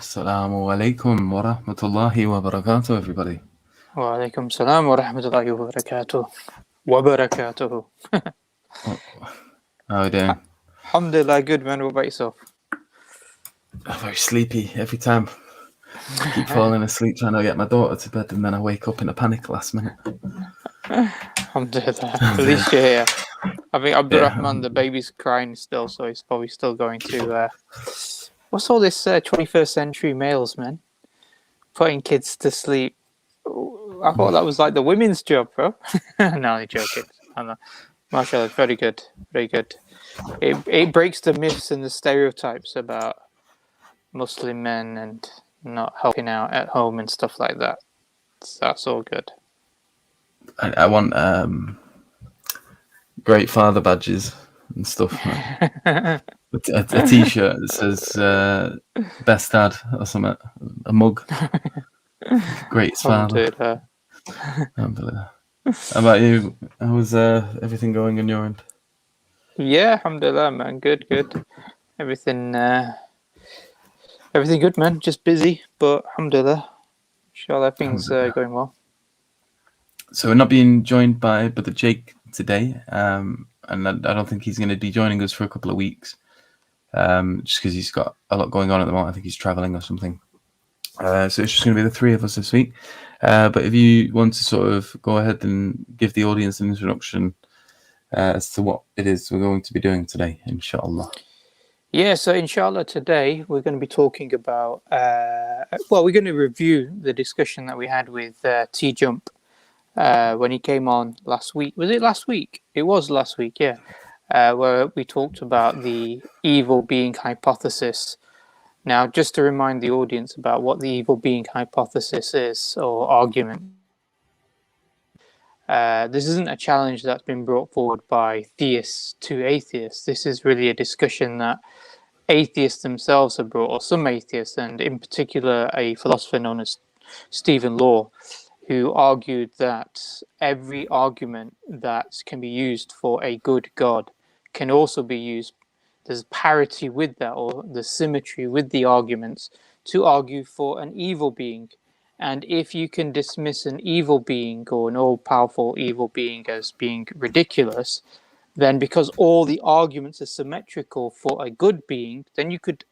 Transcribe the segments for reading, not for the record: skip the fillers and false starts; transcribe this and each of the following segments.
Assalamu alaikum wa rahmatullahi wa barakatuh, everybody. Wa alaikum salam wa rahmatullahi wa barakatuh. Wa barakatuh. How are you doing? Alhamdulillah, good man. What about yourself? I'm very sleepy every time. I keep falling asleep trying to get my daughter to bed, and then I wake up in a panic last minute. Alhamdulillah. At least you're here. I think Abdulrahman, the baby's crying still, so he's probably still going to... What's all this 21st century males, man? Putting kids to sleep. I thought that was like the women's job, bro. No, I'm joking. MashaAllah, very good. Very good. It breaks the myths and the stereotypes about Muslim men and not helping out at home and stuff like that. So that's all good. I want great father badges and stuff. a t-shirt that says best dad or something. A mug. Greatest father. Alhamdulillah. How about you? How's everything going on your end? Yeah, alhamdulillah, man. Good. Everything good, man. Just busy, but alhamdulillah. Inshallah, things going well. So we're not being joined by Brother Jake today, and I don't think he's going to be joining us for a couple of weeks, just because he's got a lot going on at the moment. I think he's traveling or something. So it's just going to be the three of us this week. But if you want to sort of go ahead and give the audience an introduction as to what it is we're going to be doing today, inshallah. Yeah, so inshallah today we're going to be talking about, we're going to review the discussion that we had with Tjump when he came on last week. Was it last week? It was last week, yeah. Where we talked about the evil being hypothesis. Now, just to remind the audience about what the evil being hypothesis is, or argument. This isn't a challenge that's been brought forward by theists to atheists. This is really a discussion that atheists themselves have brought, or some atheists, and in particular a philosopher known as Stephen Law, who argued that every argument that can be used for a good God can also be used. There's parity with that, or the symmetry with the arguments, to argue for an evil being. And if you can dismiss an evil being or an all-powerful evil being as being ridiculous, then because all the arguments are symmetrical for a good being, then you could,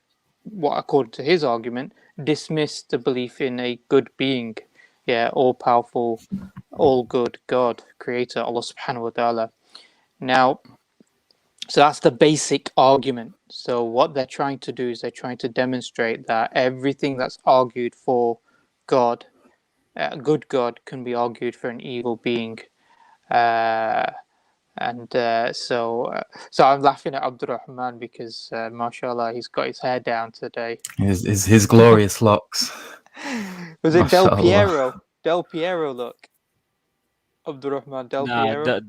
according to his argument, dismiss the belief in a good being. Yeah, all-powerful, all-good God, Creator, Allah subhanahu wa ta'ala. Now, so that's the basic argument. So what they're trying to do is they're trying to demonstrate that everything that's argued for God, a good God, can be argued for an evil being. So I'm laughing at Abdulrahman because, mashallah, he's got his hair down today. His glorious locks. Was it Del Piero? Del Piero look. Abdulrahman, Del Piero.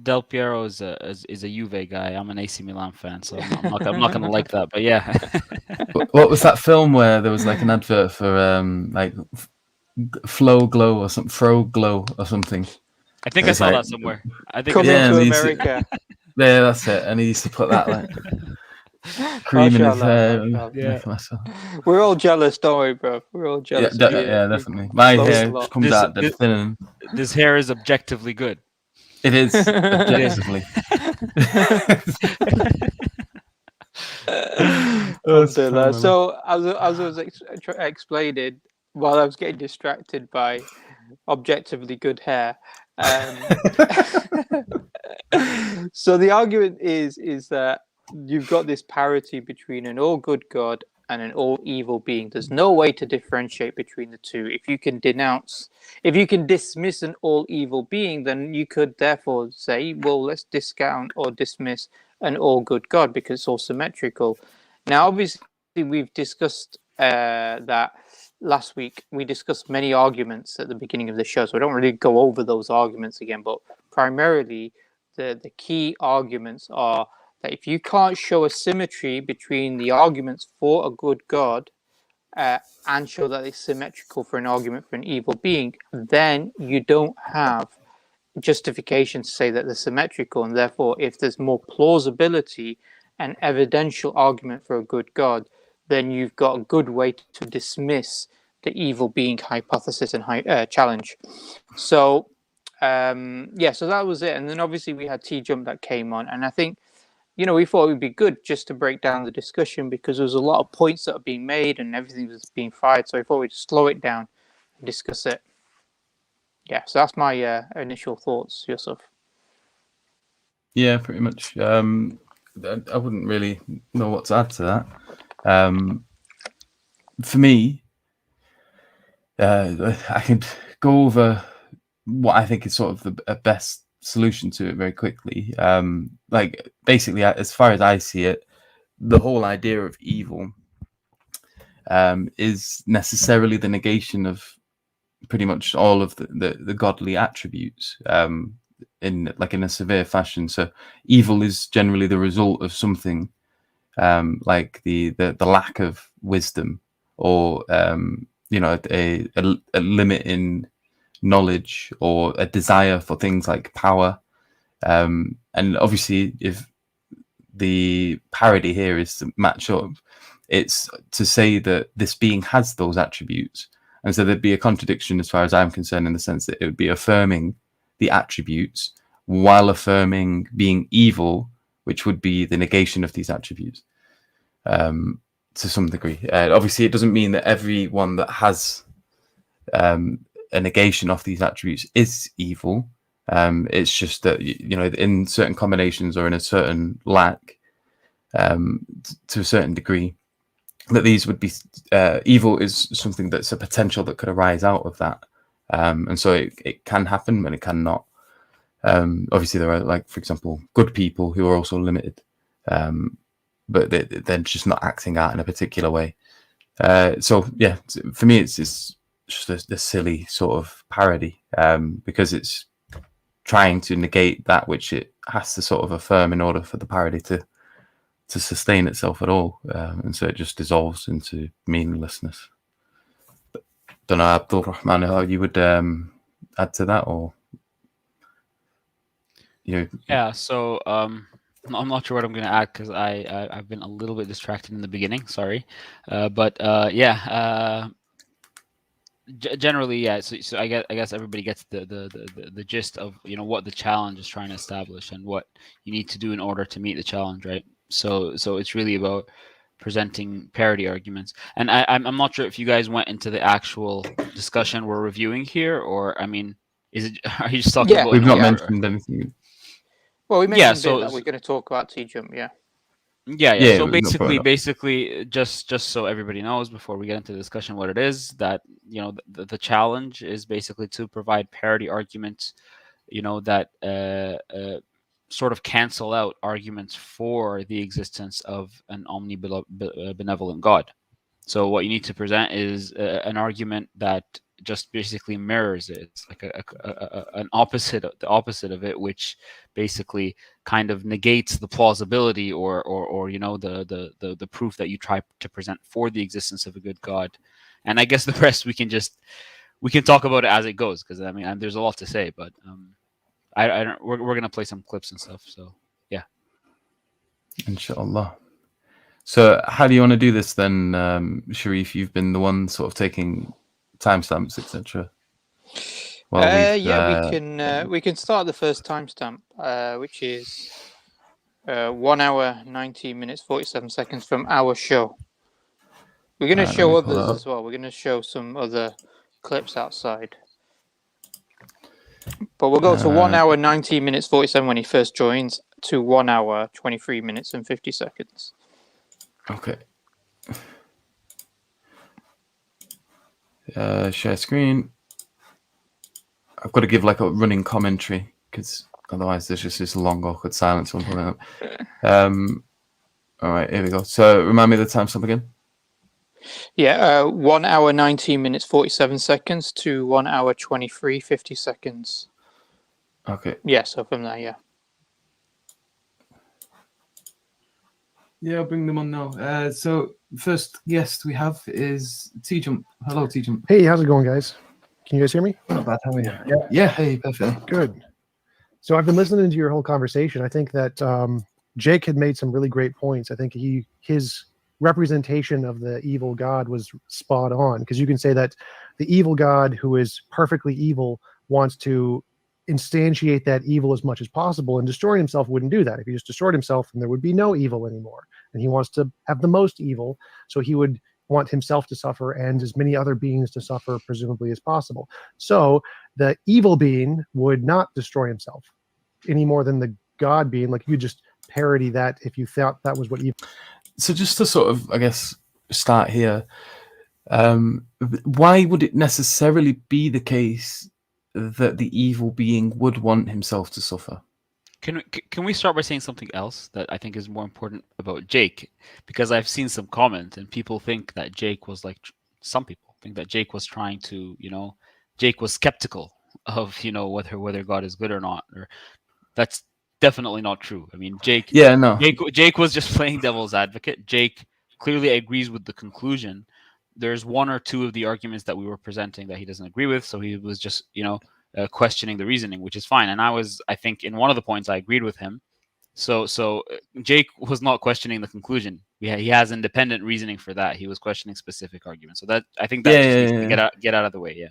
Del Piero is a Juve guy. I'm an AC Milan fan, so I'm not going to like that. But yeah. What was that film where there was like an advert for like Flow Glow or something, Fro Glow or something? I think I saw that somewhere. I think Coming to America. Yeah, that's it. And he used to put that like cream in his hair. Yeah. We're all jealous, don't we, bro? We're all jealous. Yeah, definitely. My hair comes out dead thin. This hair is objectively good. It is objectively. So as I was explaining, while I was getting distracted by objectively good hair, so the argument is that you've got this parity between an all good God and an all evil being. There's no way to differentiate between the two. If you can dismiss an all evil being, then you could therefore say, well, let's discount or dismiss an all good God because it's all symmetrical. Now, obviously, we've discussed that last week. We discussed many arguments at the beginning of the show, so I don't really go over those arguments again, but primarily the key arguments are that if you can't show a symmetry between the arguments for a good God and show that it's symmetrical for an argument for an evil being, then you don't have justification to say that they're symmetrical. And therefore, if there's more plausibility and evidential argument for a good God, then you've got a good way to dismiss the evil being hypothesis and challenge. So, so that was it. And then obviously we had Tjump that came on, and I think, we thought it would be good just to break down the discussion because there was a lot of points that are being made and everything was being fired. So I thought we'd slow it down and discuss it. Yeah, so that's my initial thoughts, Yusuf. Yeah, pretty much. I wouldn't really know what to add to that. For me, I could go over what I think is sort of the best solution to it very quickly. Like basically, as far as I see it, the whole idea of evil is necessarily the negation of pretty much all of the godly attributes in a severe fashion. So evil is generally the result of something like the lack of wisdom, or a limit in knowledge, or a desire for things like power. And obviously, if the parity here is to match up, it's to say that this being has those attributes. And so there'd be a contradiction as far as I'm concerned, in the sense that it would be affirming the attributes while affirming being evil, which would be the negation of these attributes to some degree. Obviously, it doesn't mean that everyone that has a negation of these attributes is evil. It's just that, in certain combinations or in a certain lack, to a certain degree, that these would be evil is something that's a potential that could arise out of that. And so it can happen and it cannot. Obviously, there are, like, for example, good people who are also limited, but they're just not acting out in a particular way. So, yeah, for me, it's just a silly sort of parody, because it's trying to negate that which it has to sort of affirm in order for the parody to sustain itself at all. And so it just dissolves into meaninglessness. But don't know, Abdulrahman, how you would add to that, or Yeah, so I'm not sure what I'm going to add because I've been a little bit distracted in the beginning. Sorry, generally, yeah. So I guess everybody gets the gist of what the challenge is trying to establish and what you need to do in order to meet the challenge, right? So it's really about presenting parity arguments. And I'm not sure if you guys went into the actual discussion we're reviewing here, or are you just talking about? We've not mentioned anything. Well, we mentioned that we're going to talk about Tjump, yeah. Yeah. So basically, just so everybody knows before we get into the discussion, what it is, that the challenge is basically to provide parity arguments, that sort of cancel out arguments for the existence of an omnibenevolent God. So what you need to present is an argument that just basically mirrors it. It's like the opposite of it, which basically kind of negates the plausibility or the proof that you try to present for the existence of a good God. And I guess the rest we can talk about it as it goes, because I mean there's a lot to say, but we're gonna play some clips and stuff. So yeah, inshallah. So how do you want to do this then, Sharif? You've been the one sort of taking timestamps, etc. We can start the first timestamp, which is 1 hour 19 minutes 47 seconds from our show. We're going to show others as well. We're going to show some other clips outside. But we'll go to 1 hour 19 minutes 47 when he first joins, to 1 hour 23 minutes and 50 seconds. Okay. Share screen. I've got to give like a running commentary because otherwise there's just this long awkward silence. All right, here we go. So remind me of the timestamp again. Yeah, 1 hour 19 minutes 47 seconds to 1 hour 23 50 seconds. Okay. Yeah, so from there, yeah. Yeah, I'll bring them on now. So first guest we have is Tjump. Hello, Tjump. Hey, how's it going, guys? Can you guys hear me? Not bad. How are you? Yeah. Hey, perfect. Good. So I've been listening to your whole conversation. I think that Jake had made some really great points. I think his representation of the evil God was spot on, because you can say that the evil God, who is perfectly evil, wants to instantiate that evil as much as possible, and destroying himself wouldn't do that. If he just destroyed himself, then there would be no evil anymore. And he wants to have the most evil, so he would want himself to suffer and as many other beings to suffer, presumably, as possible. So the evil being would not destroy himself any more than the God being. Like, you just parody that if you thought that was what evil. So just to sort of, I guess, start here, why would it necessarily be the case that the evil being would want himself to suffer? Can we start by saying something else that I think is more important about Jake? Because I've seen some comments and people think that Jake was like, some people think that Jake was trying to, Jake was skeptical of, whether God is good or not. Or that's definitely not true. I mean, Jake was just playing devil's advocate. Jake clearly agrees with the conclusion. There's one or two of the arguments that we were presenting that he doesn't agree with, so he was just, questioning the reasoning, which is fine. And I think in one of the points I agreed with him. So Jake was not questioning the conclusion. He has independent reasoning for that. He was questioning specific arguments. So that, I think that needs to get out of the way. Yeah.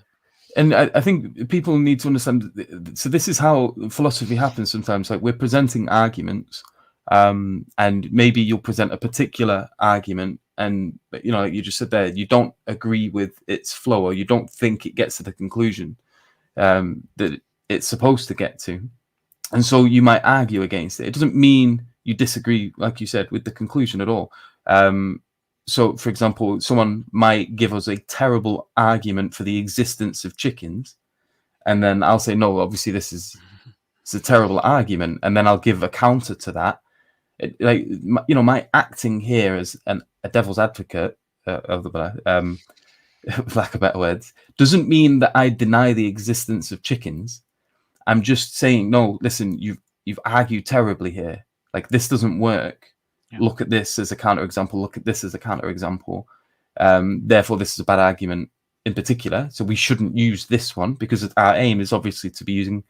And I think people need to understand. So this is how philosophy happens sometimes. Like, we're presenting arguments, and maybe you'll present a particular argument, and like you just said there, you don't agree with its flow, or you don't think it gets to the conclusion that it's supposed to get to, and so you might argue against it. It doesn't mean you disagree, like you said, with the conclusion at all. So, for example, someone might give us a terrible argument for the existence of chickens, and then I'll say, no, obviously it's a terrible argument, and then I'll give a counter to that. My acting here as a devil's advocate of the for lack of better words, doesn't mean that I deny the existence of chickens. I'm just saying, no, listen, you've argued terribly here. Like, this doesn't work. Yeah. Look at this as a counterexample. Look at this as a counterexample. Therefore, this is a bad argument in particular. So we shouldn't use this one, because our aim is obviously to be using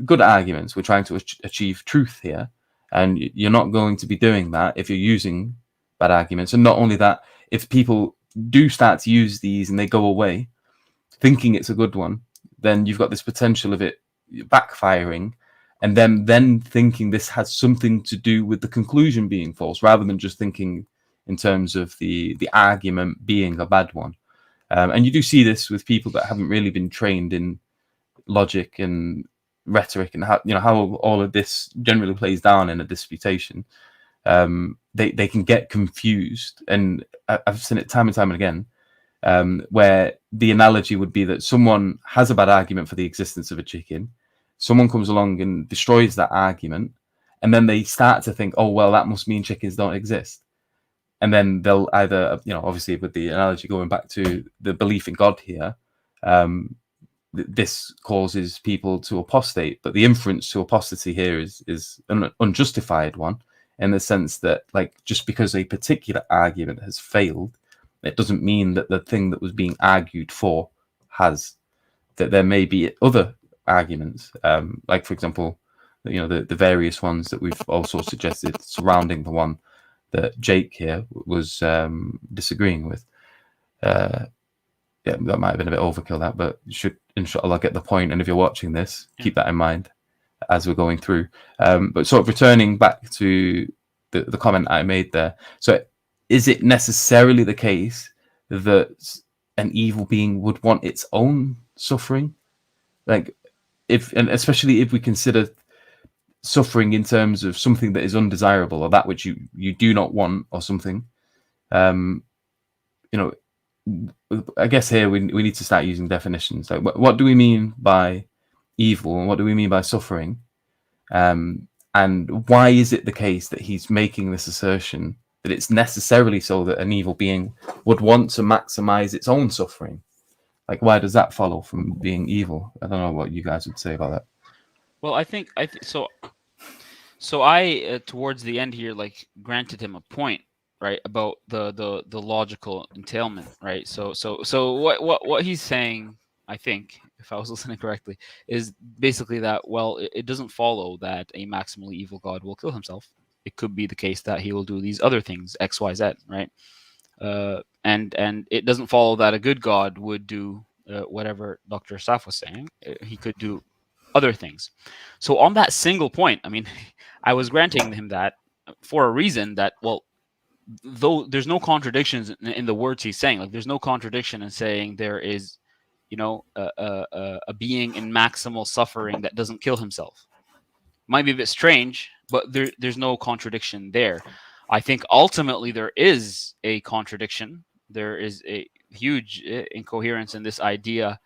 good arguments. We're trying to achieve truth here. And you're not going to be doing that if you're using bad arguments. And not only that, if people do start to use these and they go away thinking it's a good one, then you've got this potential of it backfiring, and then thinking this has something to do with the conclusion being false, rather than just thinking in terms of the argument being a bad one. And you do see this with people that haven't really been trained in logic and rhetoric, and how all of this generally plays down in a disputation. They can get confused, and I've seen it time and time again, where the analogy would be that someone has a bad argument for the existence of a chicken, someone comes along and destroys that argument, and then they start to think, oh, well, that must mean chickens don't exist. And then they'll either, obviously with the analogy going back to the belief in God here, this causes people to apostate, but the inference to apostasy here is an unjustified one, in the sense that, like, just because a particular argument has failed, it doesn't mean that the thing that was being argued for has. That there may be other arguments, like, for example, the various ones that we've also suggested surrounding the one that Jake here was disagreeing with. Yeah, that might have been a bit overkill, that, but you should, inshallah, get the point. And if you're watching this, keep that in mind as we're going through. But sort of returning back to the comment I made there. So is it necessarily the case that an evil being would want its own suffering? Like, and especially if we consider suffering in terms of something that is undesirable, or that which you do not want, or something, I guess here we need to start using definitions. Like, what do we mean by evil, and what do we mean by suffering? And why is it the case that he's making this assertion that it's necessarily so that an evil being would want to maximize its own suffering? Like, why does that follow from being evil? I don't know what you guys would say about that. Well, I think so. So I towards the end here, like, granted him a point, right, about the logical entailment, right? So what he's saying, I think, if I was listening correctly, is basically that, well, it doesn't follow that a maximally evil God will kill himself. it could be the case that he will do these other things, X, Y, Z, right? And it doesn't follow that a good God would do whatever Dr. Saf was saying. He could do other things. So on that single point, I mean, I was granting him that for a reason that, well, though there's no contradictions in the words he's saying, like there's no contradiction in saying there is, you know, a being in maximal suffering that doesn't kill himself. Might be a bit strange, but there's no contradiction there. I think ultimately there is a contradiction. There is a huge incoherence in this idea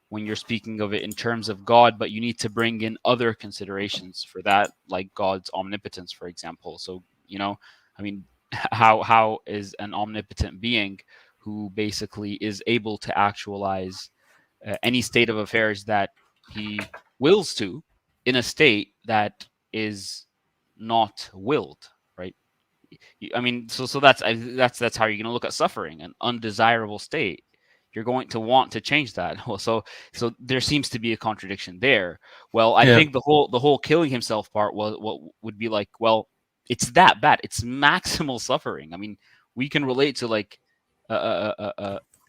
when you're speaking of it in terms of God, but you need to bring in other considerations for that, like God's omnipotence, for example. So, you know, I mean, how is an omnipotent being who basically is able to actualize any state of affairs that he wills to in a state that is not willed, right? I mean, so that's how you're going to look at suffering, an undesirable state. You're going to want to change that. Well, so there seems to be a contradiction there. Well, I think the whole killing himself part was what would be like, well, it's that bad. It's maximal suffering. I mean, we can relate to like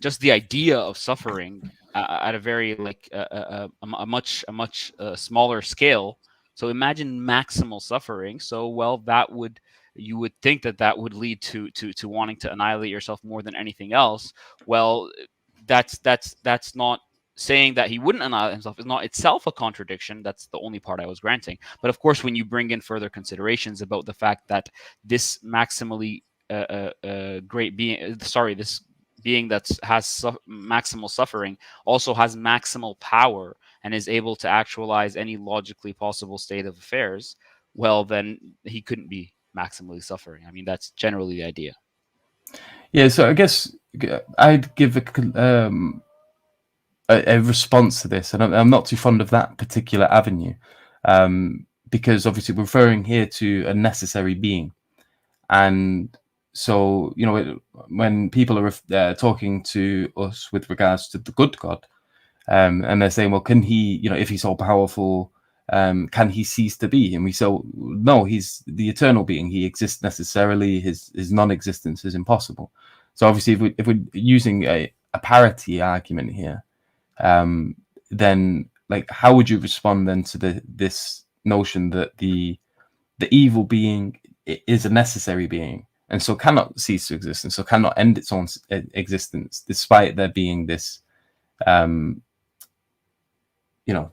just the idea of suffering at a very like a much smaller scale. So imagine maximal suffering. So well, you would think that would lead to wanting to annihilate yourself more than anything else. Well, that's not saying that he wouldn't annihilate himself is not itself a contradiction. That's the only part I was granting. But of course, when you bring in further considerations about the fact that this maximally great being, this being that has maximal suffering also has maximal power and is able to actualize any logically possible state of affairs, well, then he couldn't be maximally suffering. I mean, that's generally the idea. Yeah, so I guess I'd give a response to this, and I'm not too fond of that particular avenue, because obviously we're referring here to a necessary being, and so you know when people are talking to us with regards to the good God, and they're saying, well, can he, you know, if he's all powerful, can he cease to be? And we say, no, he's the eternal being. He exists necessarily. His non-existence is impossible. So obviously, if we're using a parity argument here, then like how would you respond then to this notion that the evil being is a necessary being and so cannot cease to exist and so cannot end its own existence despite there being this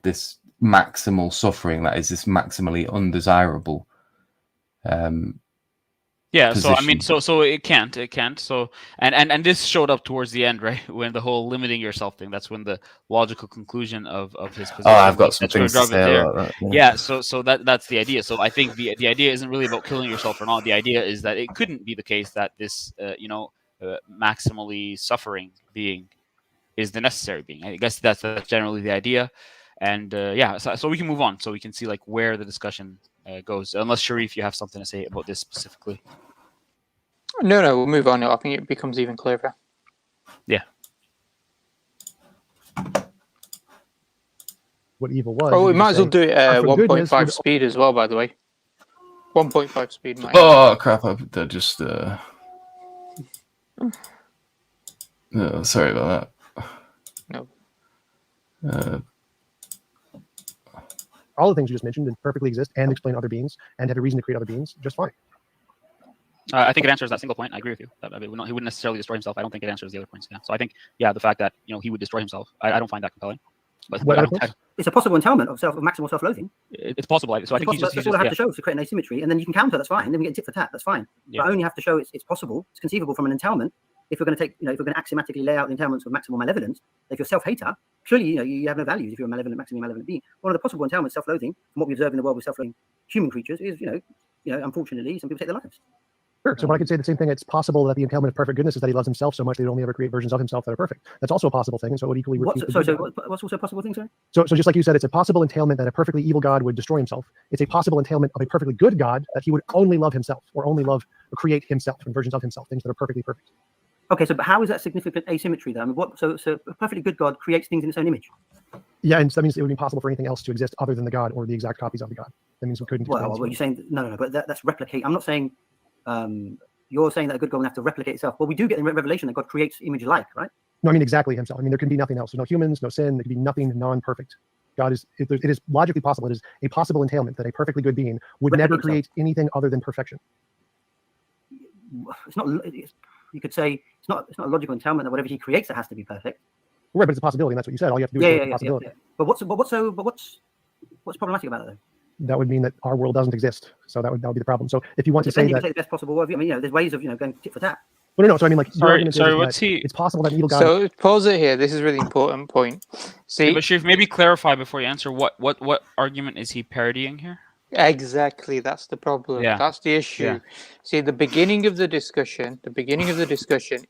this maximal suffering that is this maximally undesirable Yeah, position. so I mean, so it can't. So and this showed up towards the end, right? When the whole limiting yourself thing. That's when the logical conclusion of his position. Oh, I've got some things to say about that. Yeah, so that's the idea. So I think the idea isn't really about killing yourself or not. The idea is that it couldn't be the case that this maximally suffering being is the necessary being. I guess that's generally the idea. And so we can move on, so we can see like where the discussion goes. Unless Sharif, you have something to say about this specifically. No, we'll move on. I think it becomes even clearer. Yeah. What evil was. Oh, we might as well do it 1.5 would... speed as well, by the way. 1.5 speed. Oh crap! I just no, sorry about that. No. All the things you just mentioned and perfectly exist and explain other beings and have a reason to create other beings just fine. I think it answers that single point. I agree with you. He wouldn't necessarily destroy himself. I don't think it answers the other points. Yeah. So I think, the fact that he would destroy himself, I don't find that compelling. But it's a possible entailment of maximal self-loathing. It's possible. So I think that's all I have to show is to create an asymmetry, and then you can counter. That's fine. Then we get tit for tat. That's fine. Yeah. But I only have to show it's possible. It's conceivable from an entailment. If we're going to take, if we're going to axiomatically lay out the entailments of maximal malevolence, if you're self-hater, surely you have no values if you're a maximally malevolent being. One of the possible entailments, self-loathing, from what we observe in the world with self-loathing human creatures, is unfortunately some people take their lives. Sure. So, but I could say the same thing. It's possible that the entailment of perfect goodness is that he loves himself so much that he'd only ever create versions of himself that are perfect. That's also a possible thing. So, it would equally. What's also a possible thing, sorry? So just like you said, it's a possible entailment that a perfectly evil God would destroy himself. It's a possible entailment of a perfectly good God that he would only love himself or only love or create himself and versions of himself, things that are perfectly perfect. Okay, so but how is that significant asymmetry then? I mean, so a perfectly good God creates things in its own image? Yeah, and so that means it would be impossible for anything else to exist other than the God or the exact copies of the God. That means we couldn't. Well, you're saying no, but that's replicate. I'm not saying. You're saying that a good God will have to replicate itself. Well, we do get in Revelation that God creates image alike, right? No, I mean exactly himself. I mean there can be nothing else. There's no humans, no sin. There can be nothing non-perfect. God is. It is logically possible. It is a possible entailment that a perfectly good being would never create anything other than perfection. It's not. You could say it's not a logical entailment that whatever he creates, it has to be perfect. Right, but it's a possibility, and that's what you said. All you have to do is look at the possibility. Yeah. But what's problematic about it though? That would mean that our world doesn't exist. So that would be the problem. So if you want to say you that, can say the best possible world. I mean, there's ways of going tit for tat. Well, no. So I mean, like, sorry. What's he? It's possible that an evil God. So pause it here. This is a really important point. See, Yeah, but Sharif, maybe clarify before you answer. What argument is he parodying here? exactly, that's the problem. Yeah. That's the issue. Yeah. See, the beginning of the discussion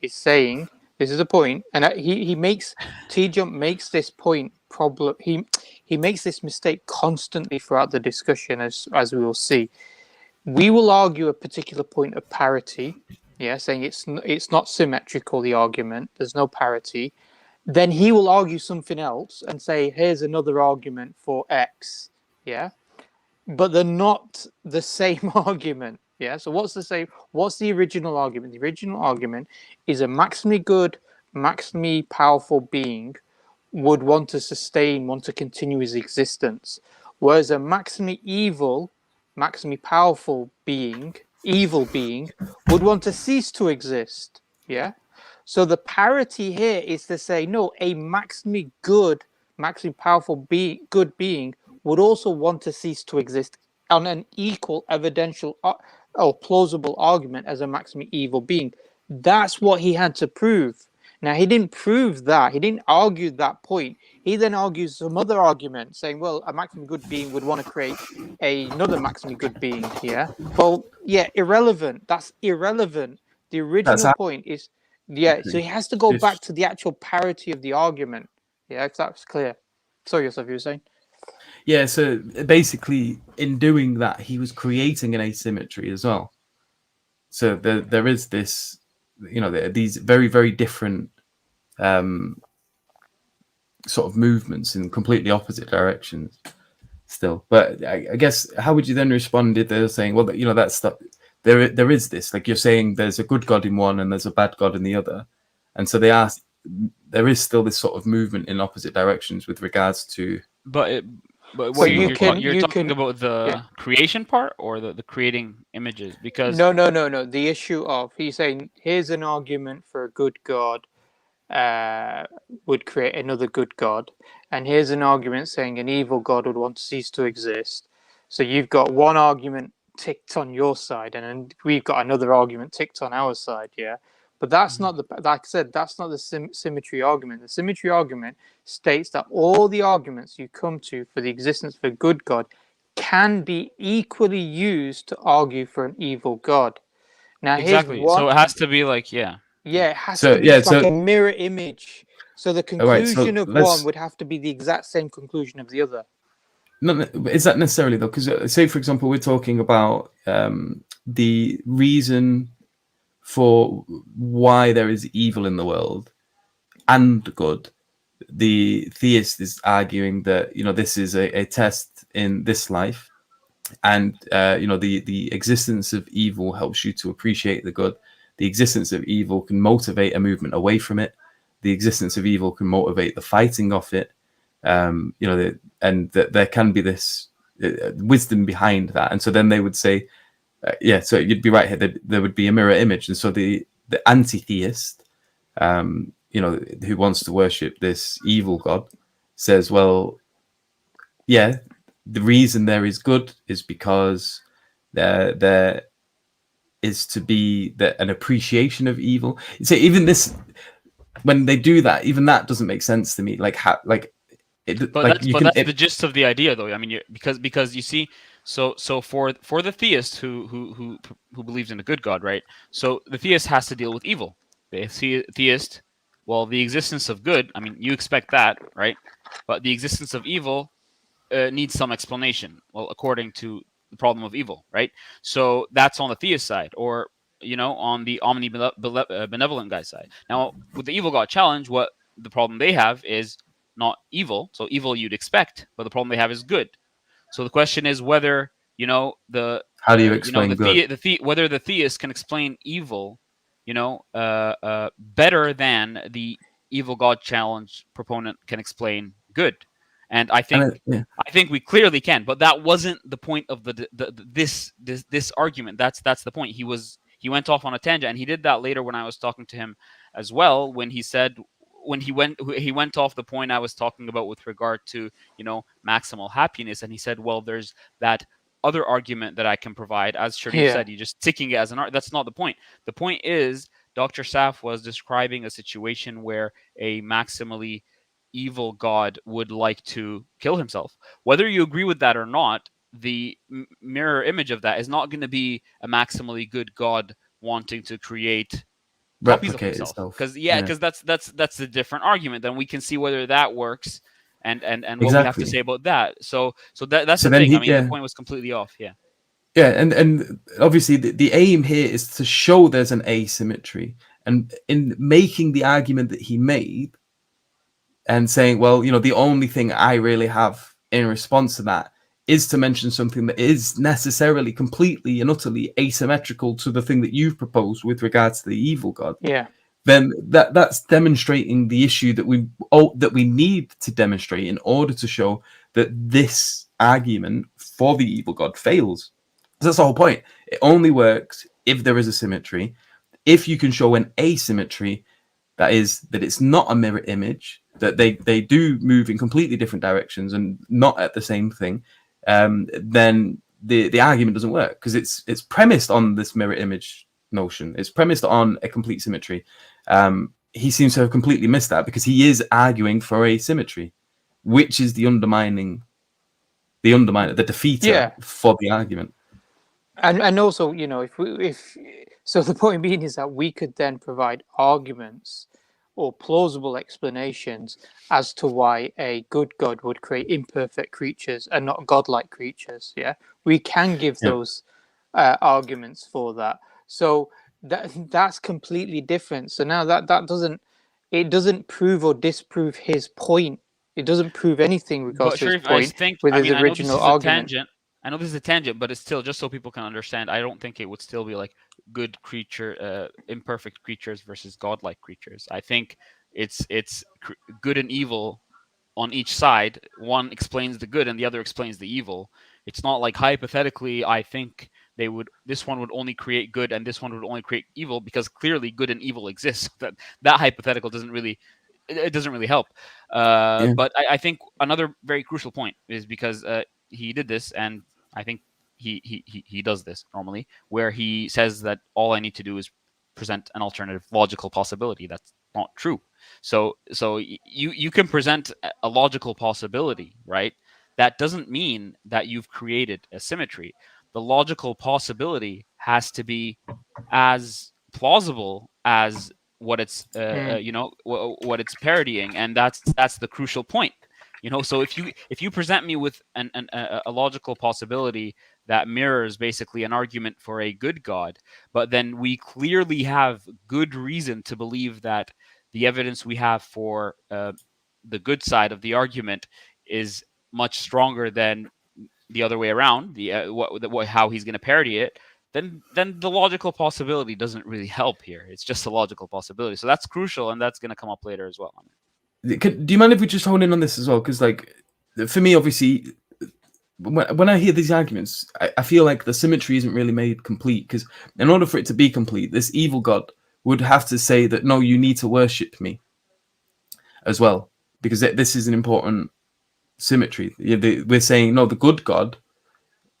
is saying this is a point, and Tjump makes this point problem. He makes this mistake constantly throughout the discussion, as we will see. We will argue a particular point of parity, saying it's not symmetrical, the argument, there's no parity. Then he will argue something else and say, here's another argument for X, but they're not the same argument, So what's the same? What's the original argument? The original argument is a maximally good, maximally powerful being would want to continue his existence, whereas a maximally evil, maximally powerful being, evil being, would want to cease to exist. So the parity here is to say, no, a maximally good, maximally powerful good being would also want to cease to exist on an equal evidential or plausible argument as a maximally evil being. That's what he had to prove. Now, he didn't prove that. He didn't argue that point. He then argues some other argument saying, well, a maximally good being would want to create another maximally good being. Well, irrelevant. That's irrelevant. The original point is, so he has to go back to the actual parity of the argument. If that's clear. Sorry, Yusuf, you were saying? Yeah, so basically, in doing that, he was creating an asymmetry as well. So there is this, these very, very different sort of movements in completely opposite directions still. But I guess, how would you then respond if they're saying, well, that's stuff, there is this, like you're saying, there's a good God in one and there's a bad God in the other. And so there is still this sort of movement in opposite directions with regards to... But so you're talking about the creation part or the creating images? Because no. The issue of, he's saying, here's an argument for a good God would create another good God, and here's an argument saying an evil God would want to cease to exist. So you've got one argument ticked on your side, and then we've got another argument ticked on our side. But that's not like I said, that's not the symmetry argument. The symmetry argument states that all the arguments you come to for the existence of a good God can be equally used to argue for an evil God. Now, exactly. So it has to be like, it has to be like a mirror image. So the conclusion of one would have to be the exact same conclusion of the other. No, is that necessarily though? Because say, for example, we're talking about the reason for why there is evil in the world and good. The theist is arguing that this is a test in this life, and the existence of evil helps you to appreciate the good. The existence of evil can motivate a movement away from it. The existence of evil can motivate the fighting of it. And that there can be this wisdom behind that. And so then they would say, so you'd be right here. There would be a mirror image, and so the anti-theist, who wants to worship this evil God, says, well, the reason there is good is because there is to be an appreciation of evil. So even this, when they do that, even that doesn't make sense to me. That's the gist of the idea, though. I mean, because you see. So for the theist who believes in a good God, right? So the theist has to deal with evil. The theist, well, the existence of good, I mean, you expect that, right? But the existence of evil needs some explanation. Well, according to the problem of evil, right? So that's on the theist side, or on the omnibenevolent guy's side. Now, with the evil God challenge, what the problem they have is not evil. So evil you'd expect, but the problem they have is good. So the question is whether how do you explain good? Whether the theist can explain evil, better than the evil God challenge proponent can explain good. And I think we clearly can, but that wasn't the point of this argument. That's the point. He went off on a tangent, and he did that later when I was talking to him as well. When he went off the point I was talking about with regard to maximal happiness, and he said, well, there's that other argument that I can provide. As Sharif said, you're just ticking it as an argument. That's not the point. The point is Dr. Saf was describing a situation where a maximally evil God would like to kill himself. Whether you agree with that or not, the mirror image of that is not going to be a maximally good God wanting to create copies of himself. Because that's a different argument. Then we can see whether that works and what we have to say about that. So that's the thing. The point was completely off. Yeah. Yeah, and obviously the aim here is to show there's an asymmetry, and in making the argument that he made and saying, well, the only thing I really have in response to that is to mention something that is necessarily completely and utterly asymmetrical to the thing that you've proposed with regards to the evil God. Yeah. Then that's demonstrating the issue that we need to demonstrate in order to show that this argument for the evil God fails. That's the whole point. It only works if there is a symmetry. If you can show an asymmetry, that it's not a mirror image, that they do move in completely different directions and not at the same thing, then the argument doesn't work, because it's premised on this mirror image notion. It's premised on a complete symmetry. He seems to have completely missed that, because he is arguing for a symmetry, which is the defeater for the argument. And also, so the point being is that we could then provide arguments or plausible explanations as to why a good God would create imperfect creatures and not godlike creatures. Yeah, we can give those arguments for that. So that's completely different. So now that doesn't prove or disprove his point. It doesn't prove anything regards to his point with his original argument. I know this is a tangent, but it's still, just so people can understand, I don't think it would still be like good creature, imperfect creatures versus godlike creatures. I think it's good and evil on each side. One explains the good and the other explains the evil. It's not like hypothetically, I think this one would only create good and this one would only create evil, because clearly good and evil exist. That hypothetical doesn't really help. But I think another very crucial point is because he did this, and I think he does this normally, where he says that all I need to do is present an alternative logical possibility. That's not true. So you can present a logical possibility, right? That doesn't mean that you've created a symmetry. The logical possibility has to be as plausible as what it's what it's parodying, and that's the crucial point. So if you present me with a logical possibility that mirrors basically an argument for a good God, but then we clearly have good reason to believe that the evidence we have for the good side of the argument is much stronger than the other way around, how he's going to parody it, then the logical possibility doesn't really help here. It's just a logical possibility. So that's crucial, and that's going to come up later as well. Do you mind if we just hone in on this as well? Because, for me, obviously, when I hear these arguments, I feel like the symmetry isn't really made complete. Because in order for it to be complete, this evil God would have to say that, no, you need to worship me as well. Because this is an important symmetry. We're saying, no, the good God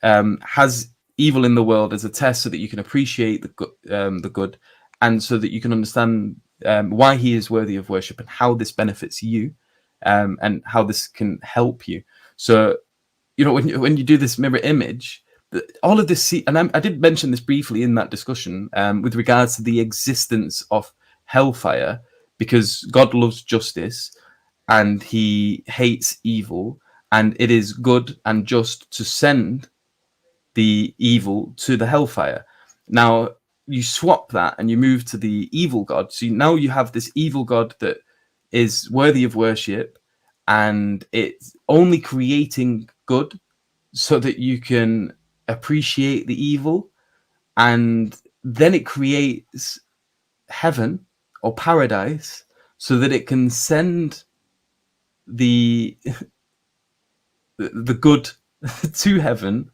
has evil in the world as a test so that you can appreciate the good, and so that you can understand why he is worthy of worship and how this benefits you, and how this can help you. So, when you do this mirror image, all of this, and I did mention this briefly in that discussion with regards to the existence of hellfire, because God loves justice and he hates evil, and it is good and just to send the evil to the hellfire. Now, you swap that and you move to the evil God. So now you have this evil God that is worthy of worship and it's only creating good so that you can appreciate the evil, and then it creates heaven or paradise so that it can send the good to heaven,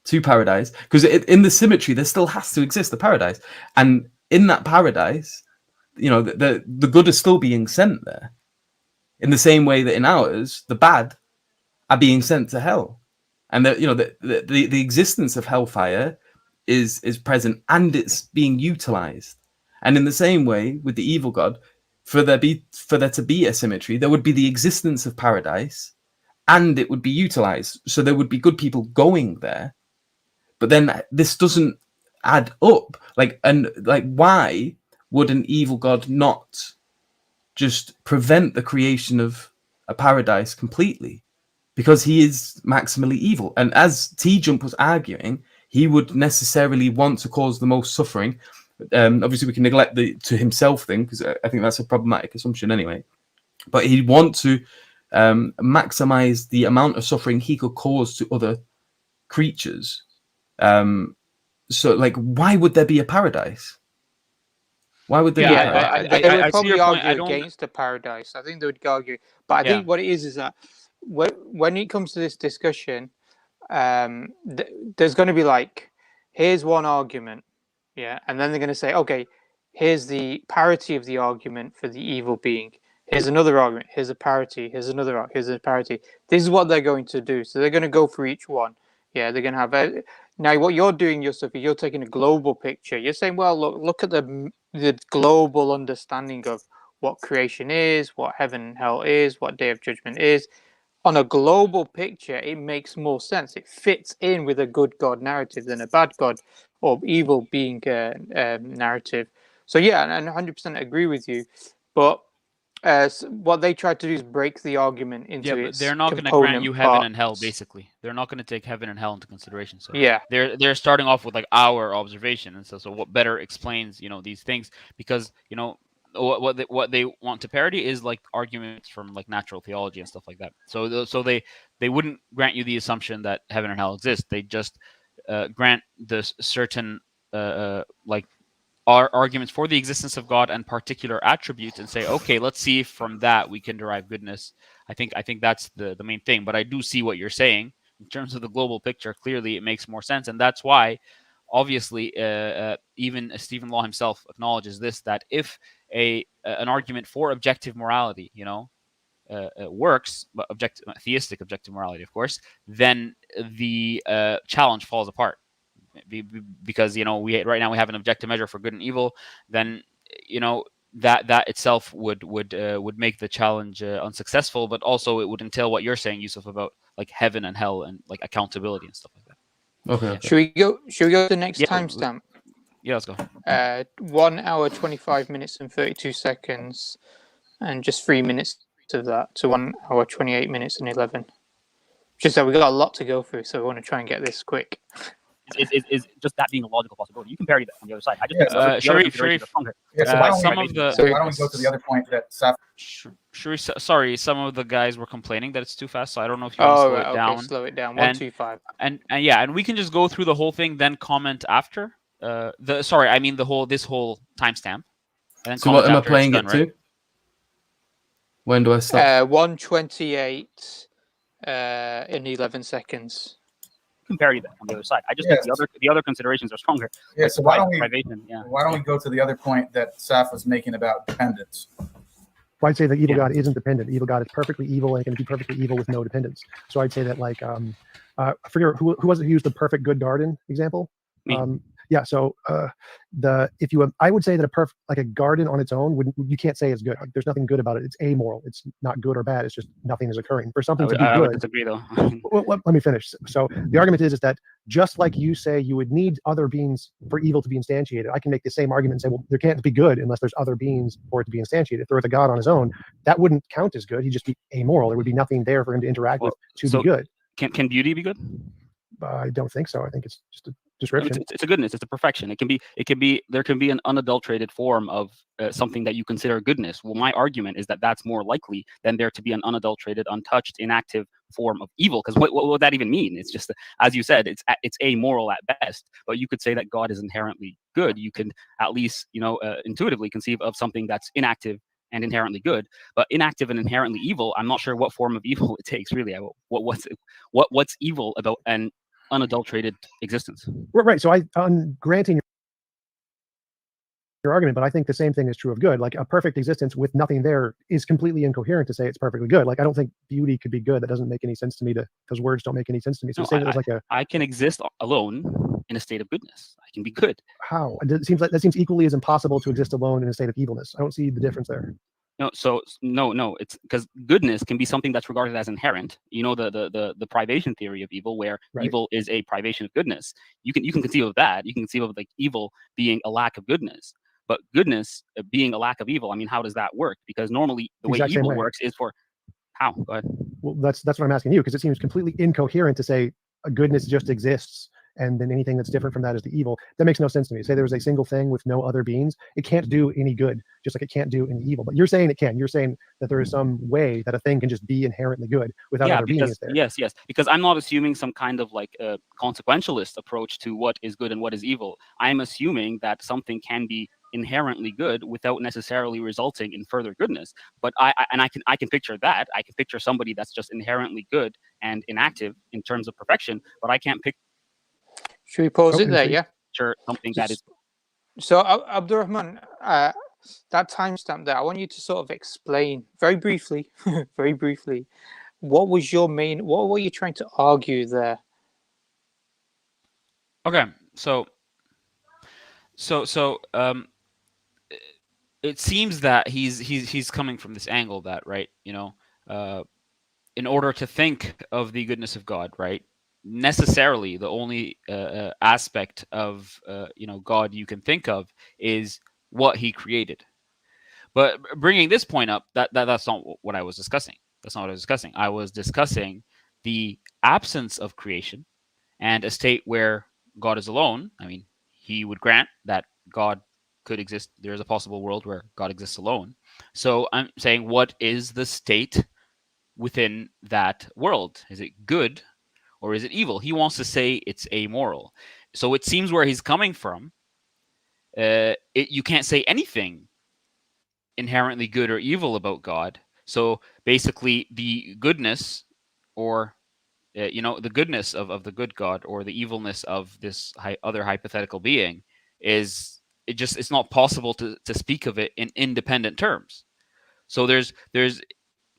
to paradise, because in the symmetry there still has to exist the paradise, and in that paradise, you know, the good is still being sent there, in the same way that in ours the bad are being sent to hell, and that, you know, the existence of hellfire is present and it's being utilized. And in the same way with the evil god, for there to be a symmetry, there would be the existence of paradise and it would be utilized, so there would be good people going there. But then this doesn't add up. Like why would an evil god not just prevent the creation of a paradise completely? Because he is maximally evil, and as Tjump was arguing, he would necessarily want to cause the most suffering. Obviously, we can neglect the to himself thing, because I think that's a problematic assumption anyway. But he'd want to maximize the amount of suffering he could cause to other creatures. So, like, why would there be a paradise? Why would there be a paradise? They would probably argue against the paradise. I think they would argue. But I think what it is that when it comes to this discussion, there's going to be like, here's one argument, yeah, and then they're going to say, okay, here's the parity of the argument for the evil being. Here's another argument. Here's a parity. Here's another argument. Here's a parity. This is what they're going to do. So they're going to go for each one. Yeah, they're going to have now what you're doing, Yusuf, you're taking a global picture. You're saying, well, look at the global understanding of what creation is, what heaven and hell is, what day of judgment is. On a global picture, it makes more sense. It fits in with a good God narrative than a bad God or evil being narrative. So yeah, and 100% agree with you. But what they try to do is break the argument into its they're not going to grant you heaven and hell. Basically, they're not going to take heaven and hell into consideration. So yeah, they're starting off with like our observation, and so what better explains, you know, these things, because, you know, what they want to parody is like arguments from like natural theology and stuff like that. So they wouldn't grant you the assumption that heaven and hell exist. They just grant the certain like arguments for the existence of God and particular attributes, and say, okay, let's see if from that we can derive goodness. I think that's the main thing. But I do see what you're saying in terms of the global picture. Clearly, it makes more sense, and that's why, obviously, even Stephen Law himself acknowledges this, that if an argument for objective morality, you know, works, but theistic objective morality, of course, then the challenge falls apart. Because, you know, right now we have an objective measure for good and evil. Then, you know, that itself would make the challenge unsuccessful, but also it would entail what you're saying, Yusuf, about like heaven and hell and like accountability and stuff like that. Okay. Yeah. Should we go to the next timestamp? Yeah, let's go. 1 hour 25 minutes and 32 seconds, and just 3 minutes of that to 1 hour 28 minutes and 11. Just that we got a lot to go through, so we want to try and get this quick. Is just that being a logical possibility. You can parry that on the other side. I just Sharif. Yeah, so why don't we go to the other point that Saf? Sharif, sorry, some of the guys were complaining that it's too fast, so I don't know if you want to slow it down. Okay, slow it down. 125. And and we can just go through the whole thing, then comment after. This whole timestamp. So what am I playing it to? When do I start? 128 in 11 seconds. You can parry that on the other side. I just think the other considerations are stronger. Yeah, like so why don't we go to the other point that Saf was making about dependence? Well, I'd say that evil God isn't dependent. Evil God is perfectly evil and can be perfectly evil with no dependence. So I'd say that, like, I forget who was it who used the perfect good garden example? Me. Yeah, so I would say that a garden on its own, you can't say it's good. Like, there's nothing good about it. It's amoral. It's not good or bad. It's just nothing is occurring. For something to be I good, would disagree, though. let me finish. So the argument is that just like you say you would need other beings for evil to be instantiated, I can make the same argument and say, well, there can't be good unless there's other beings for it to be instantiated. If there was a God on his own, that wouldn't count as good. He'd just be amoral. There would be nothing there for him to interact with to be good. Can beauty be good? I don't think so. I think it's description. It's a goodness. It's a perfection. There can be an unadulterated form of something that you consider goodness. Well, my argument is that that's more likely than there to be an unadulterated, untouched, inactive form of evil. Because what would that even mean? It's just, as you said, it's amoral at best. But you could say that God is inherently good. You can at least, intuitively conceive of something that's inactive and inherently good, but inactive and inherently evil. I'm not sure what form of evil it takes, really. What's evil about an unadulterated existence? Right. So I'm granting your argument, but I think the same thing is true of good. Like a perfect existence with nothing there is completely incoherent to say it's perfectly good. Like I don't think beauty could be good. That doesn't make any sense to me. Those words don't make any sense to me. So No, saying it was like I can exist alone in a state of goodness. I can be good. How? It seems like that seems equally as impossible to exist alone in a state of evilness. I don't see the difference there. No, no, it's because goodness can be something that's regarded as inherent. The privation theory of evil, where Right. evil is a privation of goodness. You can conceive of that. You can conceive of like evil being a lack of goodness, but goodness being a lack of evil. I mean, how does that work? Because normally the way Exact same evil way. works is for how? Go ahead. Well, that's what I'm asking you, because it seems completely incoherent to say a goodness just exists and then anything that's different from that is the evil. That makes no sense to me. Say there was a single thing with no other beings, it can't do any good, just like it can't do any evil. But you're saying it can. You're saying that there is some way that a thing can just be inherently good without other beings there. Yes, because I'm not assuming some kind of like a consequentialist approach to what is good and what is evil. I'm assuming that something can be inherently good without necessarily resulting in further goodness. But I can picture that. I can picture somebody that's just inherently good and inactive in terms of perfection, but I can't picture Should we pause it there? Yeah. something that is. So, Abdulrahman, that timestamp there, I want you to sort of explain very briefly, what were you trying to argue there? Okay, so it seems that he's coming from this angle that, right, in order to think of the goodness of God, right, necessarily the only aspect of God you can think of is what he created. But bringing this point up, that's not what I was discussing. That's not what I was discussing. I was discussing the absence of creation and a state where God is alone. I mean, he would grant that God could exist. There's a possible world where God exists alone. So I'm saying, what is the state within that world? Is it good or is it evil? He wants to say it's amoral. So it seems where he's coming from, you can't say anything inherently good or evil about God. So basically the goodness or the goodness of the good God or the evilness of this other hypothetical being it's not possible to speak of it in independent terms. So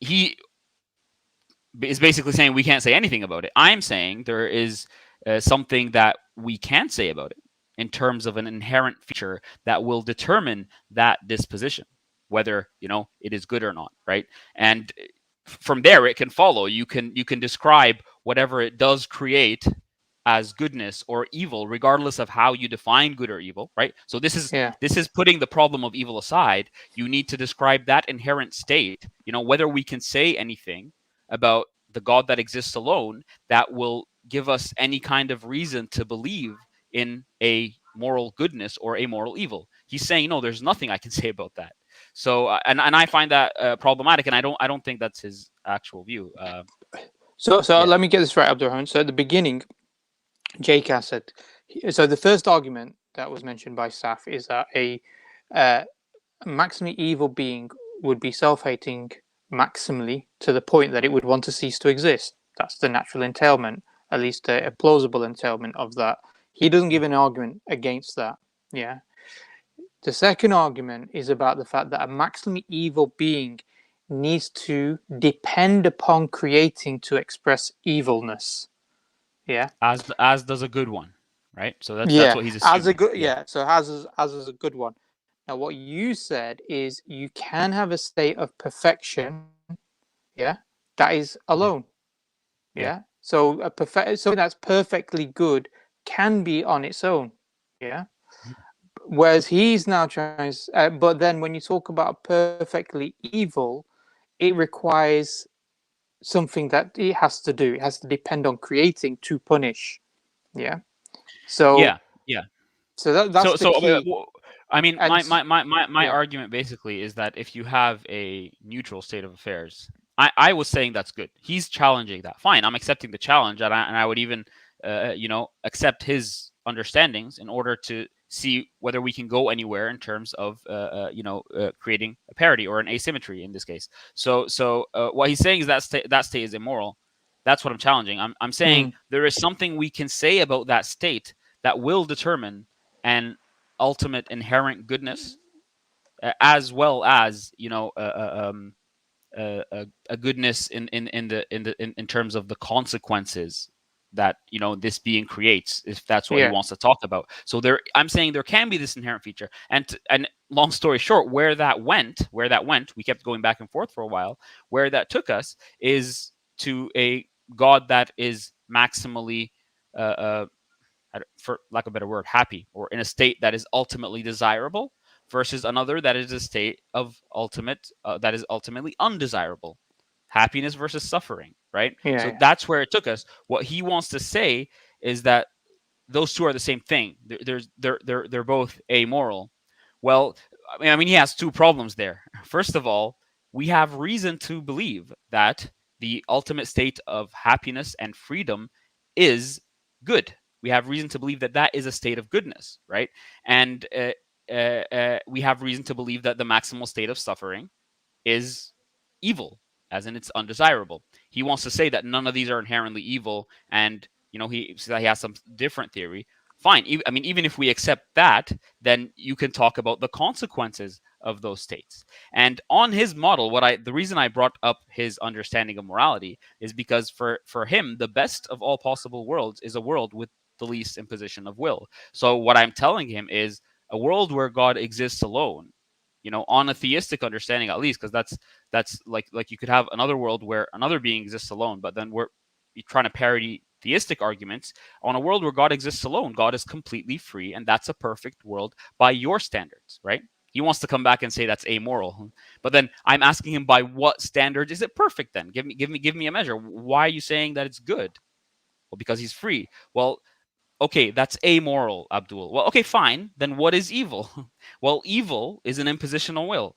he is basically saying we can't say anything about it. I'm saying there is something that we can say about it in terms of an inherent feature that will determine that disposition, whether it is good or not, right? And from there it can follow. You can describe whatever it does create as goodness or evil, regardless of how you define good or evil, right? So this is putting the problem of evil aside. You need to describe that inherent state, whether we can say anything about the God that exists alone that will give us any kind of reason to believe in a moral goodness or a moral evil. He's saying, no, there's nothing I can say about that. So, and I find that problematic, and I don't think that's his actual view. So let me get this right, Abdulrahman. So at the beginning, Jake said, so the first argument that was mentioned by Saf is that a maximally evil being would be self-hating maximally to the point that it would want to cease to exist. That's the natural entailment, at least a plausible entailment of that. He doesn't give an argument against that. Yeah. The second argument is about the fact that a maximally evil being needs to depend upon creating to express evilness. Yeah. As does a good one, right? So that's what he's assuming. So as is a good one. Now, what you said is you can have a state of perfection, that is alone, So something that's perfectly good can be on its own, Whereas he's now trying, but then when you talk about perfectly evil, it requires something that it has to do. It has to depend on creating to punish, So yeah. So that's the key. I mean, And my yeah. argument basically is that if you have a neutral state of affairs, I was saying that's good. He's challenging that. Fine, I'm accepting the challenge, and I would even accept his understandings in order to see whether we can go anywhere in terms of creating a parity or an asymmetry in this case. So what he's saying is that state is immoral. That's what I'm challenging. I'm saying there is something we can say about that state that will determine an ultimate inherent goodness, as well as a goodness in terms of the consequences that this being creates, if that's what he wants to talk about. So I'm saying there can be this inherent feature, and long story short, where that went, we kept going back and forth for a while. Where that took us is to a God that is maximally for lack of a better word, happy, or in a state that is ultimately desirable, versus another that is a state of that is ultimately undesirable. Happiness versus suffering, right? So that's where it took us. What he wants to say is that those two are the same thing. They're both amoral. Well, I mean, he has two problems there. First of all, we have reason to believe that the ultimate state of happiness and freedom is good. We have reason to believe that that is a state of goodness, right? And we have reason to believe that the maximal state of suffering is evil, as in it's undesirable. He wants to say that none of these are inherently evil, and he has some different theory. Fine. I mean, even if we accept that, then you can talk about the consequences of those states. And on his model, the reason I brought up his understanding of morality is because for him, the best of all possible worlds is a world with the least imposition of will. So what I'm telling him is a world where God exists alone, on a theistic understanding at least, because that's like you could have another world where another being exists alone, but then you're trying to parody theistic arguments. On a world where God exists alone, God is completely free, and that's a perfect world by your standards, right? He wants to come back and say that's amoral, but then I'm asking him, by what standard is it perfect? Then give me a measure. Why are you saying that it's good? Well, because he's free. Well, okay, that's amoral, Abdul. Well, okay, fine. Then what is evil? Well, evil is an imposition of will.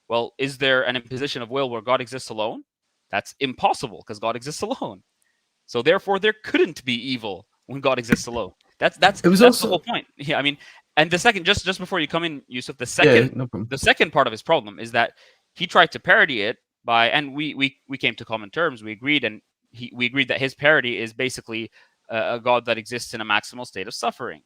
Well, is there an imposition of will where God exists alone? That's impossible, because God exists alone. So therefore, there couldn't be evil when God exists alone. That's the whole point. Yeah, I mean, and the second, just before you come in, Yusuf, the second part of his problem is that he tried to parody it by, and we came to common terms. We agreed, and we agreed that his parody is basically a God that exists in a maximal state of suffering.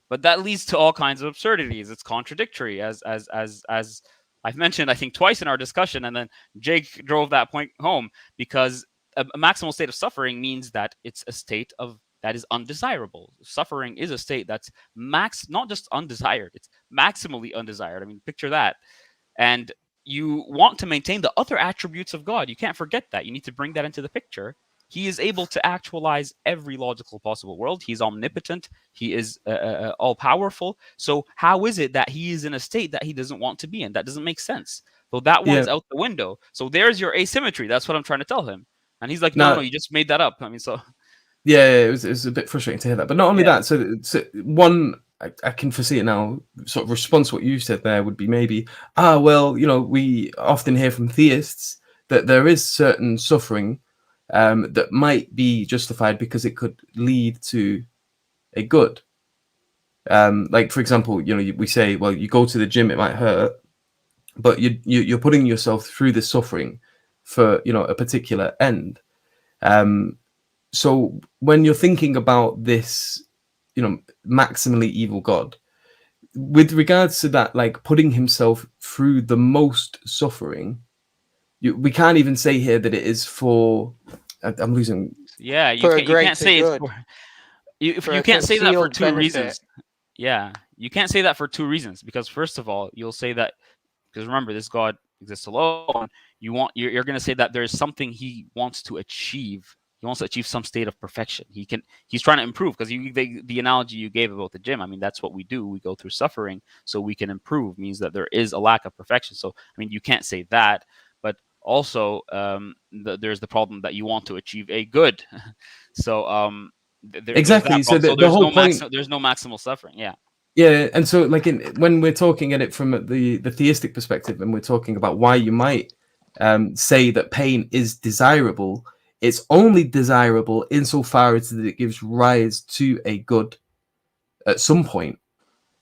But that leads to all kinds of absurdities. It's contradictory, as I've mentioned, I think, twice in our discussion, and then Jake drove that point home, because a maximal state of suffering means that it's a state that is undesirable. Suffering is a state that's not just undesired, it's maximally undesired. I mean, picture that. And you want to maintain the other attributes of God. You can't forget that. You need to bring that into the picture. He is able to actualize every logical possible world. He's omnipotent. He is all-powerful. So how is it that he is in a state that he doesn't want to be in? That doesn't make sense. So that one's out the window. So there's your asymmetry. That's what I'm trying to tell him. And he's like, no, you just made that up. I mean, so... Yeah, it was a bit frustrating to hear that. But not only that, so one, I can foresee it now, sort of response to what you said there would be maybe, we often hear from theists that there is certain suffering that might be justified because it could lead to a good. Like, for example, we say, well, you go to the gym, it might hurt, but you're putting yourself through the suffering for, a particular end. So when you're thinking about this, maximally evil God, with regards to that, like putting himself through the most suffering, we can't even say here that it is for. I'm losing. Yeah, you can't say it's for. You can't say that for two reasons. Yeah, you can't say that for two reasons, because first of all, you'll say that because remember, this God exists alone. You're going to say that there is something he wants to achieve. He wants to achieve some state of perfection. He's trying to improve, because the analogy you gave about the gym, I mean, that's what we do. We go through suffering so we can improve, means that there is a lack of perfection. So, I mean, you can't say that, but also there's the problem that you want to achieve a good. So Exactly. That So problem. the whole point. There's no maximal suffering. Yeah. Yeah, and so like when we're talking at it from the theistic perspective, and we're talking about why you might say that pain is desirable, it's only desirable insofar as that it gives rise to a good at some point.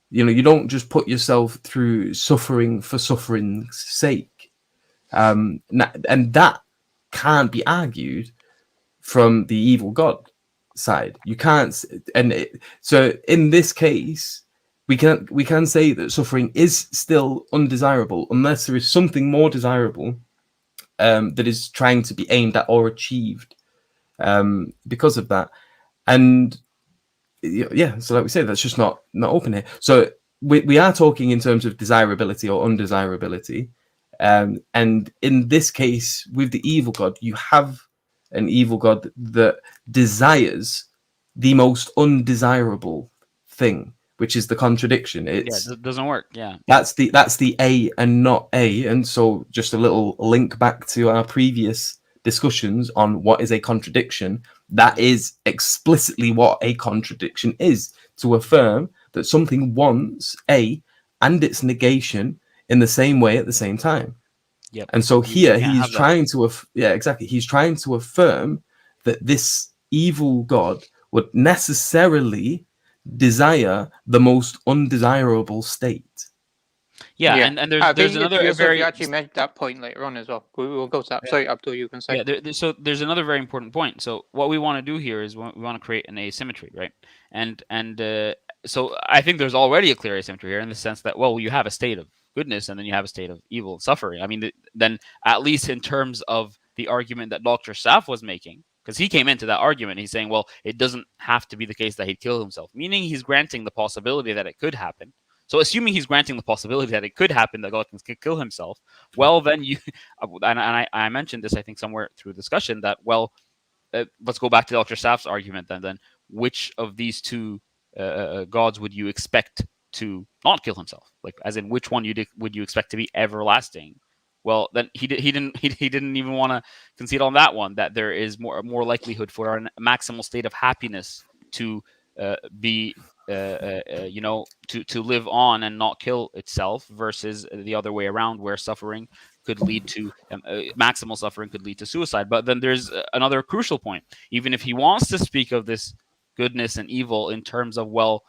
You know, you don't just put yourself through suffering for suffering's sake, and that can't be argued from the evil God side. You can't, so in this case, we can say that suffering is still undesirable unless there is something more desirable that is trying to be aimed at or achieved because of that. And yeah, so like we say, that's just not open here. So we are talking in terms of desirability or undesirability, and in this case with the evil God, you have an evil God that desires the most undesirable thing, which is the contradiction. It doesn't work. Yeah, that's the A and not A. And so just a little link back to our previous discussions on what is a contradiction. That is explicitly what a contradiction is, to affirm that something wants A and its negation in the same way at the same time. Yep. And so here he's trying to he's trying to affirm that this evil God would necessarily desire the most undesirable state. Yeah. And there's another you actually made that point later on as well. We'll go to that. Sorry, Abdul, you can say. Yeah, so there's another very important point. So what we want to do here is we want to create an asymmetry, right? And so I think there's already a clear asymmetry here in the sense that, well, you have a state of goodness and then you have a state of evil and suffering. I mean, then at least in terms of the argument that Dr. Saf was making, because he came into that argument, he's saying, well, it doesn't have to be the case that he'd kill himself, meaning he's granting the possibility that it could happen. So assuming he's granting the possibility that it could happen that God can kill himself, well, then you, and I mentioned this, I think, somewhere through discussion that, well, let's go back to Dr. Saf's argument then which of these two gods would you expect to not kill himself? Like, as in, which one would you expect to be everlasting? Well, then he didn't even want to concede on that one, that there is more likelihood for a maximal state of happiness to be to live on and not kill itself, versus the other way around, where suffering could lead to maximal suffering could lead to suicide. But then there's another crucial point. Even if he wants to speak of this goodness and evil in terms of, well,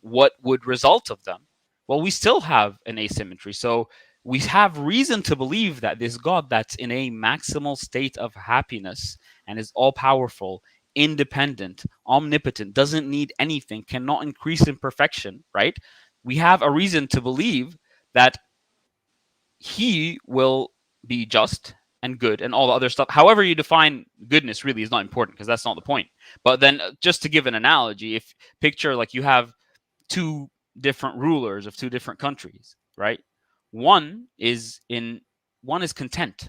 what would result of them? Well, we still have an asymmetry. So we have reason to believe that this God that's in a maximal state of happiness and is all-powerful, independent, omnipotent, doesn't need anything, cannot increase in perfection, right? We have a reason to believe that he will be just and good and all the other stuff. However you define goodness really is not important, because that's not the point. But then, just to give an analogy, if picture like you have two different rulers of two different countries, right? One is content.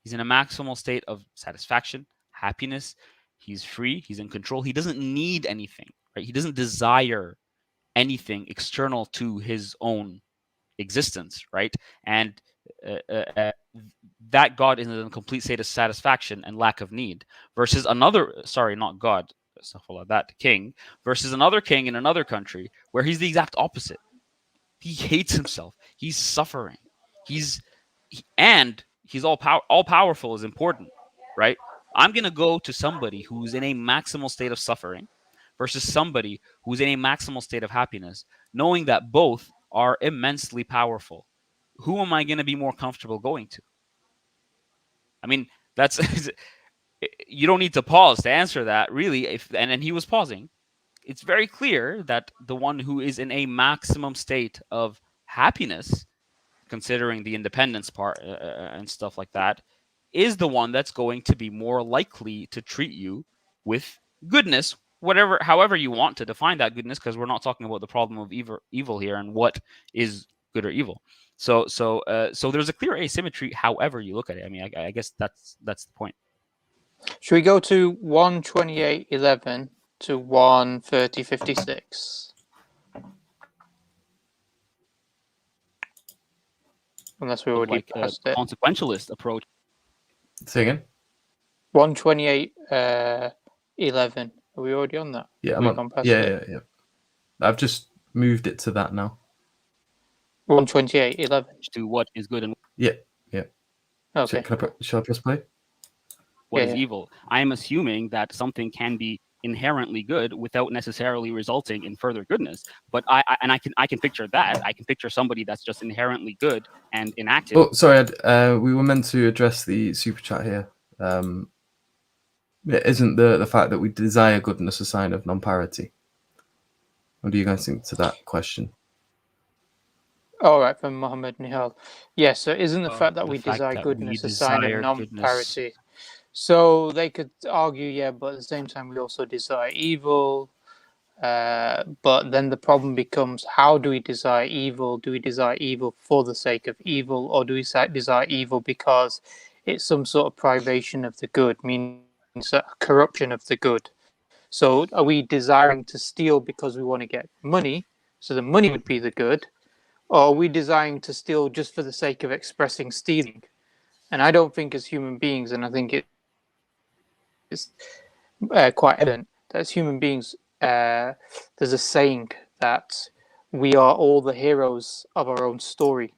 He's in a maximal state of satisfaction, happiness. He's free. He's in control. He doesn't need anything, right? He doesn't desire anything external to his own existence, right? And that God is in a complete state of satisfaction and lack of need, versus king, versus another king in another country where he's the exact opposite. He hates himself. He's suffering. He's all powerful is important, right? I'm going to go to somebody who's in a maximal state of suffering versus somebody who's in a maximal state of happiness, knowing that both are immensely powerful. Who am I going to be more comfortable going to? I mean, that's you don't need to pause to answer that, really. And he was pausing. It's very clear that the one who is in a maximum state of happiness, considering the independence part and stuff like that, is the one that's going to be more likely to treat you with goodness, however you want to define that goodness, because we're not talking about the problem of evil here and what is good or evil. So there's a clear asymmetry, however you look at it. I mean, I guess that's the point. Should we go to 128.11 to 130.56? Unless we already passed it. Consequentialist approach. Say again. 128.11 Are we already on that? Yeah, We've gone past yeah, it. yeah. I've just moved it to that now. 128:11. To what is good and Yeah. Okay. Shall I press play? what Yeah, is yeah. evil. I am assuming that something can be inherently good without necessarily resulting in further goodness. But I can picture that. I can picture somebody that's just inherently good and inactive. Oh, sorry, we were meant to address the super chat here. Isn't the fact that we desire goodness a sign of non-parity? What do you guys think to that question? All right, from Mohammed Nihal. Yes, so isn't the fact that The we fact desire that we goodness a sign of desire non-parity? goodness. So they could argue, yeah, but at the same time, we also desire evil. But then the problem becomes, how do we desire evil? Do we desire evil for the sake of evil, or do we desire evil because it's some sort of privation of the good, meaning corruption of the good? So are we desiring to steal because we want to get money? So the money would be the good. Or are we desiring to steal just for the sake of expressing stealing? And I don't think as human beings, and I think it's quite evident that as human beings, there's a saying that we are all the heroes of our own story,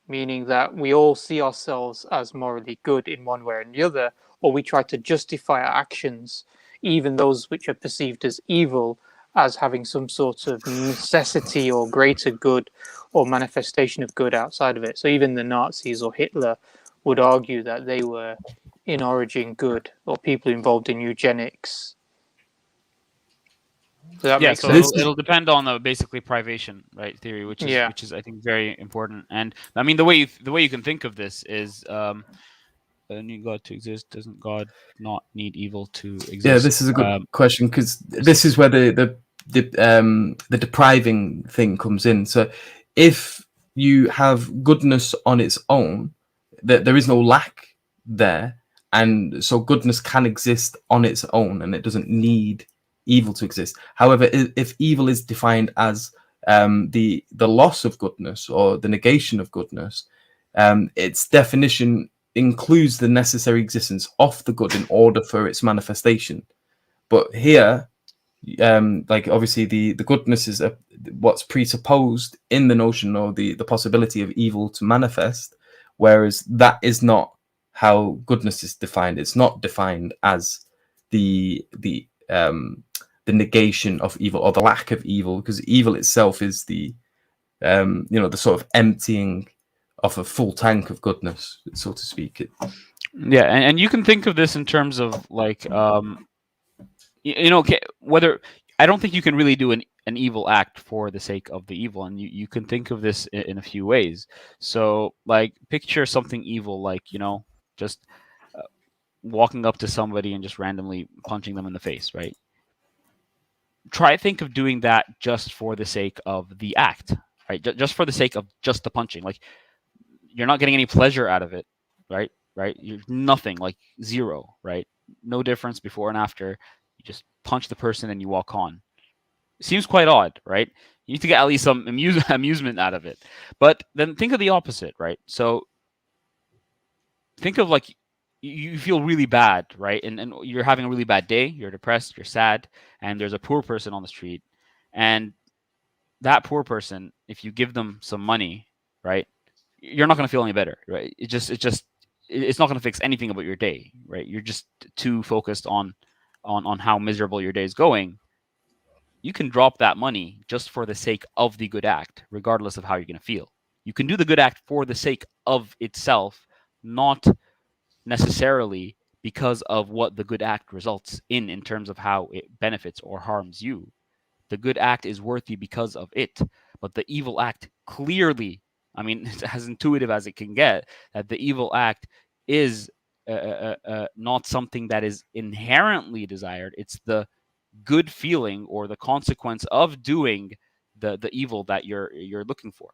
meaning that we all see ourselves as morally good in one way or the other, or we try to justify our actions, even those which are perceived as evil, as having some sort of necessity or greater good or manifestation of good outside of it. So even the Nazis or Hitler would argue that they were in origin good, or people involved in eugenics. Does that Yeah, make so sense? it'll depend on the basically privation, right, theory, which is Yeah. which is I think very important. And I mean the way you can think of this is need God to exist, doesn't God not need evil to exist? Yeah, this is a good question, because this is where the depriving thing comes in. So if you have goodness on its own, there is no lack there, and so goodness can exist on its own, and it doesn't need evil to exist. However, if evil is defined as the loss of goodness or the negation of goodness, its definition includes the necessary existence of the good in order for its manifestation. But here, like obviously the goodness is what's presupposed in the notion or the possibility of evil to manifest, whereas that is not how goodness is defined. It's not defined as the negation of evil or the lack of evil, because evil itself is the the sort of emptying of a full tank of goodness, so to speak. Yeah, and you can think of this in terms of like whether I don't think you can really do an evil act for the sake of the evil, and you can think of this in a few ways. So like picture something evil, like just walking up to somebody and just randomly punching them in the face, right? Try think of doing that just for the sake of the act, right? Just for the sake of just the punching. Like you're not getting any pleasure out of it, right? You're nothing, like zero, right? No difference before and after. You just punch the person and you walk on. It seems quite odd, right? You need to get at least some amusement out of it. But then think of the opposite, right? So think of like you feel really bad, right? And you're having a really bad day, you're depressed, you're sad, and there's a poor person on the street. And that poor person, if you give them some money, right, you're not going to feel any better, right? It's not going to fix anything about your day, right? You're just too focused on how miserable your day is going. You can drop that money just for the sake of the good act, regardless of how you're going to feel. You can do the good act for the sake of itself, not necessarily because of what the good act results in terms of how it benefits or harms you. The good act is worthy because of it, but the evil act clearly, I mean, it's as intuitive as it can get, that the evil act is not something that is inherently desired. It's the good feeling or the consequence of doing the evil that you're looking for.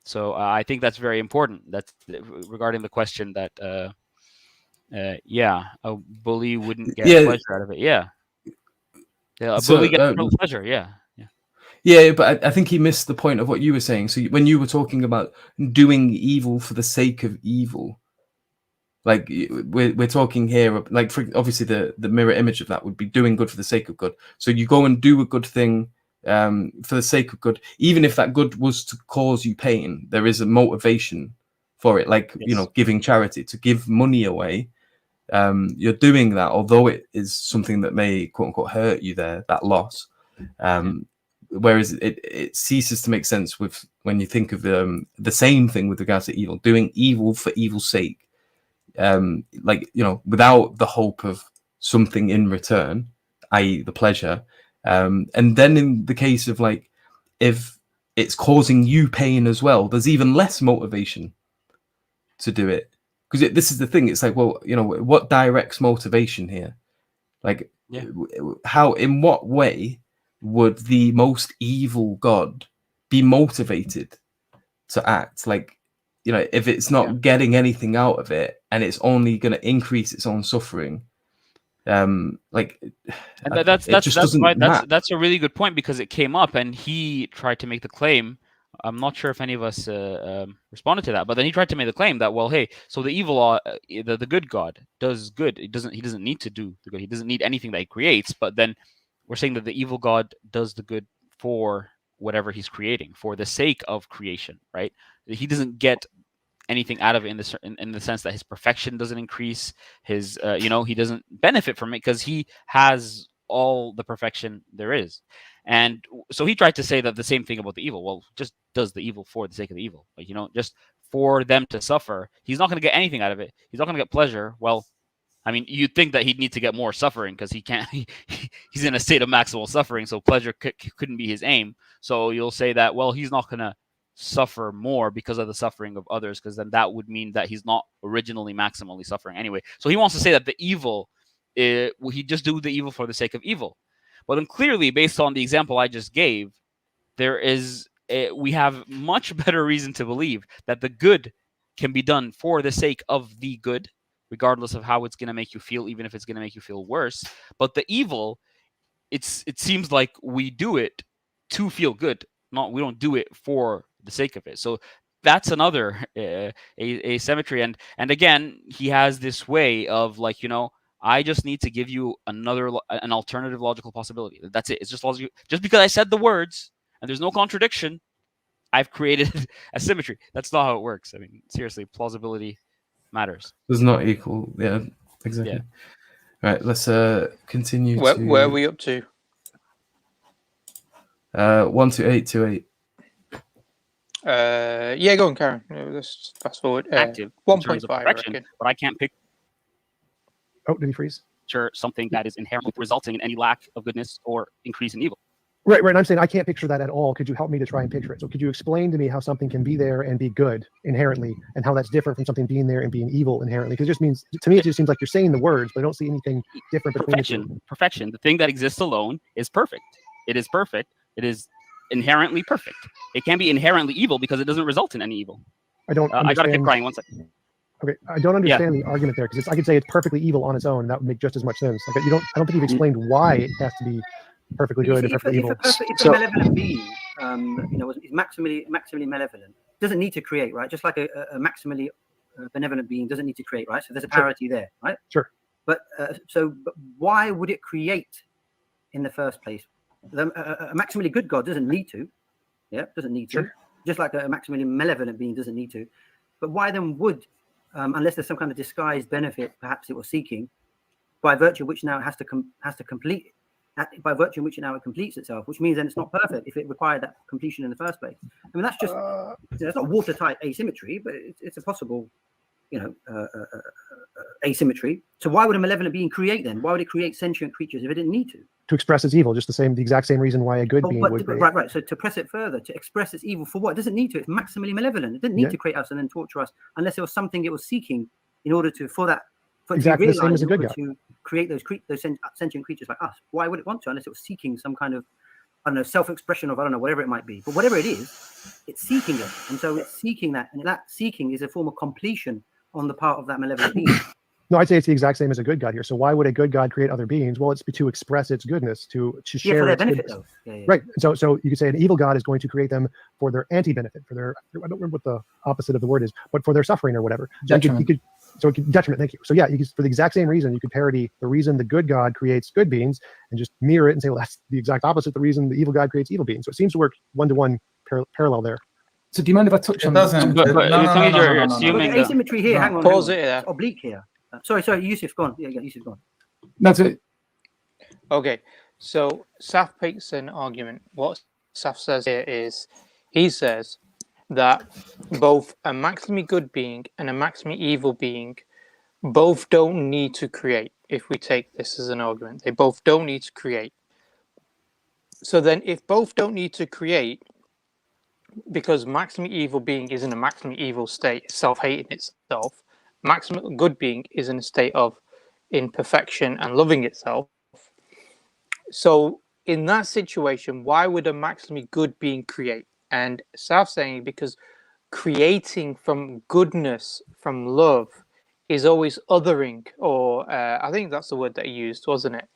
So I think that's very important. That's regarding the question that a bully wouldn't get pleasure out of it. Yeah, a bully gets no pleasure. Yeah, but I think he missed the point of what you were saying. So when you were talking about doing evil for the sake of evil, Like we're talking here, like for obviously the mirror image of that would be doing good for the sake of good. So you go and do a good thing for the sake of good, even if that good was to cause you pain. There is a motivation for it, like Yes. giving charity, to give money away. You're doing that, although it is something that may quote unquote hurt you there, that loss. Whereas it ceases to make sense with when you think of the same thing with regards to evil, doing evil for evil's sake. Without the hope of something in return, i.e. the pleasure. And then in the case of like, if it's causing you pain as well, there's even less motivation to do it. Because this is the thing. It's like, well, what directs motivation here? Like, how, in what way would the most evil God be motivated to act? Like, if it's not getting anything out of it and it's only going to increase its own suffering, and that's a really good point, because it came up and he tried to make the claim. I'm not sure if any of us responded to that, but then he tried to make the claim that, well, hey, so the evil, the good God does good. He doesn't need to do the good. He doesn't need anything that he creates. But then we're saying that the evil God does the good for whatever he's creating, for the sake of creation, right? He doesn't get anything out of it in the sense that his perfection doesn't increase, his he doesn't benefit from it because he has all the perfection there is. And so he tried to say that the same thing about the evil. Well, just does the evil for the sake of the evil, like, just for them to suffer. He's not going to get anything out of it. He's not going to get pleasure. Well, I mean, you'd think that he'd need to get more suffering because he can't. He's in a state of maximal suffering, so pleasure couldn't be his aim. So you'll say that, well, he's not going to suffer more because of the suffering of others, because then that would mean that he's not originally maximally suffering anyway. So he wants to say that the evil, he just do the evil for the sake of evil. But then clearly, based on the example I just gave, we have much better reason to believe that the good can be done for the sake of the good, regardless of how it's going to make you feel, even if it's going to make you feel worse. But the evil, it seems like we do it to feel good. We don't do it for the sake of it. So that's another asymmetry. And again, he has this way of like, I just need to give you an alternative logical possibility. That's it. It's just logical. Just because I said the words and there's no contradiction, I've created a symmetry. That's not how it works. I mean, seriously, plausibility matters. Does not equal. Yeah, exactly. Yeah. Right. Let's continue. Where are we up to? 12828. Yeah, go on, Karen. Let's fast forward. Active 1.5, I reckon. But I can't pick. Oh, did he freeze? Something that is inherently resulting in any lack of goodness or increase in evil. Right. I'm saying I can't picture that at all. Could you help me to try and picture it? So could you explain to me how something can be there and be good inherently, and how that's different from something being there and being evil inherently? Because it just means, to me, it just seems like you're saying the words, but I don't see anything different between the two. Perfection. The thing that exists alone is perfect. It is perfect. It is inherently perfect. It can be inherently evil because it doesn't result in any evil. I don't. I got to keep crying 1 second. Okay, I don't understand the argument there, because I could say it's perfectly evil on its own, and that would make just as much sense. Like, I don't think you've explained why it has to be perfectly good and perfectly evil. If a malevolent being, is maximally malevolent, doesn't need to create, right? Just like a maximally benevolent being doesn't need to create, right? So there's a parity there, right? Sure. But why would it create in the first place? A maximally good God doesn't need to. Yeah, doesn't need to. Sure. Just like a maximally malevolent being doesn't need to. But why then would, unless there's some kind of disguised benefit, perhaps it was seeking, by virtue of which now it has to complete, by virtue of which now it completes itself, which means then it's not perfect if it required that completion in the first place. I mean, that's just, it's not watertight asymmetry, but it's a possible, asymmetry. So why would a malevolent being create then? Why would it create sentient creatures if it didn't need to? To express its evil, just the exact same reason why a good being would create. Right. So to press it further, to express its evil for what? It doesn't need to. It's maximally malevolent. It didn't need to create us and then torture us unless there was something it was seeking in order to, exactly the same as a good God. To create those sentient creatures like us. Why would it want to unless it was seeking some kind of, self-expression of, whatever it might be. But whatever it is, it's seeking it. And so it's seeking that. And that seeking is a form of completion on the part of that malevolent being. No, I'd say it's the exact same as a good God here. So why would a good God create other beings? Well, it's to express its goodness, to share for their its benefit, goodness. though. Yeah. Right. So you could say an evil God is going to create them for their anti-benefit, for their, I don't remember what the opposite of the word is, but for their suffering or whatever. So So it could, detriment, thank you. So yeah, you could, for the exact same reason, you could parody the reason the good God creates good beings and just mirror it and say, well, that's the exact opposite, the reason the evil God creates evil beings. So it seems to work one-to-one parallel there. So do you mind if I touch It on doesn't. But No, the no, thing no, is no, you're no, no, no. assuming But that. asymmetry here, No. hang on. Pause hang on. it there. It's oblique here. Sorry, Yusuf, go on. Yeah, Yusuf, go on. That's it. Okay, so Saf makes an argument. What Saf says here is, he says that both a maximally good being and a maximally evil being both don't need to create. If we take this as an argument, they both don't need to create. So then, if both don't need to create, because maximally evil being is in a maximally evil state, self-hating itself, maximally good being is in a state of imperfection and loving itself. So in that situation, why would a maximally good being create? And Saf saying because creating from goodness, from love, is always othering, or I think that's the word that he used, wasn't it?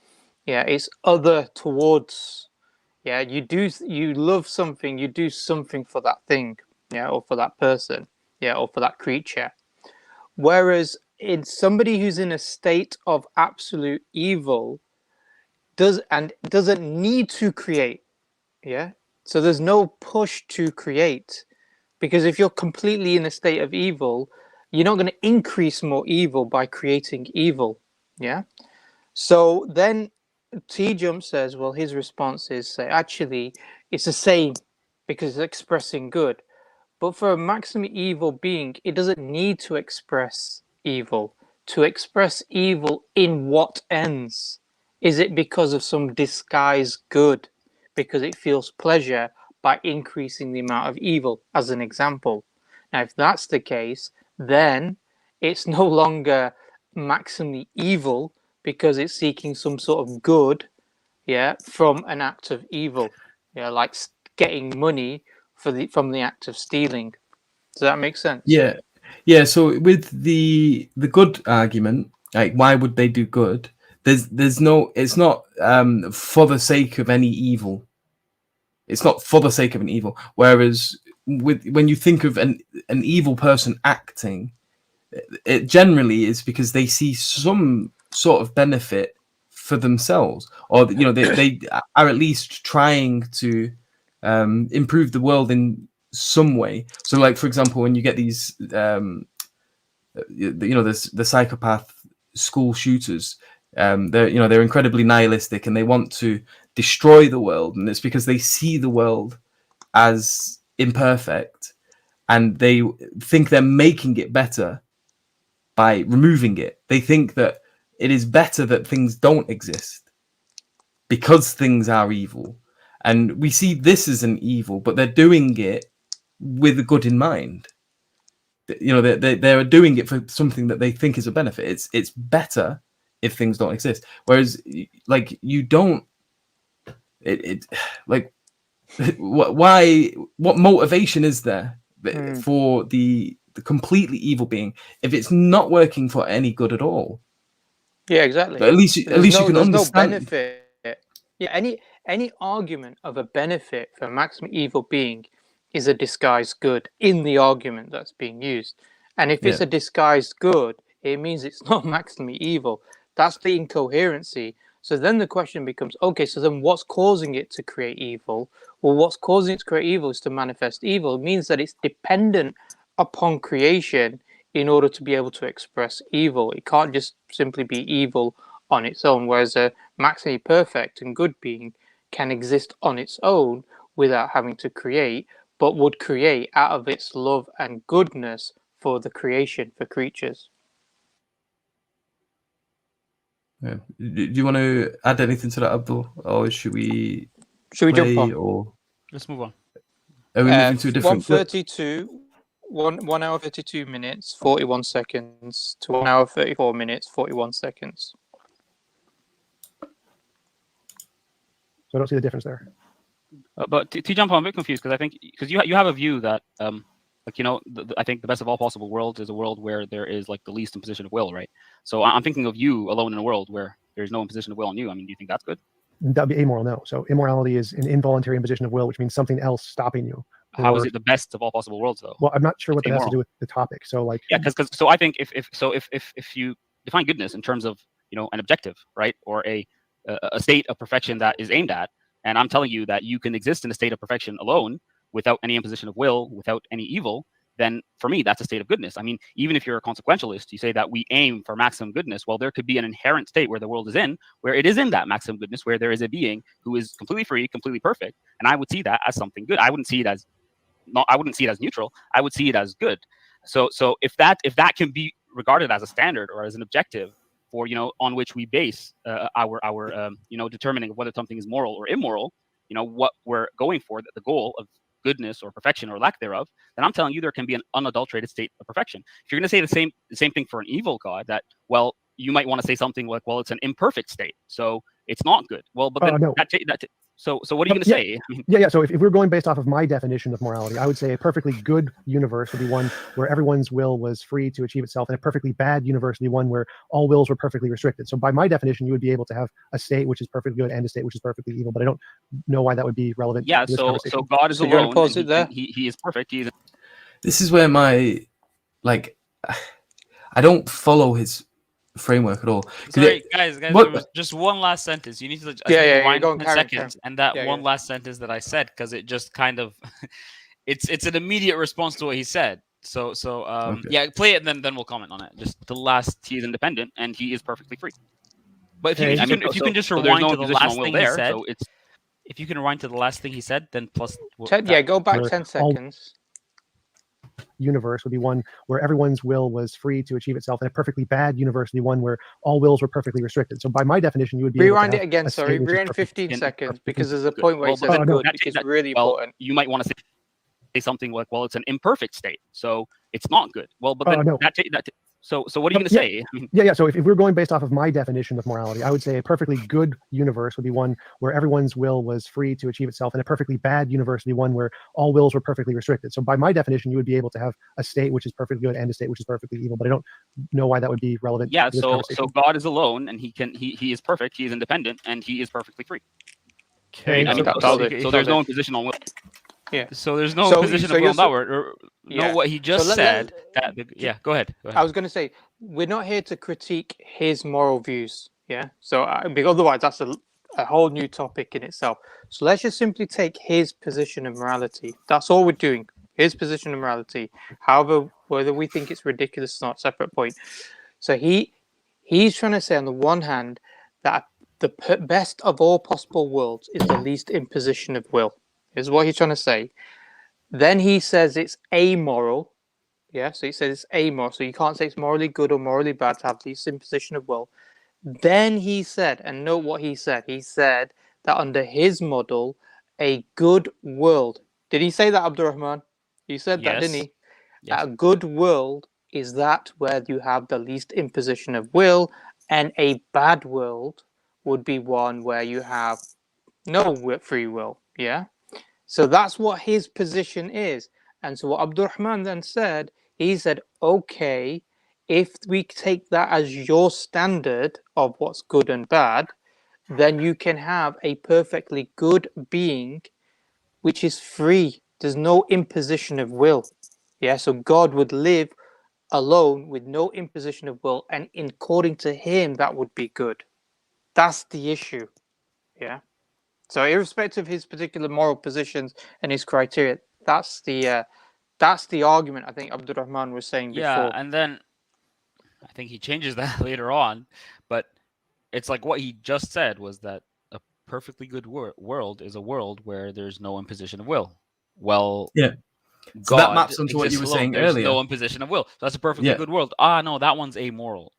Yeah, it's other towards. Yeah, you love something, you do something for that thing, yeah, or for that person, yeah, or for that creature. Whereas in somebody who's in a state of absolute evil, doesn't need to create, yeah. So there's no push to create, because if you're completely in a state of evil, you're not going to increase more evil by creating evil, yeah. So then Tjump says, well, his response is actually it's the same because it's expressing good. But for a maximally evil being, it doesn't need to express evil. To express evil in what ends? Is it because of some disguised good? Because it feels pleasure by increasing the amount of evil, as an example. Now, if that's the case, then it's no longer maximally evil because it's seeking some sort of good, yeah, from an act of evil, yeah, like getting money from the act of stealing. Does that make sense? Yeah, yeah. So with the good argument, like why would they do good? There's no. It's not for the sake of any evil. It's not for the sake of an evil. Whereas when you think of an evil person acting, it generally is because they see some sort of benefit for themselves, or they are at least trying to improve the world in some way. So like, for example, when you get these the psychopath school shooters, they're incredibly nihilistic and they want to destroy the world, and it's because they see the world as imperfect and they think they're making it better by removing it. They think that it is better that things don't exist because things are evil. And we see this as an evil, but they're doing it with a good in mind. They're doing it for something that they think is a benefit. It's better if things don't exist. Whereas, like, you don't. What motivation is there for the completely evil being if it's not working for any good at all? Yeah, exactly. But at least you can understand. No benefit. Yeah, any argument of a benefit for a maximum evil being is a disguised good in the argument that's being used. And if it's a disguised good, it means it's not maximally evil. That's the incoherency. So then the question becomes, okay, so then what's causing it to create evil? Well, what's causing it to create evil is to manifest evil. It means that it's dependent upon creation in order to be able to express evil. It can't just simply be evil on its own, whereas a maximally perfect and good being can exist on its own without having to create, but would create out of its love and goodness for the creation, for creatures. Yeah. Do you want to add anything to that, Abdul, or should we jump on? Or Let's move on. are we moving to a different? 1:32, 1 hour 32 minutes 41 seconds to 1 hour 34 minutes 41 seconds. So I don't see the difference there. But Tjump, I'm a bit confused because I think you have a view that I think the best of all possible worlds is a world where there is like the least imposition of will, right? So I'm thinking of you alone in a world where there's no imposition of will on you. I mean, do you think that's good? That'd be amoral, no. So immorality is an involuntary imposition of will, which means something else stopping you. How is it the best of all possible worlds, though? Well, I'm not sure what It's that has to amoral. do with the topic. So, like, Yeah, because so I think if you define goodness in terms of an objective, right, or a state of perfection that is aimed at, and I'm telling you that you can exist in a state of perfection alone without any imposition of will, without any evil, then for me that's a state of goodness. I mean, even if you're a consequentialist, you say that we aim for maximum goodness. Well, there could be an inherent state where the world is in, where it is in that maximum goodness, where there is a being who is completely free, completely perfect, and I would see that as something good. I wouldn't see it as neutral. I would see it as good. So if that can be regarded as a standard or as an objective for on which we base our determining whether something is moral or immoral, what we're going for, the goal of goodness or perfection or lack thereof, then I'm telling you there can be an unadulterated state of perfection. If you're going to say the same thing for an evil God, that, well, you might want to say something like, well, it's an imperfect state, so it's not good. Well, but then no. So what are you going to say? I mean, yeah. So if we're going based off of my definition of morality, I would say a perfectly good universe would be one where everyone's will was free to achieve itself, and a perfectly bad universe would be one where all wills were perfectly restricted. So by my definition, you would be able to have a state which is perfectly good and a state which is perfectly evil. But I don't know why that would be relevant. Yeah. To this conversation. So God is So you're gonna alone. pause it there? He is perfect. This is where my I don't follow his framework at all. Sorry, guys, what- there was just one last sentence. You need to Yeah, rewind go on, 10 Karen, seconds, and that Yeah, one yeah. last sentence that I said, because it just kind of it's an immediate response to what he said. So Okay. yeah, play it, and then we'll comment on it. Just the last. He is independent and he is perfectly free. But if you can just so there's rewind no to the imposition on last will thing there, he said. so it's If you can rewind to the last thing he said, then plus. Go back Where 10 all- seconds. universe would be one where everyone's will was free to achieve itself, and a perfectly bad universe would be one where all wills were perfectly restricted. So by my definition, you would be Rewind able it to have again, a state sorry. which is Rewind perfect- 15 in- seconds, perfect- because there's a good. point where Well, he but says then good, that- which is that- really well, important. you might want to say something like, well, it's an imperfect state, so it's not good. Well, but then no. so what are you going to Yeah. say? I mean, Yeah. So if we're going based off of my definition of morality, I would say a perfectly good universe would be one where everyone's will was free to achieve itself, and a perfectly bad universe would be one where all wills were perfectly restricted. So by my definition, you would be able to have a state which is perfectly good and a state which is perfectly evil. But I don't know why that would be relevant. yeah. to this So conversation. God is alone and he is perfect. He is independent and he is perfectly free. Okay, I mean, That's so, all it- so there's no imposition on will. So there's no So- position so of will you're in that word. No, Yeah. what he just let- said. Yeah, go ahead. I was going to say, we're not here to critique his moral views. Yeah. So because otherwise, that's a whole new topic in itself. So let's just simply take his position of morality. That's all we're doing. His position of morality. However, whether we think it's ridiculous or not, separate point. So he's trying to say, on the one hand, that the best of all possible worlds is the least imposition of will. Is what he's trying to say. Then he says it's amoral. Yeah, so he says it's amoral. So you can't say it's morally good or morally bad to have the least imposition of will. Then he said, and note what he said. He said that under his model, a good world. Did he say that, Abdulrahman? He said that, didn't Yes. he? Yes. A good world is that where you have the least imposition of will, and a bad world would be one where you have no free will. Yeah. So that's what his position is. And so what Abdulrahman then said, he said, okay, if we take that as your standard of what's good and bad, then you can have a perfectly good being which is free. There's no imposition of will. Yeah, so God would live alone with no imposition of will, and according to him, that would be good. That's the issue. Yeah. So irrespective of his particular moral positions and his criteria, that's the argument I think Abdulrahman was saying before. Yeah, and then I think he changes that later on, but it's like what he just said was that a perfectly good world is a world where there's no imposition of will. Well, Yeah. So that maps onto what you were saying There's earlier. no imposition of will. So that's a perfectly Yeah. good world. No, that one's amoral.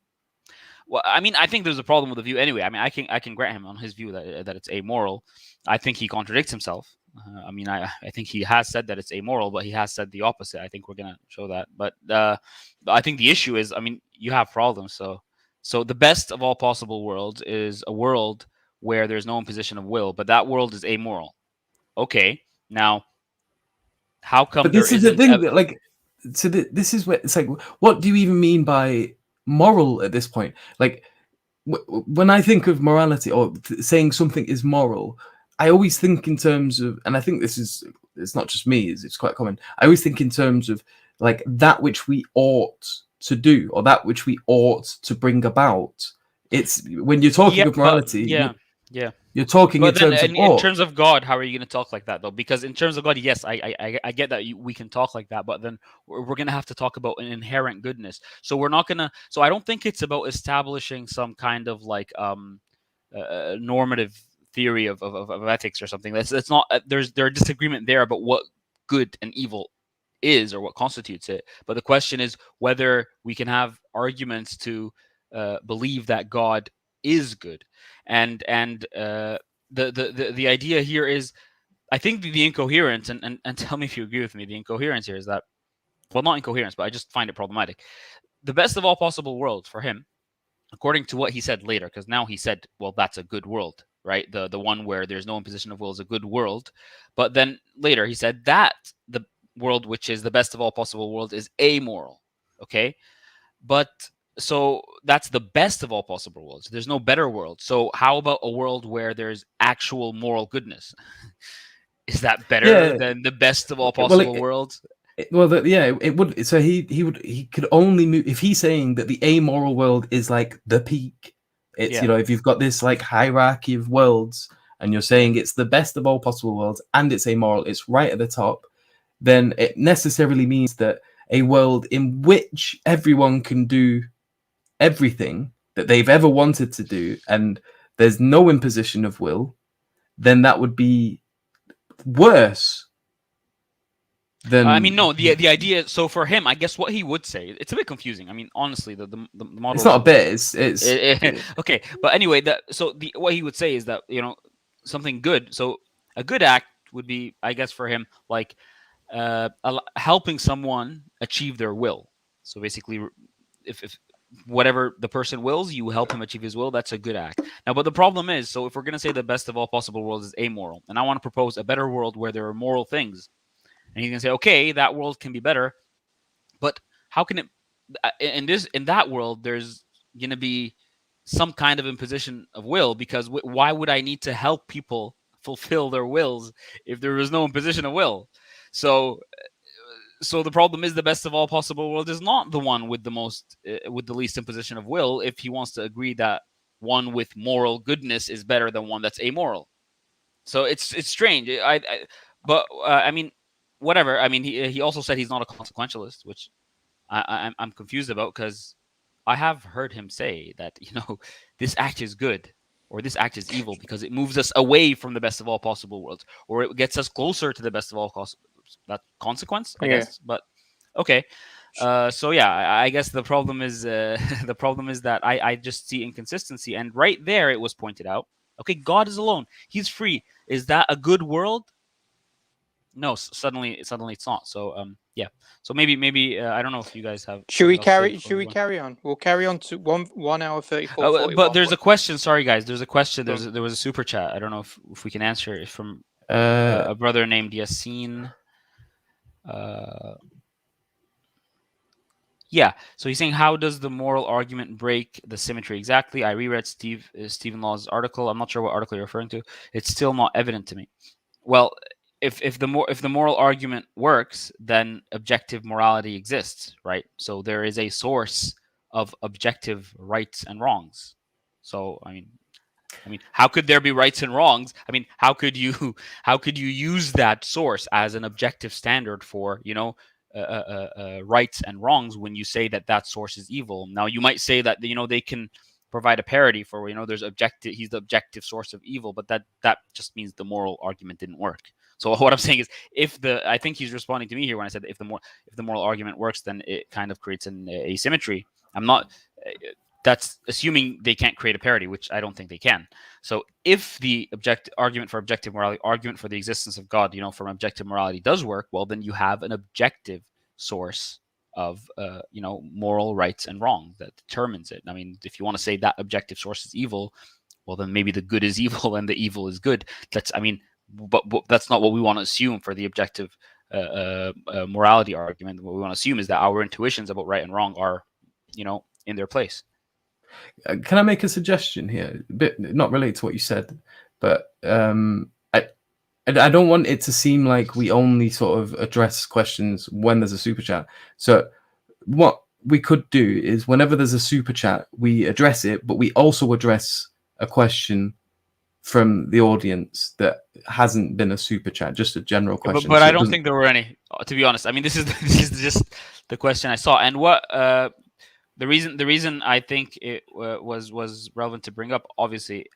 Well, I mean, I think there's a problem with the view anyway. I mean, I can grant him on his view that it's amoral. I think he contradicts himself. I mean, I think he has said that it's amoral, but he has said the opposite. I think we're gonna show that. But I think the issue is, I mean, you have problems. So the best of all possible worlds is a world where there's no imposition of will, but that world is amoral. Okay, now how come? But this there is the isn't thing that, like, so this is where it's like, what do you even mean by moral at this point? Like, when I think of morality or saying something is moral, I always think in terms of, and I think this is it's not just me, it's quite common. I always think in terms of like that which we ought to do or that which we ought to bring about. It's when you're talking of morality, you're talking But in then, terms of in ought. terms of God, how are you going to talk like that, though? Because in terms of God, yes, I get that we can talk like that, but then we're going to have to talk about an inherent goodness. So we're not going to. So I don't think it's about establishing some kind of like normative theory of ethics or something. That's not. There's disagreement there about what good and evil is or what constitutes it. But the question is whether we can have arguments to believe that God is good, and the idea here is, I think the incoherence, and tell me if you agree with me, the incoherence here is that, well, not incoherence, but I just find it problematic. The best of all possible worlds for him, according to what he said later, because now he said, well, that's a good world, right? The one where there's no imposition of will is a good world. But then later he said that the world which is the best of all possible world is amoral, okay? But so that's the best of all possible worlds. There's no better world. So how about a world where there's actual moral goodness? Is that better than the best of all possible worlds? It would. So he could only move if he's saying that the amoral world is like the peak. It's if you've got this like hierarchy of worlds and you're saying it's the best of all possible worlds and it's amoral, it's right at the top, then it necessarily means that a world in which everyone can do everything that they've ever wanted to do and there's no imposition of will, then that would be worse than I mean, no, the idea. So for him, I guess what he would say, it's a bit confusing. I mean, honestly, the model. It's not a bit. It's okay. But anyway, what he would say is that something good. So a good act would be, I guess, for him, like helping someone achieve their will. So basically, if whatever the person wills, you help him achieve his will. That's a good act. Now, but the problem is, so if we're going to say the best of all possible worlds is amoral, and I want to propose a better world where there are moral things, and he's going to say, okay, that world can be better, but how can it? In that world, there's going to be some kind of imposition of will, because why would I need to help people fulfill their wills if there was no imposition of will? So the problem is the best of all possible world is not the one with the least imposition of will, if he wants to agree that one with moral goodness is better than one that's amoral. So it's strange. I mean, whatever. I mean, he also said he's not a consequentialist, which I'm confused about, because I have heard him say that this act is good or this act is evil because it moves us away from the best of all possible worlds, or it gets us closer to the best of all possible. That consequence, I guess. But okay. So yeah, I guess the problem is that I just see inconsistency, and right there it was pointed out. Okay, God is alone; He's free. Is that a good world? No, suddenly it's not. So yeah. So maybe I don't know if you guys have. Should we carry on? We'll carry on to 1 hour 34. But there's a question. Sorry, guys. There's a question. There was a super chat. I don't know if we can answer it from a brother named Yassine. Yeah. So he's saying, how does the moral argument break the symmetry exactly? I reread Stephen Law's article. I'm not sure what article you're referring to. It's still not evident to me. Well, if the moral argument works, then objective morality exists, right? So there is a source of objective rights and wrongs. So I mean, how could there be rights and wrongs? I mean, how could you use that source as an objective standard for rights and wrongs when you say that source is evil? Now you might say that they can provide a parity for there's he's the objective source of evil, but that just means the moral argument didn't work. So what I'm saying is, I think he's responding to me here when I said if the moral argument works, then it kind of creates an asymmetry. I'm not. That's assuming they can't create a parity, which I don't think they can. So if the argument for objective morality, argument for the existence of God, from objective morality does work, well, then you have an objective source of moral rights and wrongs that determines it. I mean, if you want to say that objective source is evil, well, then maybe the good is evil and the evil is good. But that's not what we want to assume for the objective morality argument. What we want to assume is that our intuitions about right and wrong are, in their place. Can I make a suggestion here? A bit not related to what you said, but I don't want it to seem like we only sort of address questions when there's a super chat. So what we could do is whenever there's a super chat, we address it, but we also address a question from the audience that hasn't been a super chat, just a general question. But So I it don't doesn't- think there were any, to be honest. I mean, this is just the question I saw, and what the reason I think it was relevant to bring up. Obviously,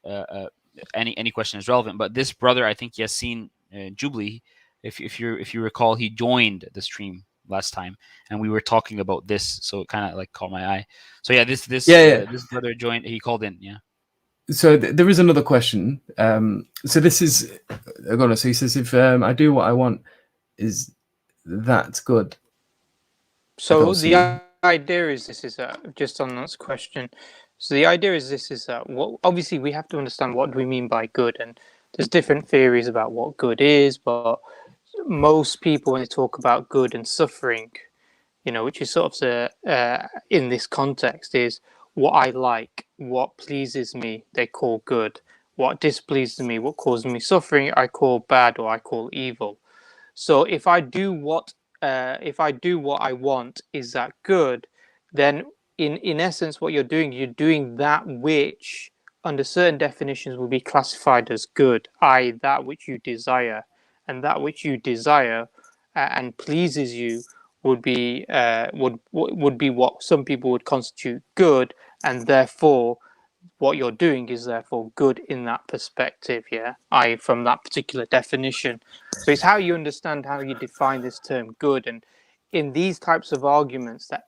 any question is relevant, but this brother, I think Yassine Jubli, if you recall, he joined the stream last time, and we were talking about this, so it kind of like caught my eye. So yeah, this brother joined. He called in. Yeah. So there is another question. So this is so he says, if I do what I want, is that good? So see. the idea is just on this question. So the idea is that obviously we have to understand what do we mean by good, and there's different theories about what good is, but most people when they talk about good and suffering, which is sort of in this context, is what I like, what pleases me, they call good. What displeases me, what causes me suffering, I call bad or I call evil. So if I do what I want, is that good? Then in essence, what you're doing that which under certain definitions will be classified as good, i.e. that which you desire, and that which you desire and pleases you would be what some people would constitute good, and therefore what you're doing is therefore good in that perspective, i.e. from that particular definition. So it's how you understand, how you define this term good. And in these types of arguments that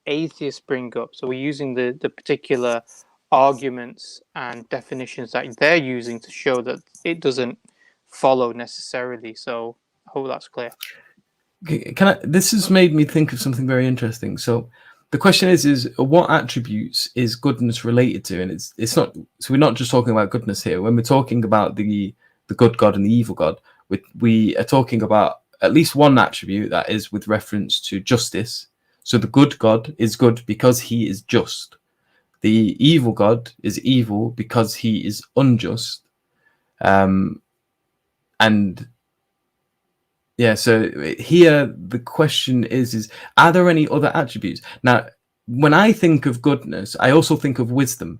atheists bring up, so we're using the particular arguments and definitions that they're using to show that it doesn't follow necessarily. So I hope that's clear. This has made me think of something very interesting. So the question is what attributes is goodness related to? And it's not, so we're not just talking about goodness here. When we're talking about the good God and the evil God, we are talking about at least one attribute that is with reference to justice. So the good God is good because he is just. The evil God is evil because he is unjust. And yeah, so here the question is are there any other attributes? Now, when I think of goodness, I also think of wisdom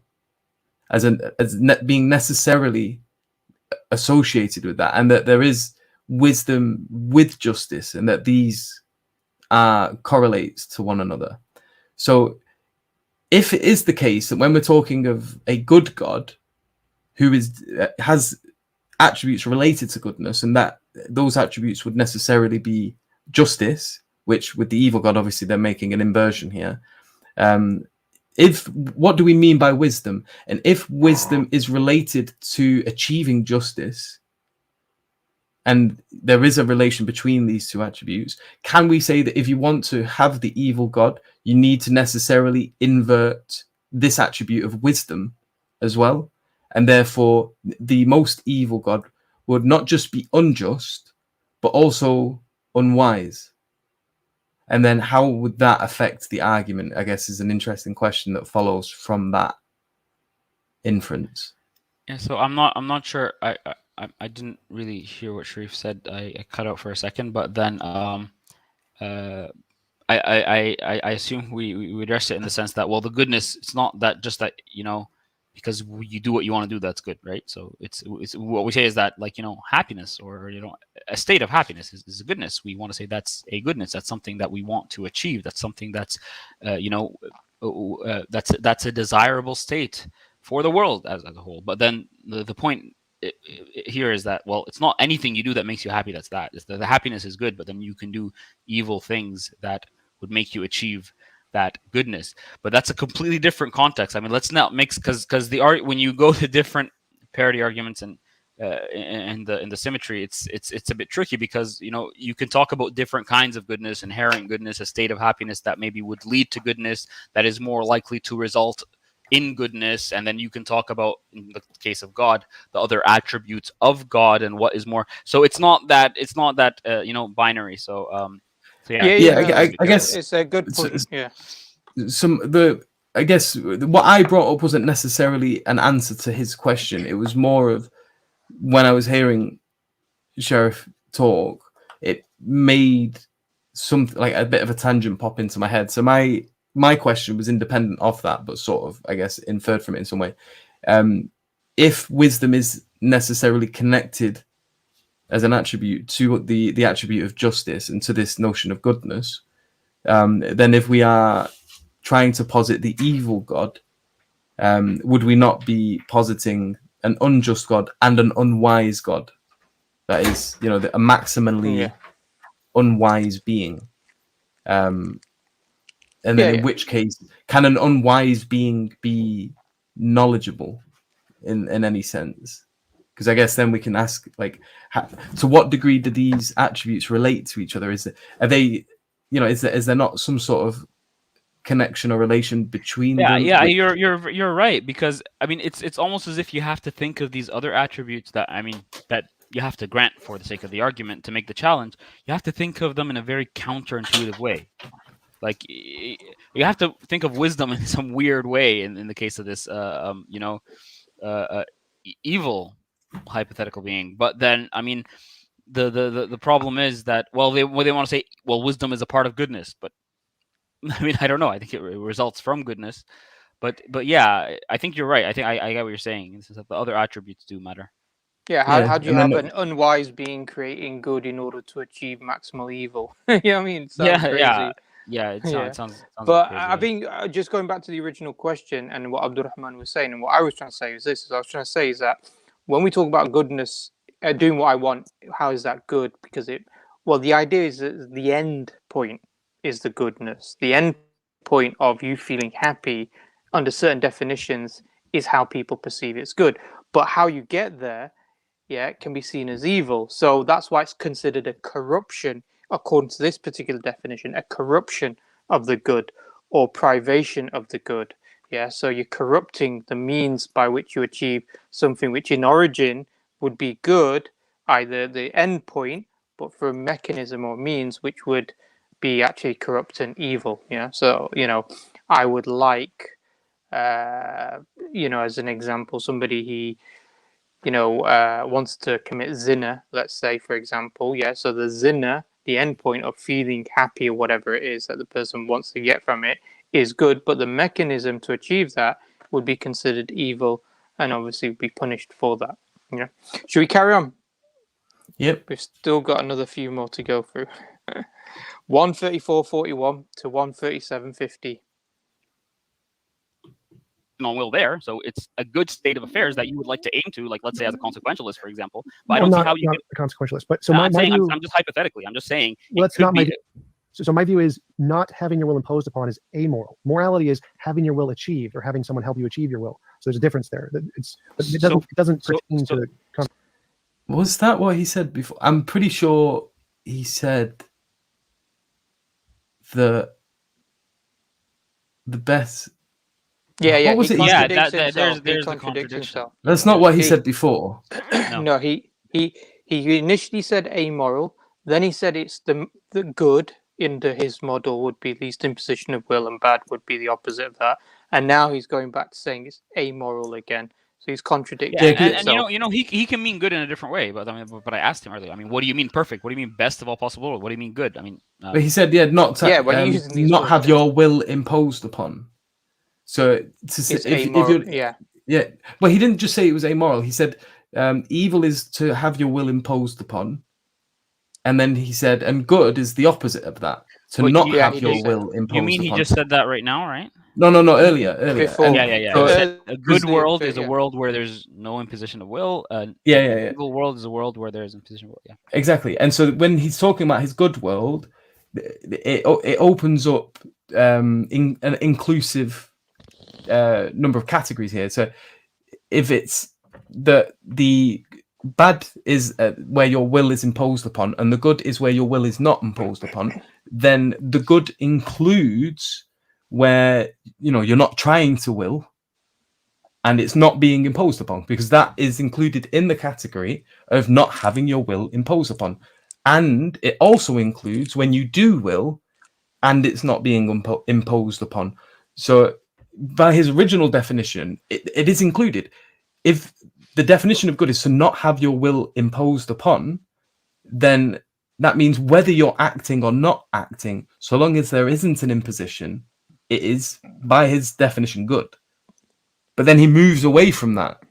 as being necessarily associated with that, and that there is wisdom with justice, and that these correlates to one another. So if it is the case that when we're talking of a good God who has attributes related to goodness, and that those attributes would necessarily be justice, which with the evil God, obviously they're making an inversion here. What do we mean by wisdom? And if wisdom is related to achieving justice, and there is a relation between these two attributes, can we say that if you want to have the evil God, you need to necessarily invert this attribute of wisdom as well? And therefore, the most evil God would not just be unjust, but also unwise. And then how would that affect the argument, I guess, is an interesting question that follows from that inference. Yeah, so I'm not sure. I didn't really hear what Sharif said. I cut out for a second, but then I assume we addressed it in the sense that, well, the goodness, it's not that just that, because you do what you want to do, that's good, right? So it's what we say is that, like, happiness, or a state of happiness is a goodness. We want to say that's a goodness. That's something that we want to achieve. That's something that's that's a desirable state for the world as a whole. But then the point here is that, well, it's not anything you do that makes you happy. It's the happiness is good, but then you can do evil things that would make you achieve that goodness. But that's a completely different context. I mean, let's not mix, because when you go to different parity arguments and in the symmetry, it's a bit tricky, because you can talk about different kinds of goodness, inherent goodness, a state of happiness that maybe would lead to goodness that is more likely to result in goodness, and then you can talk about, in the case of God, the other attributes of God and what is more. So it's not that binary. So I guess it's a good point. I guess what I brought up wasn't necessarily an answer to his question. It was more of when I was hearing Sharif talk, it made something like a bit of a tangent pop into my head. So my question was independent of that, but sort of, I guess, inferred from it in some way. If wisdom is necessarily connected as an attribute to the attribute of justice and to this notion of goodness, then if we are trying to posit the evil God, would we not be positing an unjust God and an unwise God? That is, a maximally unwise being. And then in which case, can an unwise being be knowledgeable in any sense? Because I guess then we can ask, like, to what degree do these attributes relate to each other? Is there not some sort of connection or relation between them? Yeah, you're right, because I mean it's almost as if you have to think of these other attributes that you have to grant for the sake of the argument to make the challenge. You have to think of them in a very counterintuitive way. Like you have to think of wisdom in some weird way in the case of this evil hypothetical being. But then I mean the problem is that they want to say, well, wisdom is a part of goodness, but I mean, I don't know. I think it results from goodness, but yeah, I think you're right. I think I get what you're saying. This is that the other attributes do matter. Yeah, how do you have an unwise being creating good in order to achieve maximal evil? You know what I mean? It sounds crazy. It sounds but crazy, I think just going back to the original question and what Abdulrahman was saying, and what I was trying to say is this: I was trying to say is that when we talk about goodness, doing what I want, how is that good? Because the idea is that the end point is the goodness. The end point of you feeling happy under certain definitions is how people perceive it's good. But how you get there, it can be seen as evil. So that's why it's considered a corruption, according to this particular definition, a corruption of the good or privation of the good. Yeah, so you're corrupting the means by which you achieve something which in origin would be good, either the end point, but for a mechanism or means which would be actually corrupt and evil. So I would like as an example, somebody he wants to commit zina, let's say, for example. So the zina, the end point of feeling happy or whatever it is that the person wants to get from it, is good, but the mechanism to achieve that would be considered evil and obviously be punished for that. Should we carry on? Yep. We've still got another few more to go through. 134.41 to 137.50. Will there, so it's a good state of affairs that you would like to aim to, like let's say as a consequentialist, for example. But I don't see how you not a consequentialist. But so I'm just hypothetically. I'm just saying. Well, that's not my. So my view is not having your will imposed upon is amoral. Morality is having your will achieved or having someone help you achieve your will. So there's a difference there. It doesn't pertain to. Was that what he said before? I'm pretty sure he said the best. What was it? There's a contradiction. That's not what he said before. No, he initially said amoral. Then he said it's the good into his model would be least imposition of will, and bad would be the opposite of that. And now he's going back to saying it's amoral again. So he's contradicting himself. And he can mean good in a different way. But I asked him earlier. I mean, what do you mean perfect? What do you mean best of all possible? What do you mean good? I mean, but he said not have your will imposed upon. So but he didn't just say it was amoral. He said evil is to have your will imposed upon, and then he said, and good is the opposite of that, to not have your will imposed upon. You mean he just said that right now, right? No, earlier. Before, a good world is a world where there's no imposition of will. An evil world is a world where there's imposition of will. Yeah, exactly. And so when he's talking about his good world, it opens up in an inclusive number of categories here. So if it's the bad is where your will is imposed upon, and the good is where your will is not imposed upon, then the good includes where you're not trying to will and it's not being imposed upon, because that is included in the category of not having your will imposed upon. And it also includes when you do will and it's not being imposed upon. So by his original definition, it is included. If the definition of good is to not have your will imposed upon, then that means whether you're acting or not acting, so long as there isn't an imposition, it is, by his definition, good. But then he moves away from that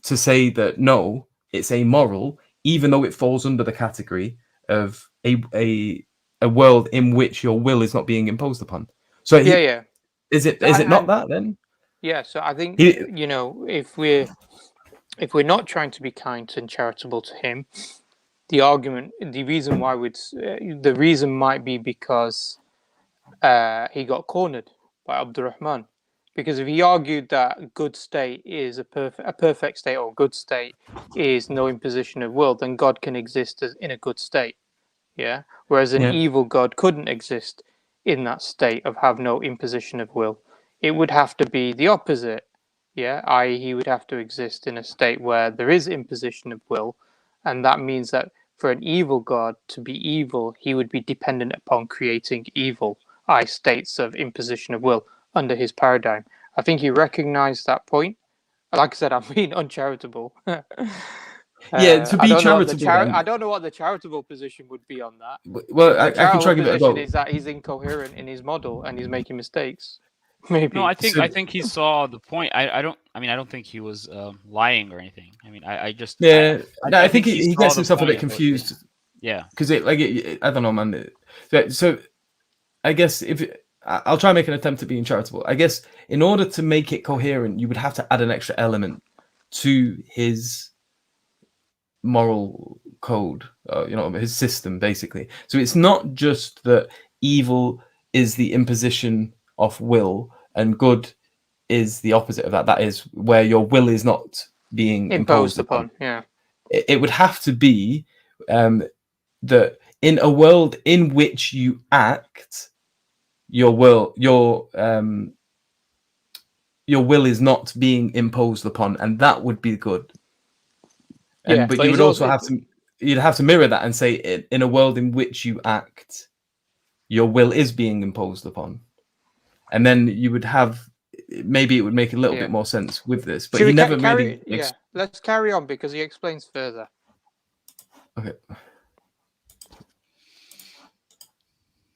to say that no, it's amoral, even though it falls under the category of a world in which your will is not being imposed upon. So Yeah. is it not that then? Yeah. So I think if we're not trying to be kind and charitable to him, the reason might be because he got cornered by Abdulrahman. Because if he argued that good state is a perfect state, or good state is no imposition of will, then God can exist in a good state. Yeah. Whereas an evil God couldn't exist in that state of have no imposition of will. It would have to be the opposite. Yeah. I.e., he would have to exist in a state where there is imposition of will, and that means that for an evil God to be evil, he would be dependent upon creating evil, i.e., states of imposition of will under his paradigm. I think he recognized that point. Like I said, I'm being uncharitable. To be charitable. I don't know what the charitable position would be on that. Well, I can try to give it a go. Is that he's incoherent in his model and he's making mistakes. Maybe. No, I think he saw the point. I don't think he was lying or anything. I mean, I think he gets himself a bit confused. Yeah, because I don't know, man. So I guess I'll try and make an attempt at being charitable. I guess in order to make it coherent, you would have to add an extra element to his moral code, his system, basically. So it's not just that evil is the imposition of will and good is the opposite of that. That is where your will is not being imposed upon. Yeah, it would have to be that in a world in which you act, your will is not being imposed upon, and that would be good. But you would also have to mirror that and say in a world in which you act, your will is being imposed upon, and then you would have, maybe it would make a little bit more sense with this. But he never made it. Let's carry on because he explains further. Okay.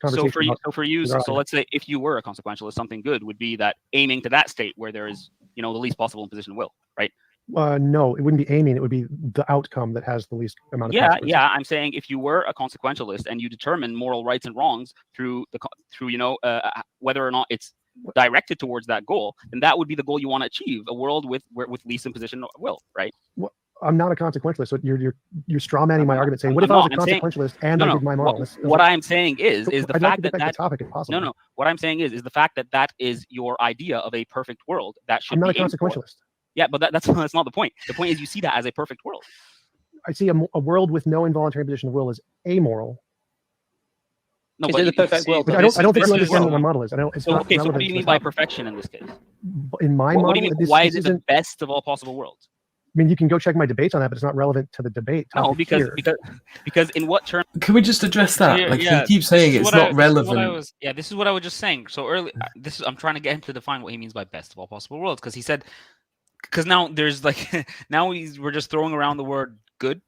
So for you, so let's say if you were a consequentialist, something good would be that aiming to that state where there is, the least possible imposition of will, right? No, it wouldn't be aiming. It would be the outcome that has the least amount of consequences. Yeah. I'm saying if you were a consequentialist and you determine moral rights and wrongs through whether or not it's directed towards that goal, then that would be the goal you want to achieve: a world with least imposition of will, right? Well, I'm not a consequentialist, so you're strawmanning my argument, saying, "What if I was a consequentialist and I did my moral?" What I'm saying is the fact that the topic, if possible. No. What I'm saying is the fact that is your idea of a perfect world that should. I'm not be a consequentialist. Yeah, but that's not the point. The point is you see that as a perfect world. I see a world with no involuntary imposition of will as amoral. No, is but it the perfect world? I don't think you understand what my model is. So what do you mean by perfection in this case? In my model, what do you mean? Why is it the best of all possible worlds? I mean, you can go check my debates on that, but it's not relevant to the debate. No, because in what terms? Can we just address that? He keeps saying it's not relevant. This is what I was just saying. So I'm trying to get him to define what he means by best of all possible worlds, because he said, because now there's we're just throwing around the word good,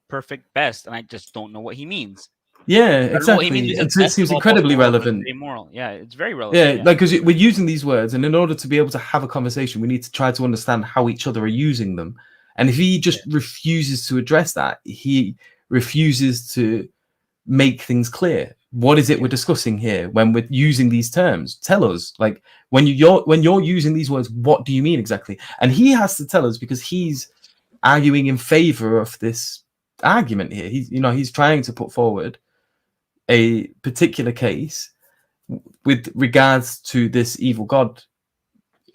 perfect, best, and I just don't know what he means. Yeah, exactly. It seems incredibly relevant. Amoral. Yeah, it's very relevant. Yeah, because we're using these words, and in order to be able to have a conversation, we need to try to understand how each other are using them. And if he just refuses to address that, he refuses to make things clear. What is it we're discussing here when we're using these terms? Tell us, when you're using these words, what do you mean exactly? And he has to tell us, because he's arguing in favor of this argument here. He's trying to put forward a particular case with regards to this evil God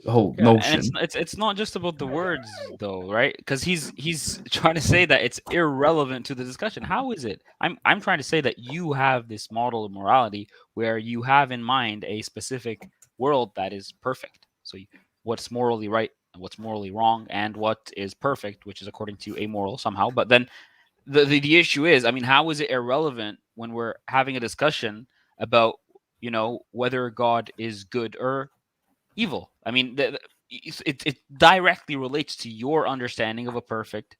whole notion. And it's not just about the words though, right? Because he's trying to say that it's irrelevant to the discussion. How is it? I'm trying to say that you have this model of morality where you have in mind a specific world that is perfect. So what's morally right and what's morally wrong, and what is perfect, which is according to amoral somehow. But then the issue is, how is it irrelevant when we're having a discussion about whether God is good or evil? it directly relates to your understanding of a perfect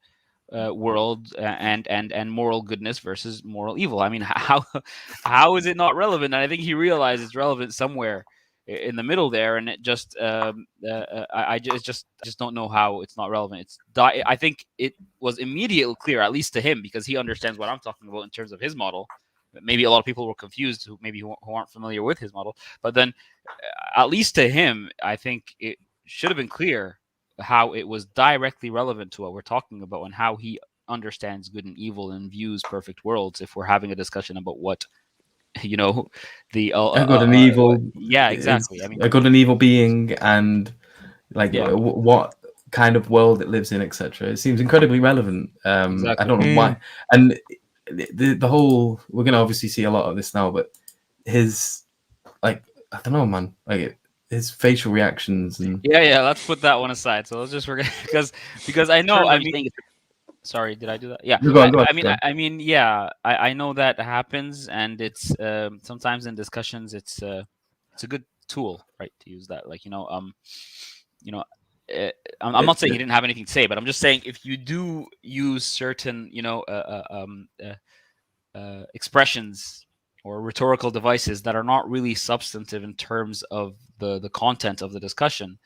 world and moral goodness versus moral evil. I mean, how is it not relevant? And I think he realized it's relevant somewhere in the middle there, and it just I just don't know how it's not relevant. I think it was immediately clear, at least to him, because he understands what I'm talking about in terms of his model. Maybe a lot of people were confused, who aren't familiar with his model, but then at least to him, I think it should have been clear how it was directly relevant to what we're talking about and how he understands good and evil and views perfect worlds. If we're having a discussion about what, the a good and evil. Yeah, exactly. I mean, a good and evil being, and like Yeah. what kind of world it lives in, etc. It seems incredibly relevant. Exactly. I don't know why. And the whole, we're gonna obviously see a lot of this now, but his, like, I don't know, man, like his facial reactions and yeah. Let's put that one aside. So let's just forget because I know. I mean, sorry, did I do that? Yeah. Go on. I mean, yeah. I know that happens, and it's sometimes in discussions, it's a good tool, right, to use that. Like, I'm not saying he didn't have anything to say, but I'm just saying if you do use certain, expressions or rhetorical devices that are not really substantive in terms of the content of the discussion,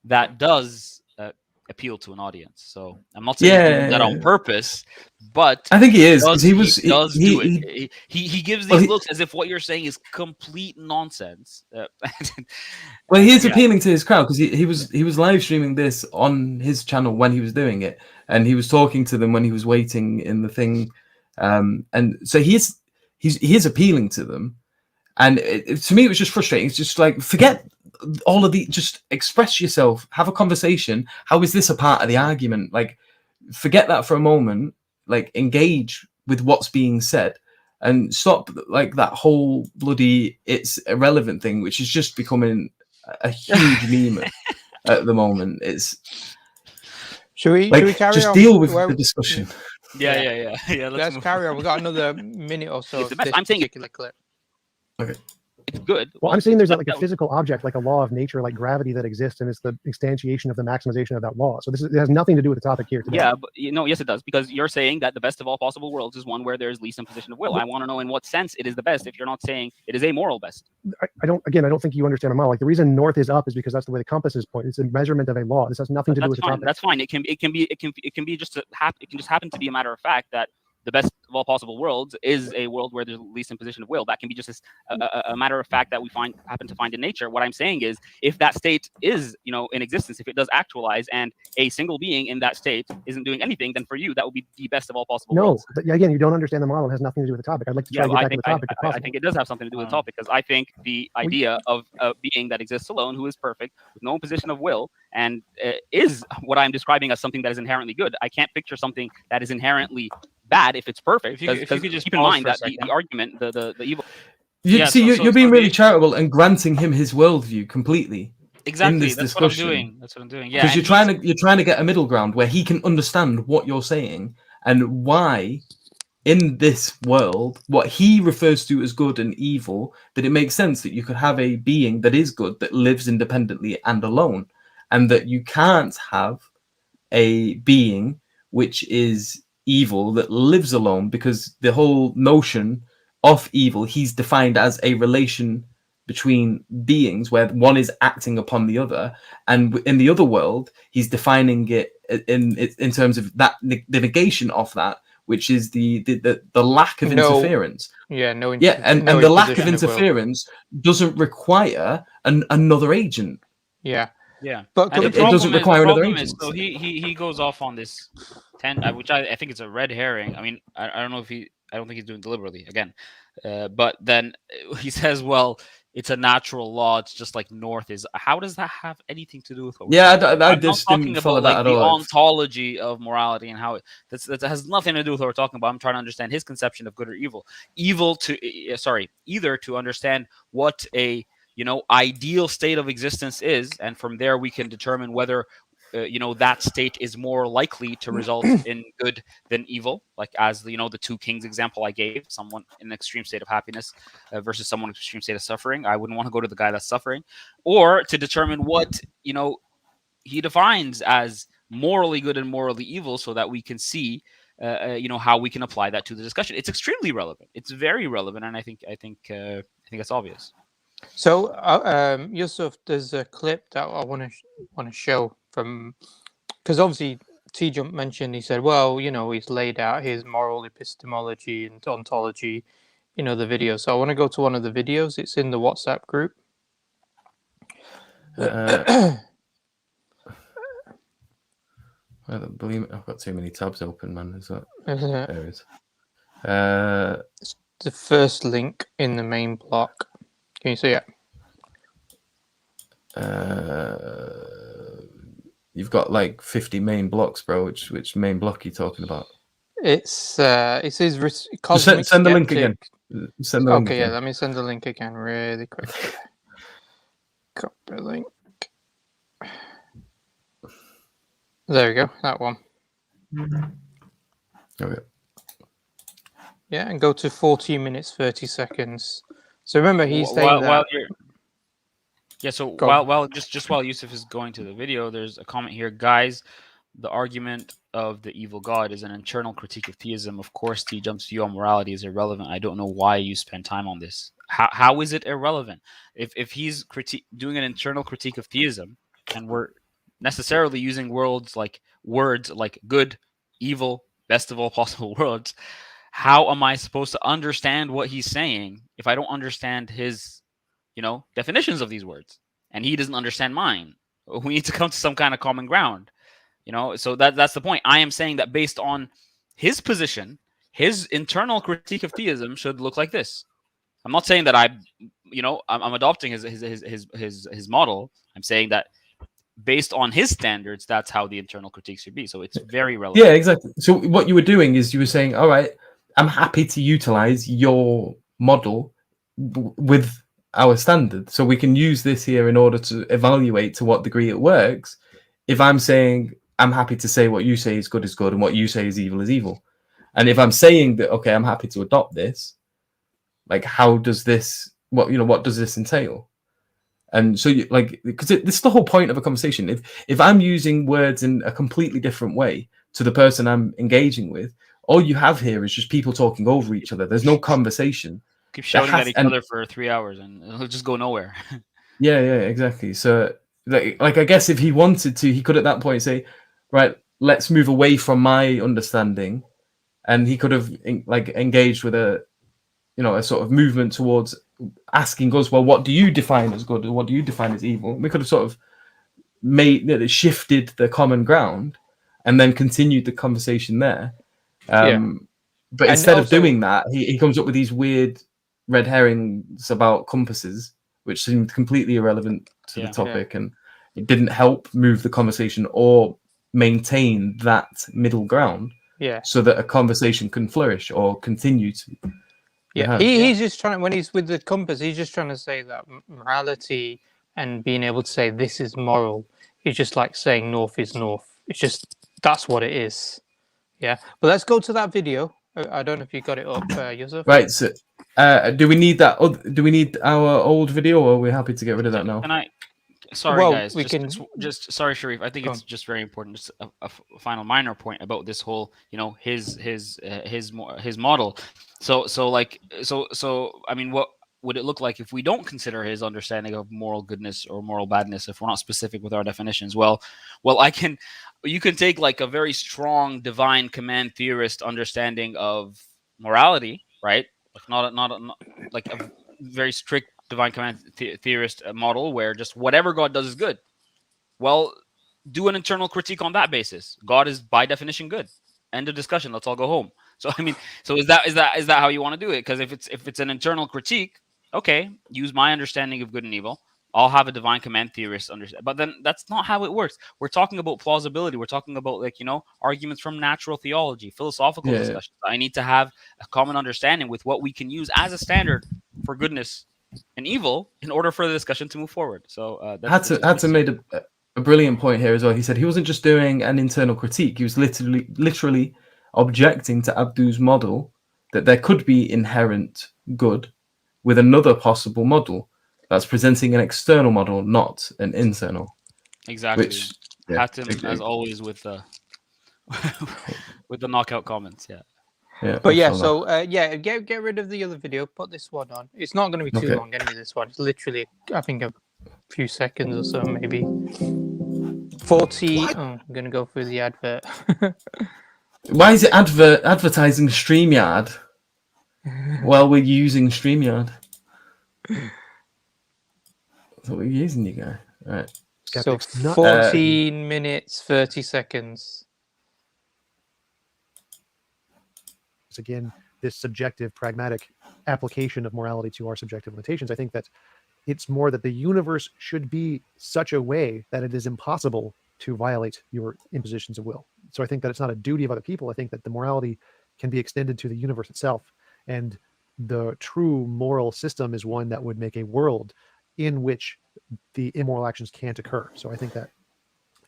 that does appeal to an audience. So I'm not saying he's doing that on purpose, but I think he is, because he gives these looks as if what you're saying is complete nonsense. Well, he is appealing to his crowd, because he was live streaming this on his channel when he was doing it, and he was talking to them when he was waiting in the thing, and so he is appealing to them, and to me it was just frustrating. It's just like, forget all of the, just express yourself, have a conversation. How is this a part of the argument? Like, forget that for a moment, like engage with what's being said, and stop like that whole bloody it's irrelevant thing, which is just becoming a huge meme at the moment. It's should we carry just on? deal with the discussion. Yeah. Let's carry on. We got another minute or so. I'm saying particular clip. Okay. It's good. Well, I'm saying there's like a physical object, like a law of nature, like gravity, that exists, and it's the instantiation of the maximization of that law. So it has nothing to do with the topic here today. Yeah, but yes, it does, because you're saying that the best of all possible worlds is one where there's least imposition of will. I want to know in what sense it is the best, if you're not saying it is a moral best. I don't think you understand my model. Like, the reason north is up is because that's the way the compass is pointed. It's a measurement of a law. This has nothing to do with the topic. That's fine. It can just happen to be a matter of fact that the best of all possible worlds is a world where there's least imposition of will. That can be just a matter of fact that we happen to find in nature. What I'm saying is, if that state is, in existence, if it does actualize, and a single being in that state isn't doing anything, then for you that would be the best of all possible worlds. No, but again, you don't understand the model. It has nothing to do with the topic. I'd like to try to get back to the topic. I think it does have something to do with the topic, because I think the idea of a being that exists alone, who is perfect, with no imposition of will, and is what I'm describing as something that is inherently good. I can't picture something that is inherently bad if it's perfect. Because if you could just keep in mind that the argument, the evil. You're being really charitable and granting him his worldview completely. Exactly. In this discussion. That's what I'm doing. Yeah. Because you're trying to get a middle ground where he can understand what you're saying and why, in this world, what he refers to as good and evil, that it makes sense that you could have a being that is good, that lives independently and alone, and that you can't have a being which is evil that lives alone, because the whole notion of evil he's defined as a relation between beings where one is acting upon the other, and in the other world he's defining it in terms of that the negation of that, which is the lack of interference. And the lack of interference doesn't require another agent. Yeah, but it doesn't require another agent. So he goes off on this which I think it's a red herring. I mean, I don't know if I don't think he's doing deliberately again, but then he says, well, it's a natural law. It's just like north is. How does that have anything to do with what I just didn't follow that at all. The ontology of morality and how that has nothing to do with what we're talking about. I'm trying to understand his conception of good or evil. Either to understand what a ideal state of existence is, and from there we can determine whether that state is more likely to result in good than evil, like as the two kings example I gave, someone in an extreme state of happiness versus someone in an extreme state of suffering. I wouldn't want to go to the guy that's suffering. Or to determine what he defines as morally good and morally evil, so that we can see, how we can apply that to the discussion. It's extremely relevant. It's very relevant, and I think it's obvious. So, Yusuf, there's a clip that I want to show from, because obviously Tjump mentioned, he said, well, he's laid out his moral epistemology and ontology, the video. So I want to go to one of the videos. It's in the WhatsApp group. I don't believe it. I've got too many tabs open, man. Is that? There it is. It's the first link in the main block. Can you see it? You've got like 50 main blocks, bro. Which main block are you talking about? It says Cosmic Send the link Skeptic. again. Send the link Okay, again. yeah, let me send the link again really quick. Copy link. There we go, that one. Okay. Yeah, and go to 14 minutes 30 seconds. So remember, he's saying that. While Yusuf is going to the video, there's a comment here, guys. The argument of the evil God is an internal critique of theism. Of course, Tjump's view on morality is irrelevant. I don't know why you spend time on this. How is it irrelevant? If he's doing an internal critique of theism, and we're necessarily using words like good, evil, best of all possible worlds, how am I supposed to understand what he's saying if I don't understand his, definitions of these words, and he doesn't understand mine? We need to come to some kind of common ground, So that's the point. I am saying that based on his position, his internal critique of theism should look like this. I'm not saying that I'm adopting his model. I'm saying that based on his standards, that's how the internal critique should be. So it's very relevant. Yeah, exactly. So what you were doing is you were saying, all right, I'm happy to utilize your model with our standard. So we can use this here in order to evaluate to what degree it works. If I'm saying I'm happy to say what you say is good and what you say is evil. And if I'm saying that, okay, I'm happy to adopt this, like, how does this, what does this entail? And so, because this is the whole point of a conversation. If I'm using words in a completely different way to the person I'm engaging with, all you have here is just people talking over each other. There's no conversation. Keep shouting at each other for 3 hours, and it'll just go nowhere. Yeah, exactly. So, like I guess if he wanted to, he could at that point say, right, let's move away from my understanding, and he could have engaged with a sort of movement towards asking us, well, what do you define as good and what do you define as evil? We could have sort of shifted the common ground and then continued the conversation there. But instead of doing that, he comes up with these weird red herrings about compasses, which seemed completely irrelevant to the topic, and it didn't help move the conversation or maintain that middle ground so that a conversation can flourish or continue to. He's just trying, when he's with the compass, he's just trying to say that morality and being able to say this is moral is just like saying north is north. It's just, that's what it is. Yeah. But let's go to that video. I don't know if you got it up, Yusuf. Right. So, do we need that? Do we need our old video, or are we happy to get rid of that now? Sorry, guys. Sorry, Sharif. I think it's just very important. Just a final minor point about this whole, his model. So I mean, what would it look like if we don't consider his understanding of moral goodness or moral badness, if we're not specific with our definitions? Well, you can take like a very strong divine command theorist understanding of morality, right? Like not like a very strict divine command theorist model where just whatever God does is good. Well, do an internal critique on that basis. God is by definition good. End of discussion. Let's all go home. So I mean, so is that how you want to do it? Because if it's an internal critique, okay, use my understanding of good and evil. I'll have a divine command theorist understand. But then that's not how it works. We're talking about plausibility. We're talking about arguments from natural theology, philosophical discussions. I need to have a common understanding with what we can use as a standard for goodness and evil in order for the discussion to move forward. So Hudson made a brilliant point here as well. He said he wasn't just doing an internal critique. He was literally objecting to Abdu's model that there could be inherent good with another possible model that's presenting an external model, not an internal. Exactly. Which Yeah, Hatim, as always, with with the knockout comments. Yeah. Yeah, But yeah, mashallah. so get rid of the other video. Put this one on. It's not going to be too Okay. long anyway. This one, it's literally, I think, a few seconds or so, maybe 40. Oh, I'm going to go through the advert. Why is it advertising StreamYard while we're using StreamYard? So we're using, you guys. All right. So Skeptics, not- 14 minutes 30 seconds. Again, this subjective, pragmatic application of morality to our subjective limitations. I think that it's more that the universe should be such a way that it is impossible to violate your impositions of will. So I think that it's not a duty of other people. I think that the morality can be extended to the universe itself. And the true moral system is one that would make a world in which the immoral actions can't occur. So I think that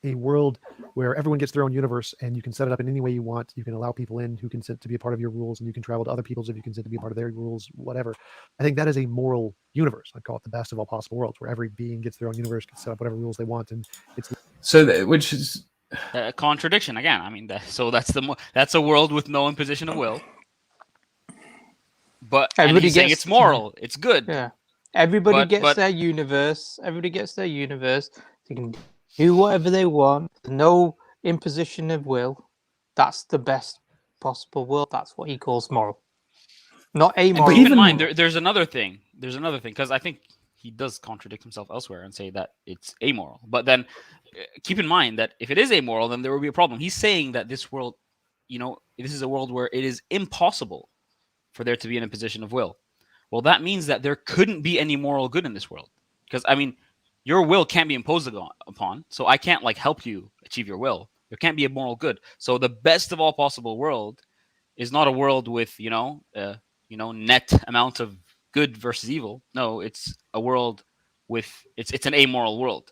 a world where everyone gets their own universe and you can set it up in any way you want. You can allow people in who consent to be a part of your rules, and you can travel to other people's if you consent to be a part of their rules, whatever. I think that is a moral universe. I'd call it the best of all possible worlds, where every being gets their own universe, can set up whatever rules they want, and it's So, which is A contradiction again. I mean, that's a world with no imposition of will. But Everybody he's saying gets- it's moral. It's good. Yeah. Everybody But- gets but- their universe. Everybody gets their universe. They can do whatever they want. No imposition of will. That's the best possible world. That's what he calls moral. Not amoral. But keep in even- mind, there's another thing. There's another thing, because I think he does contradict himself elsewhere and say that it's amoral. But then keep in mind that if it is amoral, then there will be a problem. He's saying that this world, this is a world where it is impossible for there to be an imposition of will. Well, that means that there couldn't be any moral good in this world. Because, I mean, your will can't be imposed upon, so I can't help you achieve your will. There can't be a moral good. So the best of all possible world is not a world with net amount of good versus evil. No, it's a world with it's an amoral world.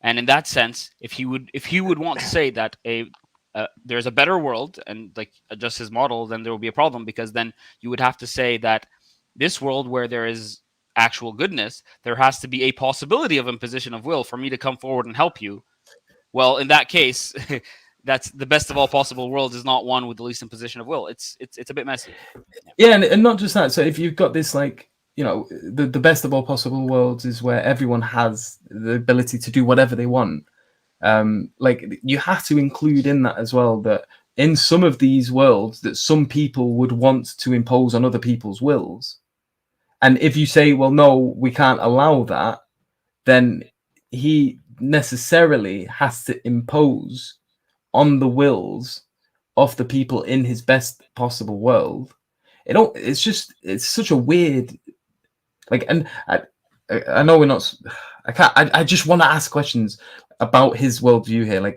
And in that sense, if he would want to say that there's a better world and adjust his model, then there will be a problem, because then you would have to say that this world where there is actual goodness, there has to be a possibility of imposition of will for me to come forward and help you. Well, in that case, that's the best of all possible worlds is not one with the least imposition of will. It's a bit messy. Yeah, and not just that. So if you've got this, the best of all possible worlds is where everyone has the ability to do whatever they want. You have to include in that as well that in some of these worlds that some people would want to impose on other people's wills. And if you say, well, no, we can't allow that, then he necessarily has to impose on the wills of the people in his best possible world. It's such a weird, and I know we're not, I just want to ask questions about his worldview here.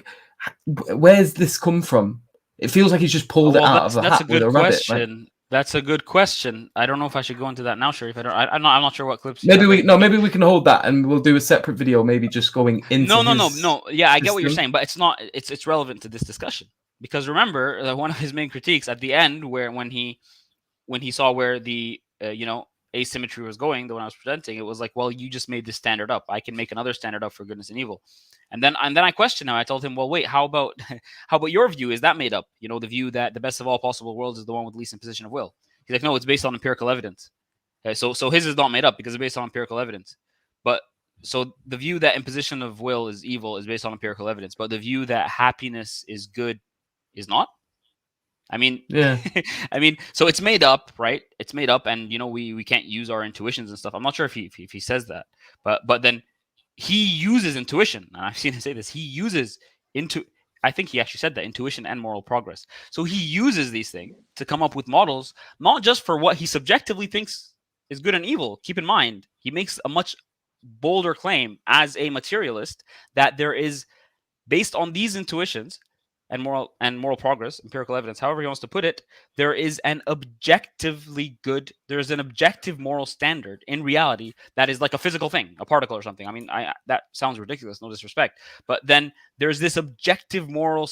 Where's this come from? It feels like he's just pulled it out of a hat with a rabbit. That's a good question. I don't know if I should go into that now, Sharif. I'm not sure what clips. Maybe we can hold that and we'll do a separate video. Maybe just going into. No. Yeah, I get what you're saying, but it's not. It's relevant to this discussion, because remember one of his main critiques at the end, when he saw where the asymmetry was going, the one I was presenting, it was like, well, you just made this standard up. I can make another standard up for goodness and evil. And then I questioned him. I told him, well, wait, how about your view? Is that made up? The view that the best of all possible worlds is the one with least imposition of will. He's like, no, it's based on empirical evidence. Okay, so his is not made up because it's based on empirical evidence. But so the view that imposition of will is evil is based on empirical evidence, but the view that happiness is good is not. I mean, yeah. I mean, so it's made up, right? It's made up, and we can't use our intuitions and stuff. I'm not sure if he says that, but then he uses intuition. And I've seen him say this. He uses I think he actually said that, intuition and moral progress. So he uses these things to come up with models, not just for what he subjectively thinks is good and evil. Keep in mind, he makes a much bolder claim as a materialist that there is, based on these intuitions and moral progress, empirical evidence, however he wants to put it, there's an objective moral standard in reality that is like a physical thing, a particle or something. I mean, that sounds ridiculous, no disrespect. But then there's this objective moral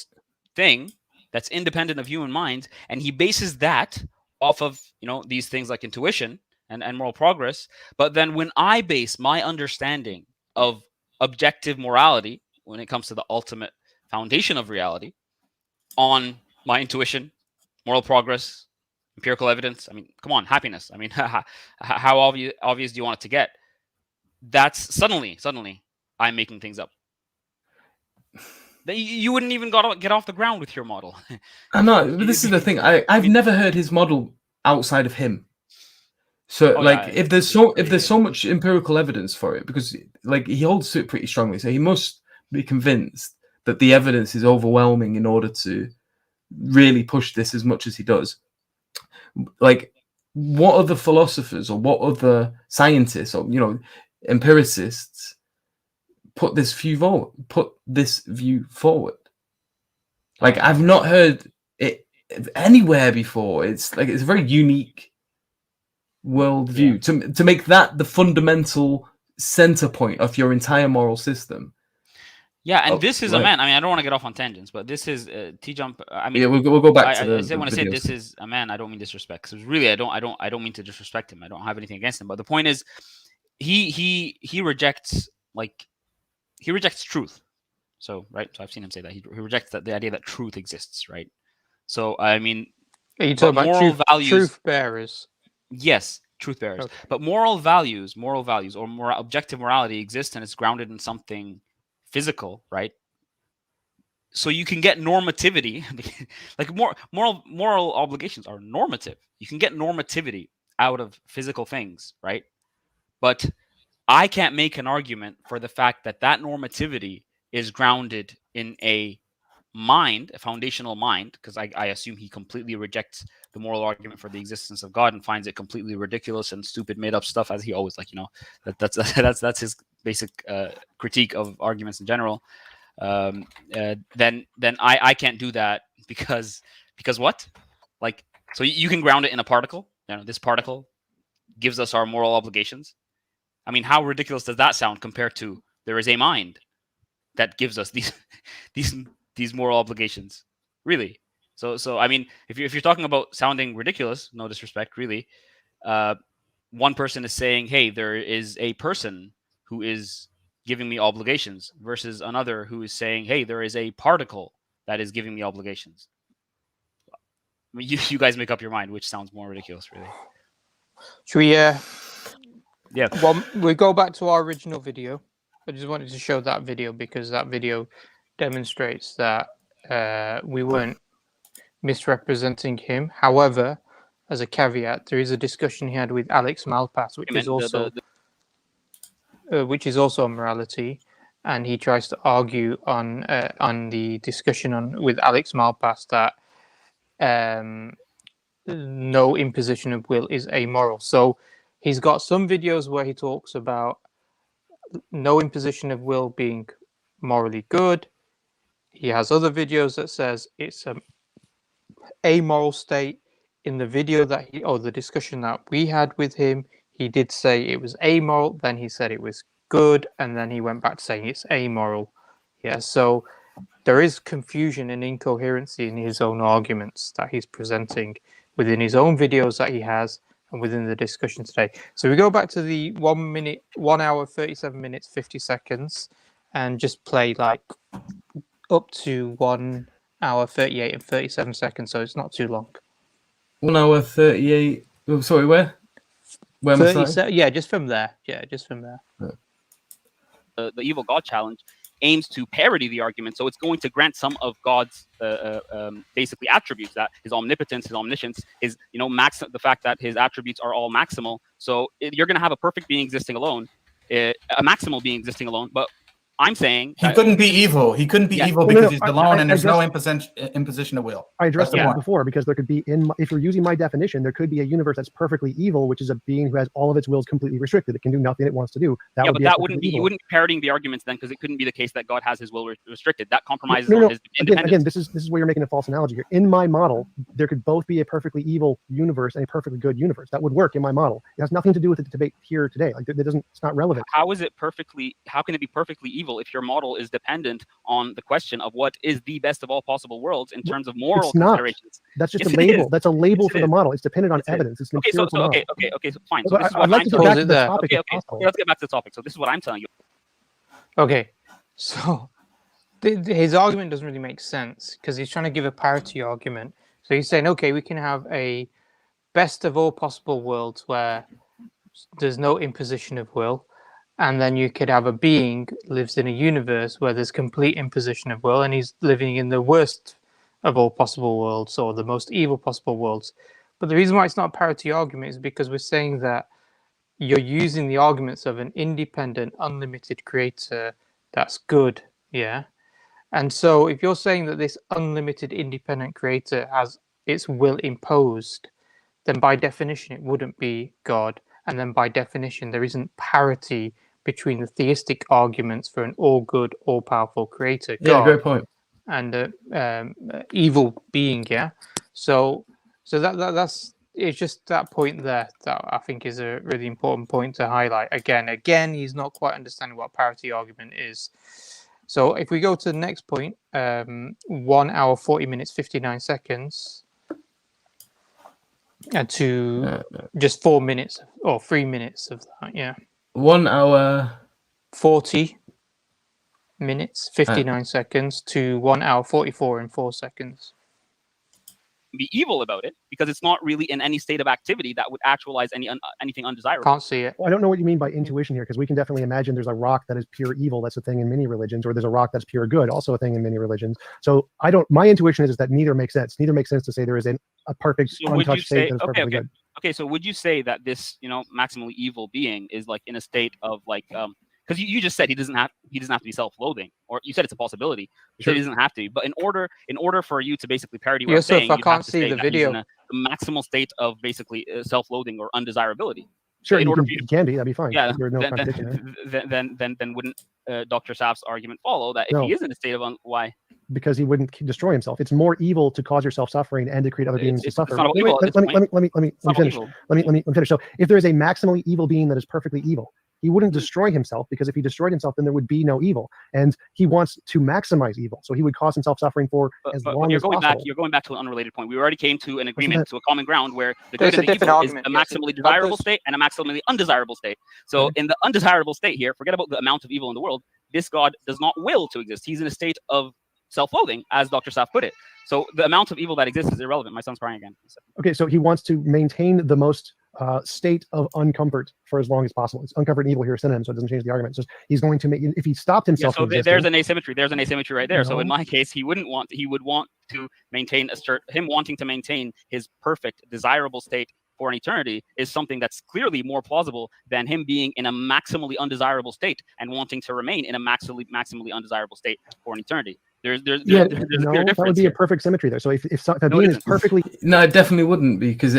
thing that's independent of human minds, and he bases that off of these things like intuition and moral progress. But then when I base my understanding of objective morality when it comes to the ultimate foundation of reality on my intuition, moral progress, empirical evidence. I mean, come on, happiness. I mean, how obvious do you want it to get? That's suddenly I'm making things up. You wouldn't even get off the ground with your model. I know, but this is the thing. I've never heard his model outside of him. So if there's so much empirical evidence for it, because like he holds to it pretty strongly, so he must be convinced that the evidence is overwhelming in order to really push this as much as he does. Like, what other philosophers or what other scientists or empiricists put this view forward? Like, I've not heard it anywhere before. It's a very unique worldview to make that the fundamental center point of your entire moral system. Yeah, and this is a man. I mean, I don't want to get off on tangents, but this is Tjump. I mean, we'll go back to I want to say this is a man. I don't mean disrespect, because really, I don't mean to disrespect him. I don't have anything against him. But the point is, he rejects truth. So right. So I've seen him say that he rejects the idea that truth exists. Right. So I mean, are you talking about moral values? Truth bearers. Yes, truth bearers. Okay. But moral values, or more objective morality exists, and it's grounded in something physical, right? So you can get normativity, like moral obligations are normative. You can get normativity out of physical things, right? But I can't make an argument for the fact that normativity is grounded in a mind, a foundational mind, because I assume he completely rejects the moral argument for the existence of God and finds it completely ridiculous and stupid, made up stuff, as he always that's his basic critique of arguments in general. Then I can't do that because what? Like, so you can ground it in a particle. This particle gives us our moral obligations. I mean, how ridiculous does that sound compared to there is a mind that gives us these moral obligations? Really? So I mean, if you're talking about sounding ridiculous, no disrespect, really, one person is saying, hey, there is a person who is giving me obligations, versus another who is saying, hey, there is a particle that is giving me obligations. I mean, you guys make up your mind which sounds more ridiculous, really. Should we? Yeah. Well, we go back to our original video. I just wanted to show that video because that video demonstrates that we weren't misrepresenting him. However, as a caveat, there is a discussion he had with Alex Malpass, which is also on morality, and he tries to argue on the discussion with Alex Malpass that no imposition of will is amoral. So he's got some videos where he talks about no imposition of will being morally good. He has other videos that says it's a amoral state. In the video the discussion that we had with him, he did say it was amoral, then he said it was good, and then he went back to saying it's amoral. Yeah, so there is confusion and incoherency in his own arguments that he's presenting within his own videos that he has and within the discussion today. So we go back to the 1 hour, 37 minutes, 50 seconds, and just play like up to 1 hour, 38 and 37 seconds, so it's not too long. 1 hour 38. Oh, sorry, where? Where am I starting? Yeah, just from there. Yeah, just from there. The evil God challenge aims to parity the argument, so it's going to grant some of God's basically attributes, that his omnipotence, his omniscience, his the fact that his attributes are all maximal. So you're going to have a perfect being existing alone, a maximal being existing alone, but I'm saying he couldn't be evil. He couldn't be evil because he's alone and there's no imposition of will. I addressed that before, because there could be, if you're using my definition, there could be a universe that's perfectly evil, which is a being who has all of its wills completely restricted. It can do nothing it wants to do. But that wouldn't be, you wouldn't be parodying the arguments then, because it couldn't be the case that God has his will restricted. That compromises on his independence. Again, this is where you're making a false analogy here. In my model, there could both be a perfectly evil universe and a perfectly good universe. That would work in my model. It has nothing to do with the debate here today. Like, it's not relevant. How can it be perfectly evil if your model is dependent on the question of what is the best of all possible worlds in terms of moral considerations? That's just a label. That's a label for the model. It's dependent on evidence. It's okay, so fine. So I'd like to get back to the topic. Okay, let's get back to the topic. So this is what I'm telling you. Okay, so his argument doesn't really make sense because he's trying to give a parity argument. So he's saying, okay, we can have a best of all possible worlds where there's no imposition of will, and then you could have a being lives in a universe where there's complete imposition of will, and he's living in the worst of all possible worlds or the most evil possible worlds. But the reason why it's not a parity argument is because we're saying that you're using the arguments of an independent, unlimited creator that's good, yeah? And so if you're saying that this unlimited independent creator has its will imposed, then by definition it wouldn't be God. And then by definition there isn't parity between the theistic arguments for an all-good, all-powerful creator, God, Yeah, great point. and evil being, yeah? So that's it's just that point there that I think is a really important point to highlight. Again, he's not quite understanding what parity argument is. So if we go to the next point, 1 hour, 40 minutes, 59 seconds, and to just 4 minutes or 3 minutes of that, yeah. 1 hour. 40 minutes, 59 seconds to 1 hour, 44 and 4 seconds. Be evil about it because it's not really in any state of activity that would actualize anything undesirable. Can't see it. Well, I don't know what you mean by intuition here, because we can definitely imagine there's a rock that is pure evil. That's a thing in many religions, or there's a rock that's pure good, also a thing in many religions. So my intuition is that neither makes sense. Neither makes sense to say there is a perfect untouched state that is perfectly good. Okay, so would you say that this, maximally evil being is like in a state of like, because you just said he doesn't have to be self-loathing, or you said it's a possibility. You said he doesn't have to, but in order for you to basically parody what I'm saying, I can't see the video. He's in a maximal state of basically self-loathing or undesirability. Sure, in he order can be. That'd be fine. Yeah, There's no contradiction there. then wouldn't Dr. Saf's argument follow that if he is in a state of why? Because he wouldn't destroy himself. It's more evil to cause yourself suffering and to create other beings to suffer. Let me finish. So if there is a maximally evil being that is perfectly evil, he wouldn't destroy himself, because if he destroyed himself, then there would be no evil. And he wants to maximize evil, so he would cause himself suffering for as long as possible. You're going back to an unrelated point. We already came to an agreement, to a common ground, where the good and the evil is a maximally desirable state and a maximally undesirable state. So in the undesirable state here, forget about the amount of evil in the world. This God does not will to exist. He's in a state of self-loathing, as Dr. Saf put it. So the amount of evil that exists is irrelevant. My son's crying again. Okay, so he wants to maintain the most state of uncomfort for as long as possible. It's uncomfort and evil here synonym, so it doesn't change the argument. So he's going to make, if he stopped himself. So there's an asymmetry. There's an asymmetry right there. No. So in my case, he would want to maintain wanting to maintain his perfect, desirable state for an eternity is something that's clearly more plausible than him being in a maximally undesirable state and wanting to remain in a maximally undesirable state for an eternity. There's a clear difference. That would be a perfect symmetry there. So if being is perfectly, no, it definitely wouldn't, because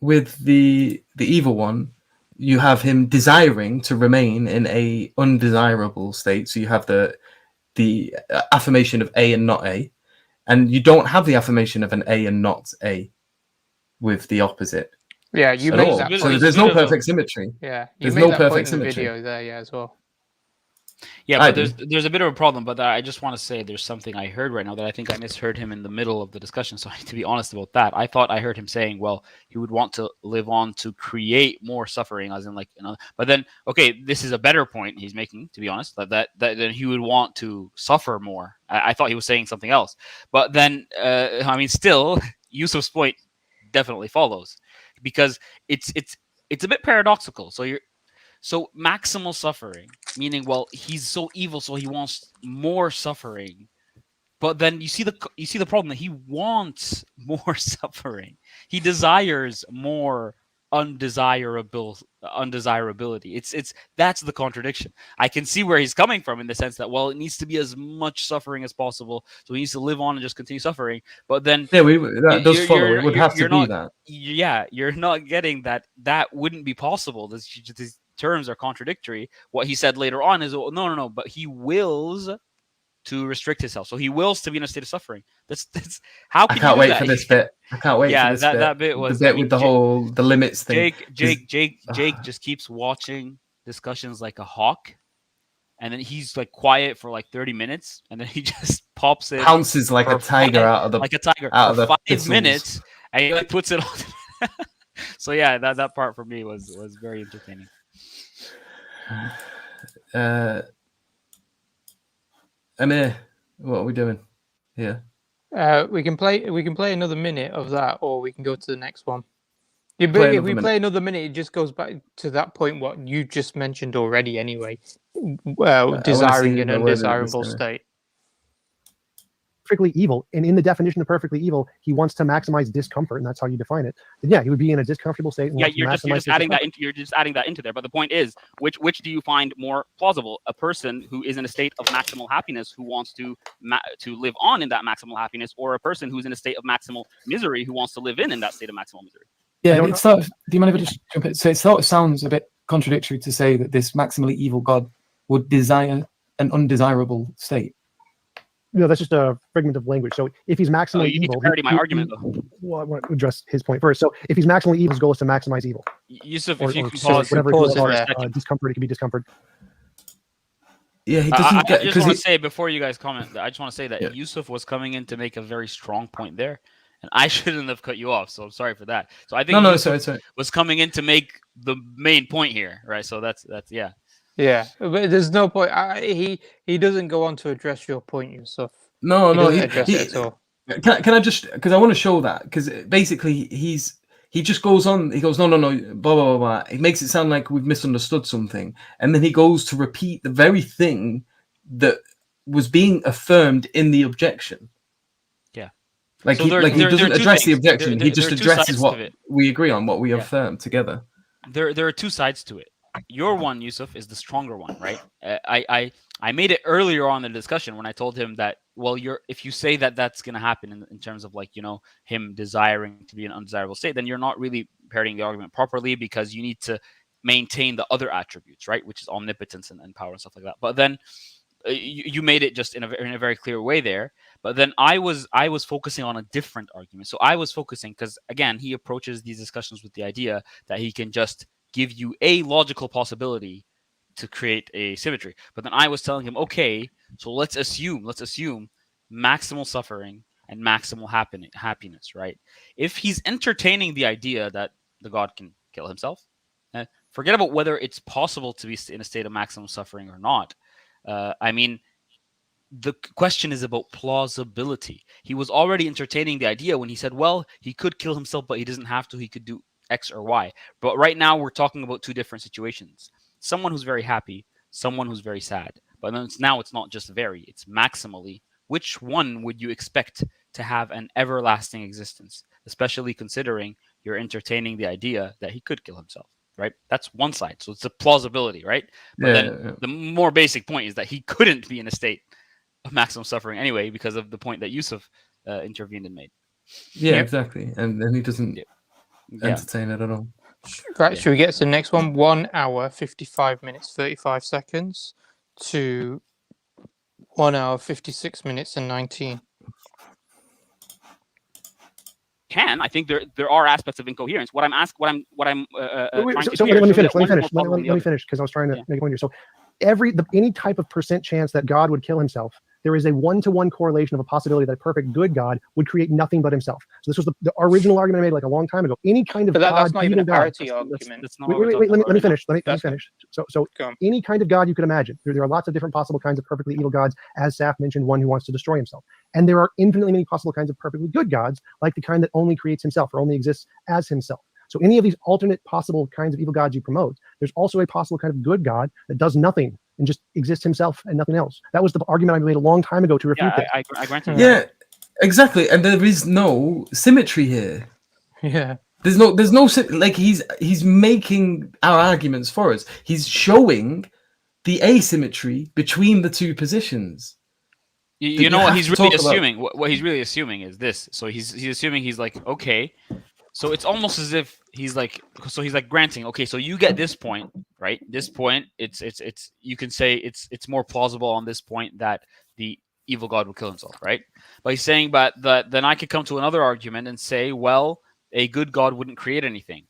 with the evil one, you have him desiring to remain in a undesirable state. So you have the affirmation of A and not A, and you don't have the affirmation of an A and not A with the opposite. Yeah, you made that point. So there's no perfect symmetry. Yeah, there's no perfect symmetry. Video there, yeah, as well. Yeah, but there's a bit of a problem. But I just want to say there's something I heard right now that I think I misheard him in the middle of the discussion. So I need to be honest about that. I thought I heard him saying, well, he would want to live on to create more suffering, as in like, But then, okay, this is a better point he's making, to be honest. That then he would want to suffer more. I thought he was saying something else. But then, still, Yusuf's point definitely follows, because it's a bit paradoxical. So maximal suffering, meaning, well, he's so evil, so he wants more suffering. But then you see the problem that he wants more suffering. He desires more undesirability. That's the contradiction. I can see where he's coming from, in the sense that, well, it needs to be as much suffering as possible, so he needs to live on and just continue suffering. But then that does follow. It would have to be that. Yeah, you're not getting that. That wouldn't be possible. These terms are contradictory. What he said later on is, no, but he wills to restrict himself. So he wills to be in a state of suffering. That's how can I can't you wait that? for this bit. I can't wait for this bit. That bit was the bit with the limits thing. Jake just keeps watching discussions like a hawk, and then he's like quiet for like 30 minutes, and then he just pops in, pounces like a tiger out of the 5 minutes, and he like puts it on. So yeah, that part for me was very entertaining. What are we doing here? We can play another minute of that, or we can go to the next one. Yeah, but Play if another we minute. play another minute, it just goes back to that point what you just mentioned already. Anyway, wanna desiring see an where this is undesirable going. state. Perfectly evil, and in the definition of perfectly evil, he wants to maximize discomfort, and that's how you define it. And yeah, he would be in a discomfortable state. And Yeah, wants to you're maximize just adding that discomfort. into there. But the point is, which do you find more plausible? A person who is in a state of maximal happiness who wants to live on in that maximal happiness, or a person who's in a state of maximal misery who wants to live in that state of maximal misery? Yeah, it's sort of, do you mind if I just jump in? So it sort of sounds a bit contradictory to say that this maximally evil God would desire an undesirable state. No, that's just a fragment of language. So if he's maximally you need to evil, parody my argument, though. Well, I want to address his point first. So if he's maximally evil, his goal is to maximize evil. Yusuf, Or, if you or can so pause, whatever pause you it are, there. discomfort, it could be discomfort. Yeah, he I doesn't get just because want to say before you guys comment, I just want to say that Yeah. Yusuf was coming in to make a very strong point there, and I shouldn't have cut you off. So I'm sorry for that. So I think no, Yusuf sorry. was coming in to make the main point here, right? So that's yeah. Yeah, but there's no point. He doesn't go on to address your point, Yusuf. No, He no, doesn't address it at all. Can I just, because I want to show that, because basically he just goes on, he goes, no, blah, blah, blah, blah. It makes it sound like we've misunderstood something. And then he goes to repeat the very thing that was being affirmed in the objection. Yeah. Like, So he there are doesn't two address the things. objection. There He just are two addresses sides what to it. we agree on, what we Yeah. affirm together. There are two sides to it. Your one, Yusuf, is the stronger one, right? I made it earlier on in the discussion when I told him that, well, if you say that that's going to happen in terms of like, him desiring to be an undesirable state, then you're not really parodying the argument properly, because you need to maintain the other attributes, right? Which is omnipotence and power and stuff like that. But then you made it just in a very clear way there. But then I was focusing on a different argument. So I was focusing, because again, he approaches these discussions with the idea that he can just give you a logical possibility to create a symmetry. But then I was telling him, okay, so let's assume maximal suffering and maximal happiness, right? If he's entertaining the idea that the God can kill himself, forget about whether it's possible to be in a state of maximum suffering or not. I mean, the question is about plausibility. He was already entertaining the idea when he said, well, he could kill himself, but he doesn't have to. He could do X or Y. But right now we're talking about two different situations. Someone who's very happy, someone who's very sad. But then it's not just very, it's maximally. Which one would you expect to have an everlasting existence, especially considering you're entertaining the idea that he could kill himself, right? That's one side. So it's a plausibility, right? But then the more basic point is that he couldn't be in a state of maximum suffering anyway, because of the point that Yusuf intervened and made. Yeah, exactly. And then he doesn't entertain it at all. Right, should we get to the next one? 1 hour, 55 minutes, 35 seconds to 1 hour, 56 minutes and 19. I think there are aspects of incoherence. What I'm trying to So do here let me is finish. that Let one me is finish. more plausible Let than the me other. finish, because I was trying to make a point here. So any type of percent chance that God would kill himself, there is a 1-to-1 correlation of a possibility that a perfect good God would create nothing but himself. So this was the original argument I made like a long time ago. Any kind of But that's God, not even a evil God. parity argument. That's not Wait, what we're talking let about me right finish. Let me That's finish. So Go on. any kind of God you could imagine. There are lots of different possible kinds of perfectly evil gods, as Saf mentioned, one who wants to destroy himself. And there are infinitely many possible kinds of perfectly good gods, like the kind that only creates himself or only exists as himself. So any of these alternate possible kinds of evil gods you promote, there's also a possible kind of good God that does nothing and just exists himself and nothing else. That was the argument I made a long time ago to refute that. I grant you. Yeah, exactly. And there is no symmetry here. Yeah. There's no like he's making our arguments for us. He's showing the asymmetry between the two positions. You know what have he's to really talk about. assuming? What he's really assuming is this. So he's assuming, he's like, okay. So it's almost as if he's like granting, okay, so you get this point, right? This point, it's you can say it's more plausible on this point that the evil God would kill himself, right? But he's saying, but then I could come to another argument and say, well, a good God wouldn't create anything.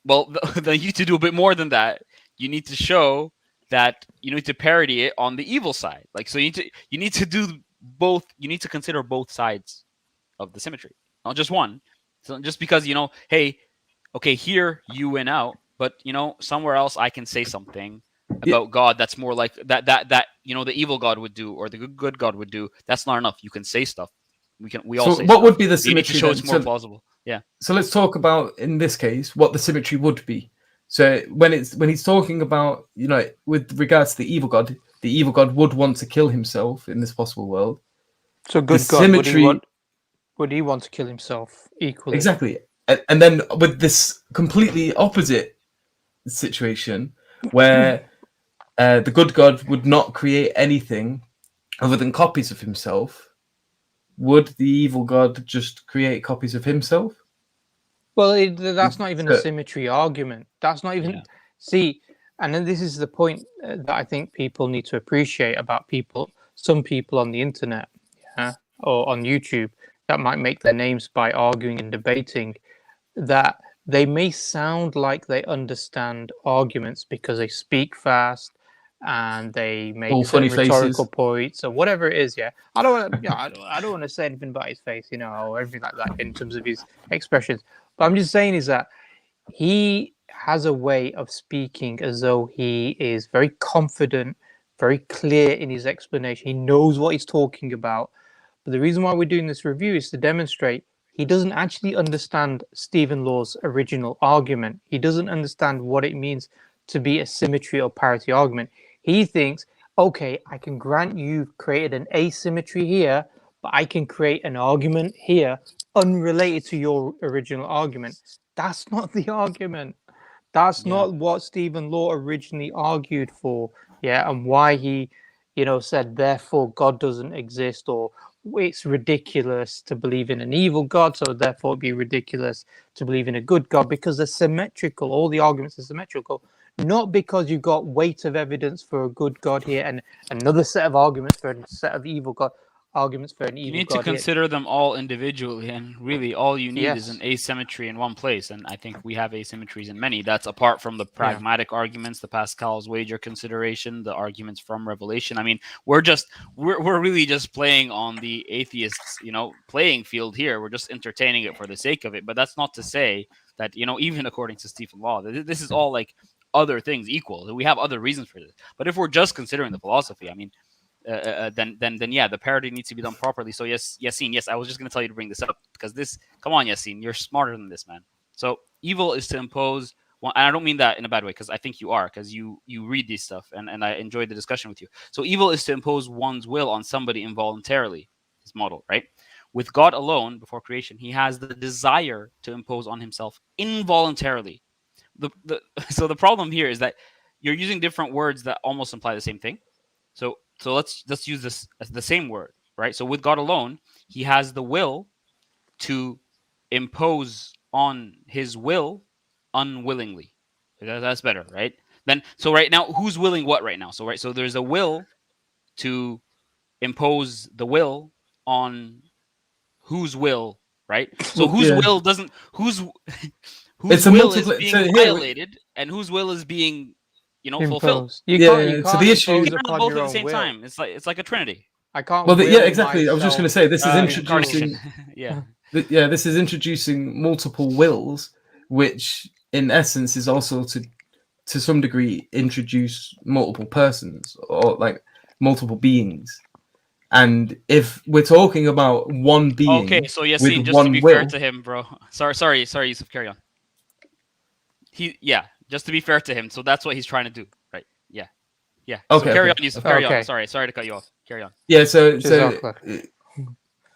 Well, then you need to do a bit more than that. You need to show that you need to parody it on the evil side. Like, so you need to do both. You need to consider both sides of the symmetry, not just one. So just because, hey, okay, here you win out, but somewhere else I can say something about God that's more like that the evil God would do or the good God would do, that's not enough. You can say stuff. We all So say what stuff. would be the You need to symmetry show then? it's more plausible. Yeah. So let's talk about, in this case, what the symmetry would be. So when he's talking about, with regards to the evil God would want to kill himself in this possible world. So good God, symmetry, would he want to kill himself equally? exactly. And then with this completely opposite situation where the good God would not create anything other than copies of himself, would the evil God just create copies of himself? Well, that's not even a symmetry argument. That's not even see. And then this is the point that I think people need to appreciate about some people on the internet, or on YouTube, that might make their names by arguing and debating, that they may sound like they understand arguments because they speak fast and they make funny rhetorical faces. points or whatever it is. Yeah, I don't want to. I don't want to say anything about his face, or everything like that in terms of his expressions. But I'm just saying is that he has a way of speaking as though he is very confident, very clear in his explanation. He knows what he's talking about. But the reason why we're doing this review is to demonstrate he doesn't actually understand Stephen Law's original argument. He doesn't understand what it means to be a symmetry or parity argument. He thinks, okay, I can grant you've created an asymmetry here, but I can create an argument here unrelated to your original argument. That's not the argument. That's not what Stephen Law originally argued for. Yeah, and why he, said, therefore God doesn't exist, or it's ridiculous to believe in an evil God, so therefore it'd be ridiculous to believe in a good God, because they're symmetrical. All the arguments are symmetrical, not because you've got weight of evidence for a good God here and another set of arguments for a set of evil God. Arguments for an evil God. You need to consider them all individually, and really all you need is an asymmetry in one place. And I think we have asymmetries in many. That's apart from the pragmatic arguments, the Pascal's wager consideration, the arguments from Revelation. I mean, we're really just playing on the atheists, playing field here. We're just entertaining it for the sake of it. But that's not to say that, even according to Stephen Law, this is all like other things equal. We have other reasons for this. But if we're just considering the philosophy, I mean, then the parity needs to be done properly. So yes, Yassine, I was just going to tell you to bring this up because come on, Yassine, you're smarter than this, man. So evil is to impose, and I don't mean that in a bad way, because I think you are, because you read this stuff and I enjoyed the discussion with you. So evil is to impose one's will on somebody involuntarily, his model, right? With God alone, before creation, he has the desire to impose on himself involuntarily. So the problem here is that you're using different words that almost imply the same thing. So let's use this as the same word, right? So with God alone, he has the will to impose on his will unwillingly. That's better, right? Then so right now, who's willing what right now? So there's a will to impose the will on whose will, right? So whose will doesn't whose will is being violated and whose will is being fulfilled. You can't so the issue is both at the same time. It's like a trinity. I can't. Well, exactly. I was just going to say this is introducing. This is introducing multiple wills, which in essence is also to some degree introduce multiple persons or like multiple beings. And if we're talking about one being, okay, so Yassine, just to be fair to him, bro. Sorry, Yusuf, carry on. Just to be fair to him, so that's what he's trying to do, right? Yeah. Okay. So carry on, Yusuf. Carry on. Sorry to cut you off. Carry on. Yeah. So do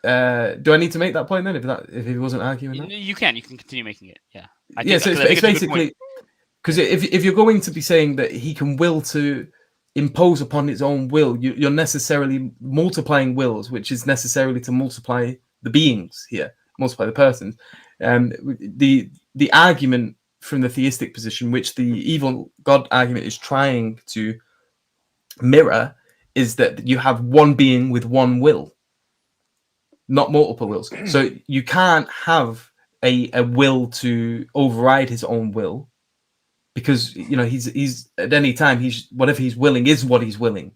I need to make that point then? If he wasn't arguing that? You can continue making it. Yeah. So it's basically because if you're going to be saying that he can will to impose upon his own will, you're necessarily multiplying wills, which is necessarily to multiply the beings here, multiply the persons. The argument from the theistic position, which the evil God argument is trying to mirror, is that you have one being with one will, not multiple wills. So you can't have a will to override his own will, because he's at any time whatever he's willing is what he's willing.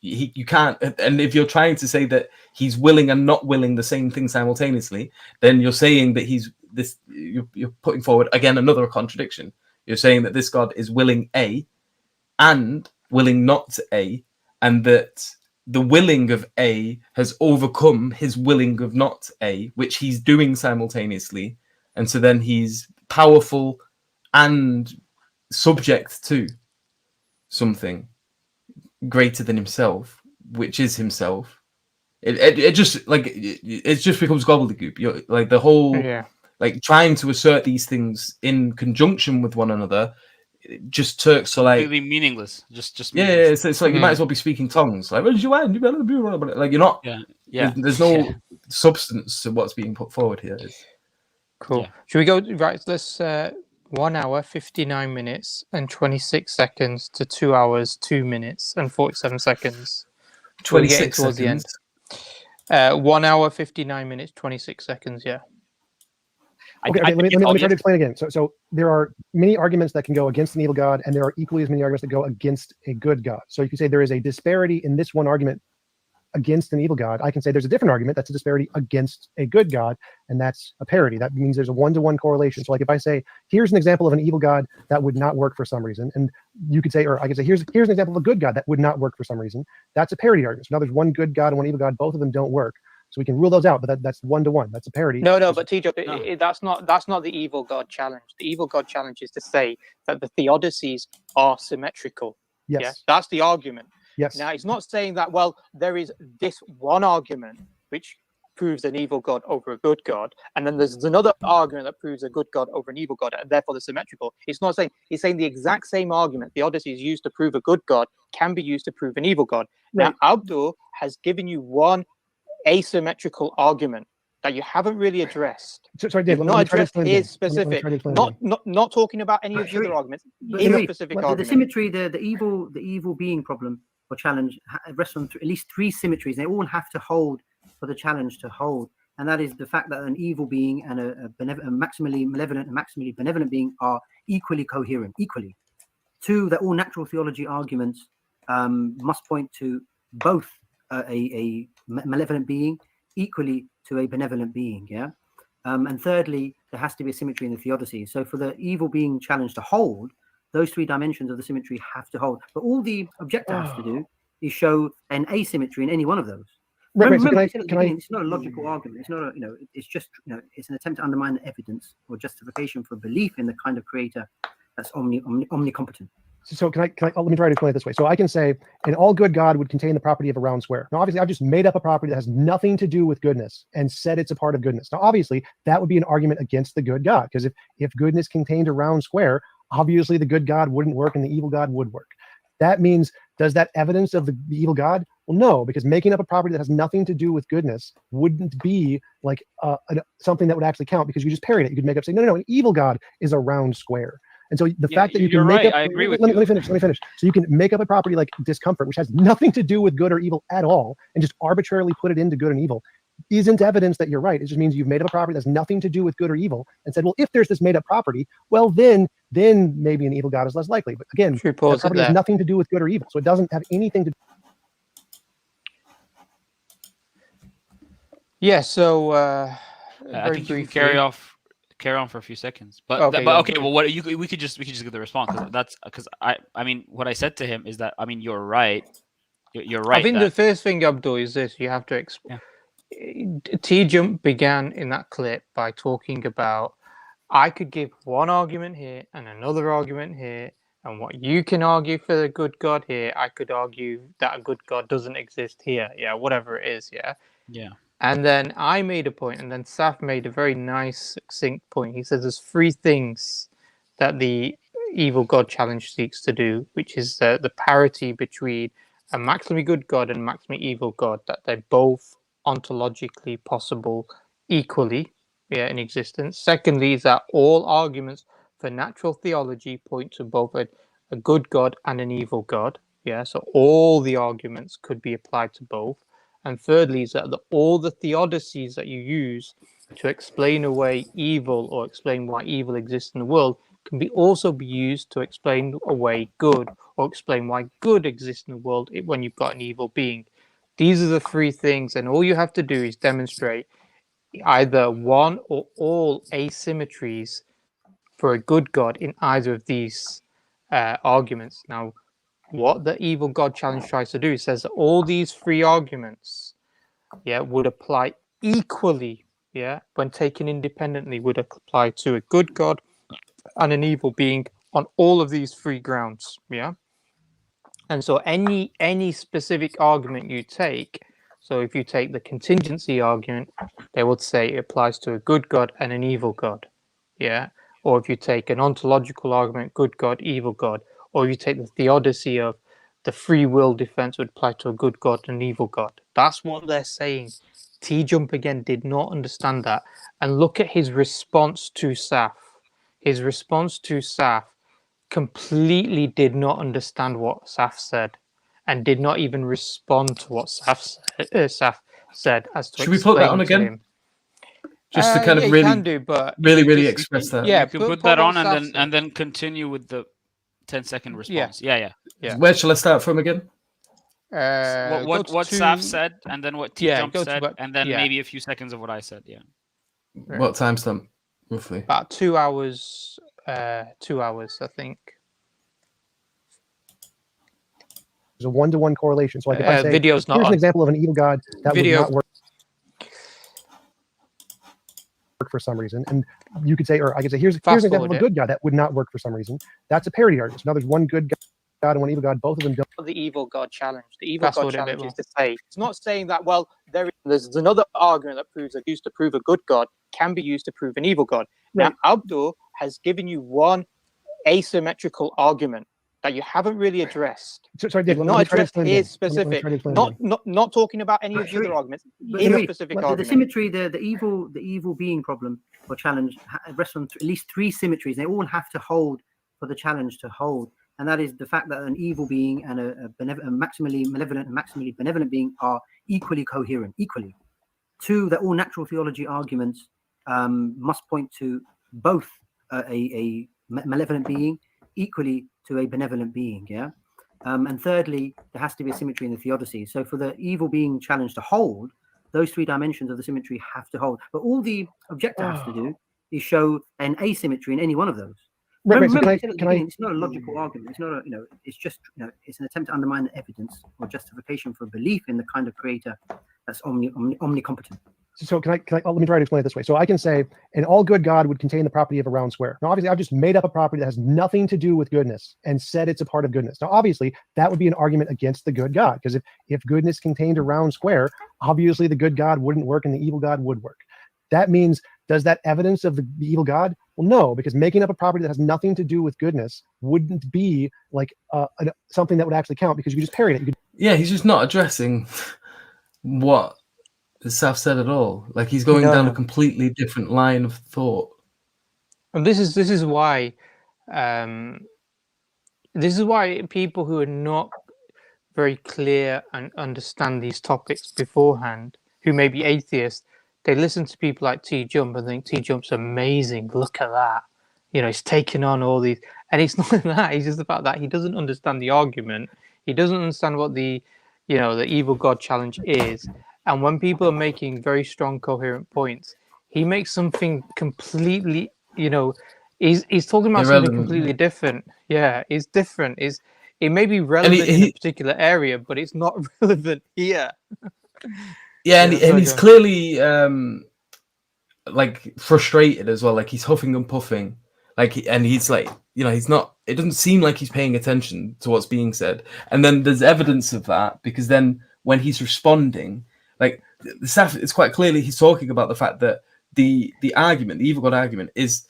You can't, and if you're trying to say that he's willing and not willing the same thing simultaneously, then you're saying that you're putting forward again another contradiction. You're saying that this God is willing A and willing not A, and that the willing of A has overcome his willing of not A, which he's doing simultaneously. And so then he's powerful and subject to something greater than himself, which is himself. It just like it just becomes gobbledygook. You're, like the whole like trying to assert these things in conjunction with one another just turks to like completely meaningless. Just yeah, meaningless. it's like you might as well be speaking tongues. Like, where's you at? You better be like you're not. Yeah. There's no substance to what's being put forward here. Cool. Should we go right? Let's 1 hour 59 minutes and 26 seconds to 2 hours 2 minutes and 47 seconds. 26 towards seconds. the end. 1 hour 59 minutes 26 seconds. Yeah. Okay, let me try to explain again. So there are many arguments that can go against an evil god, and there are equally as many arguments that go against a good god. So you can say there is a disparity in this one argument against an evil god. I can say there's a different argument that's a disparity against a good god, and that's a parity. That means there's a one-to-one correlation. So like if I say, here's an example of an evil god that would not work for some reason, and you could say, or I could say, here's an example of a good god that would not work for some reason. That's a parity argument. So now there's one good god and one evil god. Both of them don't work. So we can rule those out, but that's one-to-one. That's a parity. No, but Tjump, that's not the evil god challenge. The evil god challenge is to say that the theodicies are symmetrical. Yes. Yeah? That's the argument. Yes. Now, it's not saying that, well, there is this one argument which proves an evil god over a good god, and then there's another argument that proves a good god over an evil god, and therefore they're symmetrical. It's not saying, it's saying the exact same argument the Odysseys used to prove a good god can be used to prove an evil god. Right. Now, Abdul has given you one asymmetrical argument that you haven't really addressed. Sorry, Dave, not addressed is specific. Not talking about any of the other arguments. In a specific argument. The symmetry, the evil being problem or challenge rests on at least three symmetries. They all have to hold for the challenge to hold, and that is the fact that an evil being and a maximally malevolent and maximally benevolent being are equally coherent. Equally, two, that all natural theology arguments must point to both a malevolent being equally to a benevolent being, and thirdly, there has to be a symmetry in the theodicy. So for the evil being challenge to hold, those three dimensions of the symmetry have to hold. But all the objector has to do is show an asymmetry in any one of those. Right, remember, so it's not a logical argument. It's not it's just it's an attempt to undermine the evidence or justification for belief in the kind of creator that's omnicompetent. So let me try to explain it this way. So I can say an all good God would contain the property of a round square. Now, obviously, I've just made up a property that has nothing to do with goodness and said it's a part of goodness. Now, obviously, that would be an argument against the good God, because if goodness contained a round square, obviously the good God wouldn't work and the evil God would work. That means, does that evidence of the evil God? Well, no, because making up a property that has nothing to do with goodness wouldn't be like something that would actually count, because you just parried it. You could make up, say, no, an evil God is a round square. And so the fact that you can make up, I agree with let me finish. So you can make up a property like discomfort, which has nothing to do with good or evil at all, and just arbitrarily put it into good and evil, isn't evidence that you're right. It just means you've made up a property that has nothing to do with good or evil, and said, well, if there's this made up property, well, then maybe an evil God is less likely. But again, that property has nothing to do with good or evil, so it doesn't have anything to do. Yeah. So I think you can carry on for a few seconds, but okay. Well, what we could just give the response, because I mean what I said to him is that, I mean, you're right. You're right. I think the first thing, Abdul, is this: you have to explain. Tjump began in that clip by talking about, I could give one argument here and another argument here, and what you can argue for the good God here, I could argue that a good God doesn't exist here. Yeah, whatever it is. Yeah. And then I made a point, and then Saf made a very nice, succinct point. He says there's three things that the evil God challenge seeks to do, which is the parity between a maximally good God and a maximally evil God, that they're both ontologically possible equally in existence. Secondly, is that all arguments for natural theology point to both a good God and an evil God. Yeah, so all the arguments could be applied to both. And thirdly, is that all the theodicies that you use to explain away evil or explain why evil exists in the world can also be used to explain away good, or explain why good exists in the world when you've got an evil being. These are the three things, and all you have to do is demonstrate either one or all asymmetries for a good God in either of these arguments. Now, what the evil God challenge tries to do says that all these three arguments, would apply equally, when taken independently, would apply to a good God and an evil being on all of these three grounds, And so any specific argument you take, so if you take the contingency argument, they would say it applies to a good God and an evil God, Or if you take an ontological argument, good God, evil God, or you take the theodicy of the free will defense would apply to a good God and an evil God. That's what they're saying. Tjump again did not understand that. And look at his response to Saf. His response to Saf completely did not understand what Saf said and did not even respond to what Saf said as to Should we put that on explain to again? him. Just to kind of you really, can do, but really just- express that. Yeah, You can put what that on Saf and said. then continue with the 10-second response. Yeah. Yeah. Where shall I start from again? What Saf said, and then what Tjump go to said, what- and then yeah. maybe a few seconds of what I said. Yeah. What timestamp, roughly? About 2 hours. 2 hours, I think. There's a one-to-one correlation. So like if I say, video's not here's on. an example of an evil God that Video. would not work for some reason, and you could say, or I could say, here's an example of forward a it. good God that would not work for some reason. That's a parity argument. So now there's one good God and one evil God. Both of them don't. The evil God challenge. The evil Fast God forward a bit challenge is more. to say, it's not saying that, well, there's another argument that proves that used to prove a good God can be used to prove an evil God. Right. Now, Abdul has given you one asymmetrical argument that you haven't really addressed. Sorry, Dave, You've let me not try to addressed explain his again. Let me specific, try to explain not, again. not talking about any But of the other Sharif, arguments. But His Sharif, specific the argument. symmetry, the evil being problem or challenge rests on at least three symmetries. They all have to hold for the challenge to hold, and that is the fact that an evil being and a maximally malevolent and maximally benevolent being are equally coherent. Equally, two, that all natural theology arguments must point to both a malevolent being equally to a benevolent being. Yeah. And thirdly, there has to be a symmetry in the theodicy. So for the evil being challenge to hold, those three dimensions of the symmetry have to hold. But all the objector has to do is show an asymmetry in any one of those. Right, so Remember, can I it's not a logical argument. It's not a, it's just, it's an attempt to undermine the evidence or justification for belief in the kind of creator that's omnicompetent. So can I let me try to explain it this way. So I can say an all good God would contain the property of a round square. Now, obviously, I've just made up a property that has nothing to do with goodness and said it's a part of goodness. Now, obviously, that would be an argument against the good God, because if goodness contained a round square, obviously the good God wouldn't work and the evil God would work. That means, does that evidence of the evil God? Well, no, because making up a property that has nothing to do with goodness wouldn't be like something that would actually count, because you could just parry it. Yeah, he's just not addressing what Saf said at all. Like, he's going down a completely different line of thought. And this is why people who are not very clear and understand these topics beforehand, who may be atheists, they listen to people like Tjump and think Tjump's amazing. Look at that. He's taking on all these, and it's not that. It's just the fact that he doesn't understand the argument. He doesn't understand what the evil God challenge is. And when people are making very strong, coherent points, he makes something completely, he's talking about something completely different. Yeah, it's different. It may be relevant in a particular area, but it's not relevant here. Yeah, and he's clearly like frustrated as well. Like, he's huffing and puffing. And he's like, he's not. It doesn't seem like he's paying attention to what's being said. And then there's evidence of that, because then when he's responding, like, the Saf, it's quite clearly he's talking about the fact that the argument, the evil God argument, is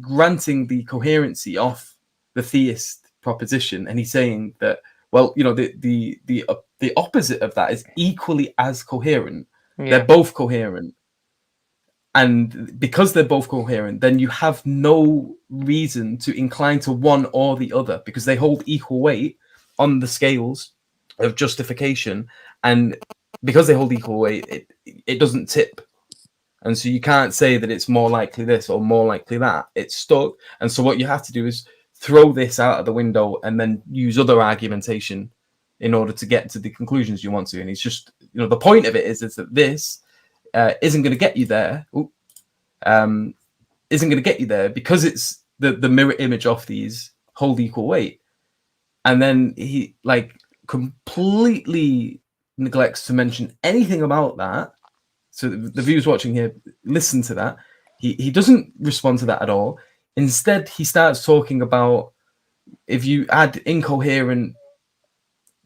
granting the coherency of the theist proposition, and he's saying that, well, the opposite of that is equally as coherent. Yeah. They're both coherent. And because they're both coherent, then you have no reason to incline to one or the other, because they hold equal weight on the scales of justification. And because they hold equal weight, it doesn't tip. And so you can't say that it's more likely this or more likely that. It's stuck. And so what you have to do is throw this out of the window and then use other argumentation in order to get to the conclusions you want to. And it's just, the point of it is that this isn't going to get you there. Isn't going to get you there because it's the mirror image of these hold equal weight. and then he like completely neglects to mention anything about that. So the viewers watching here, listen to that. He doesn't respond to that at all. Instead, he starts talking about if you add incoherent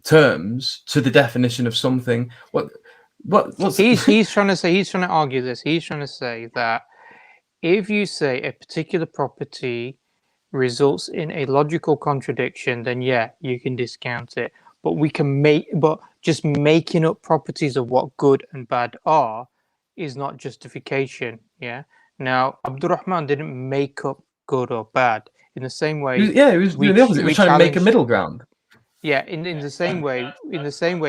terms to the definition of something, what's he's trying to argue this. He's trying to say that if you say a particular property results in a logical contradiction, then yeah, you can discount it. But just making up properties of what good and bad are is not justification. Yeah. Now, Abdulrahman didn't make up good or bad. In the same way, he was doing the opposite. He was trying to make a middle ground. Yeah, in the same way,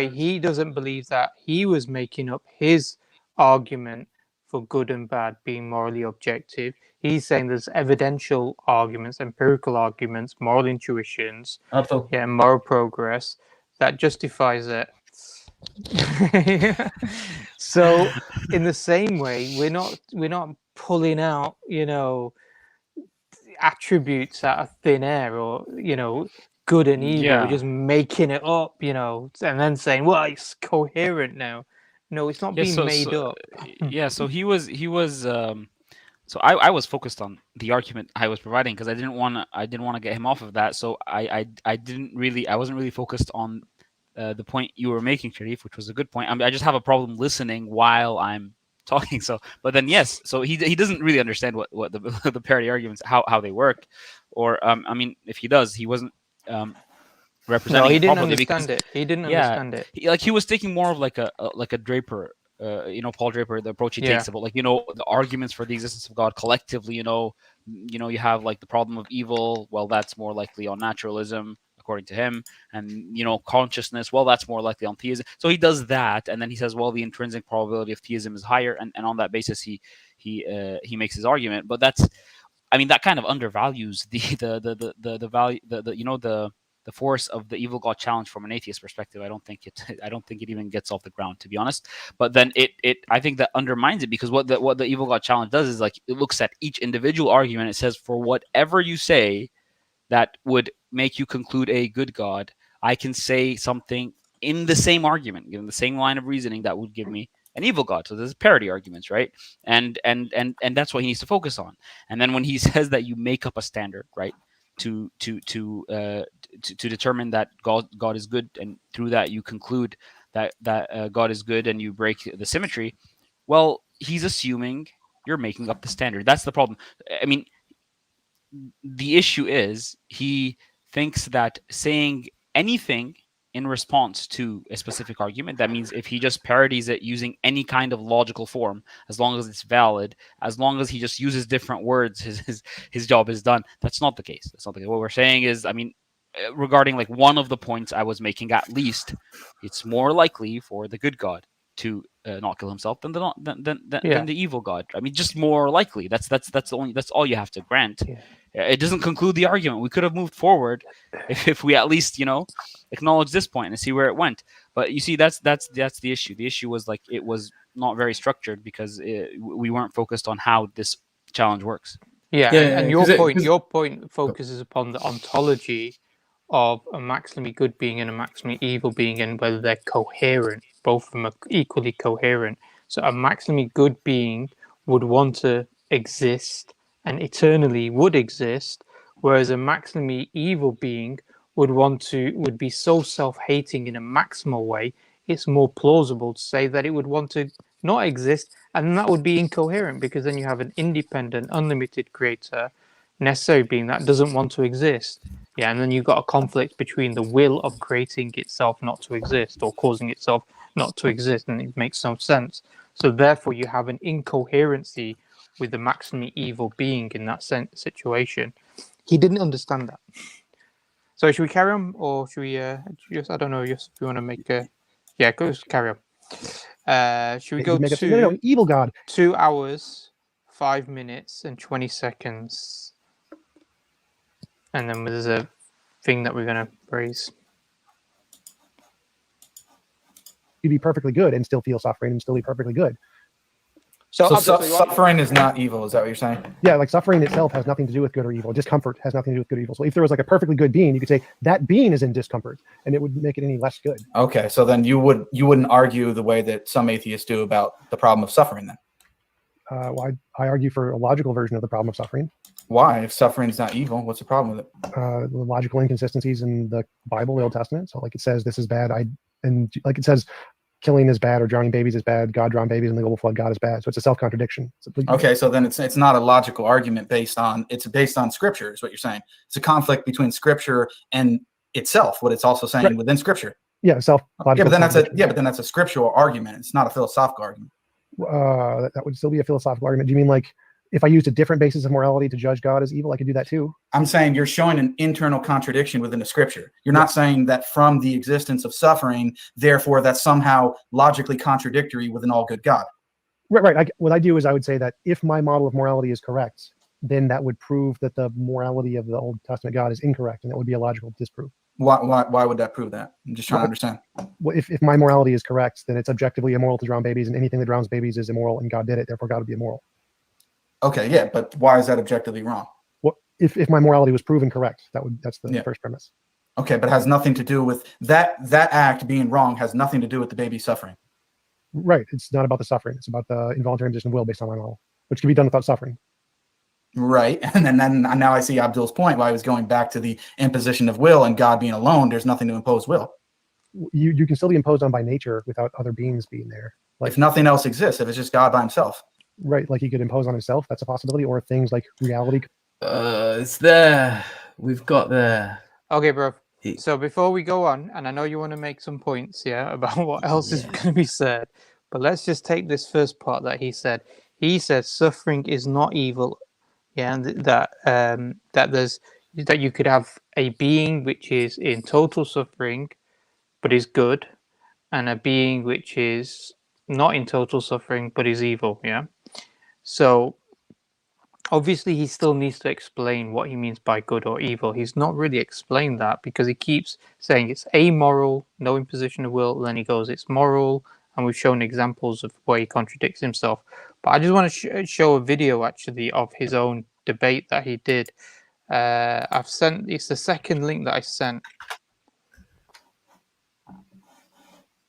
he doesn't believe that he was making up his argument for good and bad being morally objective. He's saying there's evidential arguments, empirical arguments, moral intuitions, moral progress that justifies it. So, in the same way, we're not pulling out, attributes out of thin air, or good and evil. Yeah. We're just making it up, and then saying, well, it's coherent now. No, it's not being made up. Yeah, so he was so I was focused on the argument I was providing because I didn't want to get him off of that. So I wasn't really focused on the point you were making, Sharif, which was a good point. I just have a problem listening while I'm talking. So, but then yes, so he doesn't really understand what the parity arguments, how they work, or I mean, if he does, he wasn't representing. No, he it didn't properly understand it. He didn't understand it. He was taking more of like a Draper. Paul Draper, the approach he takes about the arguments for the existence of God collectively. You have like the problem of evil. Well, that's more likely on naturalism, according to him, and consciousness. Well, that's more likely on theism. So he does that, and then he says, well, the intrinsic probability of theism is higher, and on that basis, he makes his argument. But that kind of undervalues the value, the force of the evil God challenge from an atheist perspective. I don't think it even gets off the ground, to be honest. But then I think that undermines it, because what the evil God challenge does is like it looks at each individual argument. It says, for whatever you say that would make you conclude a good God, I can say something in the same argument, given the same line of reasoning, that would give me an evil God. So there's parity arguments, right? And that's what he needs to focus on. And then when he says that you make up a standard, right, to determine that God is good, and through that you conclude that God is good, and you break the symmetry, well, he's assuming you're making up the standard. That's the problem. I mean, the issue is he thinks that saying anything in response to a specific argument, that means if he just parodies it using any kind of logical form, as long as it's valid, as long as he just uses different words, his job is done. That's not the case. What we're saying is, regarding like one of the points I was making, at least it's more likely for the good God to not kill himself than the evil God. Just more likely. That's all you have to grant. Yeah. It doesn't conclude the argument. We could have moved forward if we at least acknowledge this point and see where it went. But you see, that's the issue. The issue was like it was not very structured, because we weren't focused on how this challenge works. And your point focuses upon the ontology of a maximally good being and a maximally evil being, and whether they're coherent. Both of them are equally coherent. So a maximally good being would want to exist and eternally would exist, whereas a maximally evil being would be so self-hating in a maximal way, it's more plausible to say that it would want to not exist, and that would be incoherent, because then you have an independent, unlimited creator, necessary being that doesn't want to exist. And then you've got a conflict between the will of creating itself not to exist, or causing itself not to exist, and it makes no sense. So therefore you have an incoherency with the maximally evil being in that situation. He didn't understand that. So should we carry on, or should we just, I don't know, just if you want to make a... Yeah, go carry on. Should we go to evil God? 2 hours, 5 minutes, and 20 seconds. And then there's a thing that we're going to raise. You'd be perfectly good and still feel suffering and still be perfectly good. So, So Abdul, so you want- suffering is not evil. Is that what you're saying? Yeah, like suffering itself has nothing to do with good or evil. Discomfort has nothing to do with good or evil. So if there was like a perfectly good being, you could say that being is in discomfort, and it would make it any less good. Okay, so then you wouldn't argue the way that some atheists do about the problem of suffering then. Well, I argue for a logical version of the problem of suffering. Why? If suffering is not evil, what's the problem with it? The logical inconsistencies in the Bible, the Old Testament. So like it says this is bad, and like it says killing is bad or drowning babies is bad. God drowned babies in the global flood. God is bad. So it's a self-contradiction. Okay, so then it's not a logical argument based on scripture is what you're saying. It's a conflict between scripture and itself, what it's also saying Right. within scripture. Yeah, self-logical. Yeah, but then that's a scriptural argument. It's not a philosophical argument. That would still be a philosophical argument. Do you mean like if I used a different basis of morality to judge God as evil, I could do that too? I'm saying you're showing an internal contradiction within the scripture. You're not saying that from the existence of suffering, therefore that's somehow logically contradictory with an all good God. Right. What I do is I would say that if my model of morality is correct, then that would prove that the morality of the Old Testament God is incorrect, and that would be a logical disproof. Why would that prove that? I'm just trying to understand. Well, if my morality is correct, then it's objectively immoral to drown babies, and anything that drowns babies is immoral, and God did it, therefore God would be immoral. Okay, yeah, but why is that objectively wrong? Well, if my morality was proven correct, that's the first premise. Okay, but it has nothing to do with that act being wrong has nothing to do with the baby suffering. Right. It's not about the suffering. It's about the involuntary imposition of will based on my model, which can be done without suffering. Right. And then now I see Abdul's point why he was going back to the imposition of will and God being alone. There's nothing to impose will. You can still be imposed on by nature without other beings being there. Like if nothing else exists, if it's just God by himself. Right. Like he could impose on himself. That's a possibility. Or things like reality. It's there. We've got there. Okay, bro. So before we go on, and I know you want to make some points, about what else is going to be said, but let's just take this first part that he said. He said suffering is not evil, and that you could have a being which is in total suffering, but is good, and a being which is not in total suffering but is evil. So obviously, he still needs to explain what he means by good or evil. He's not really explained that because he keeps saying it's amoral, no imposition of will. Then he goes, it's moral, and we've shown examples of where he contradicts himself. But I just want to show a video actually of his own debate that he did. I've sent. It's the second link that I sent.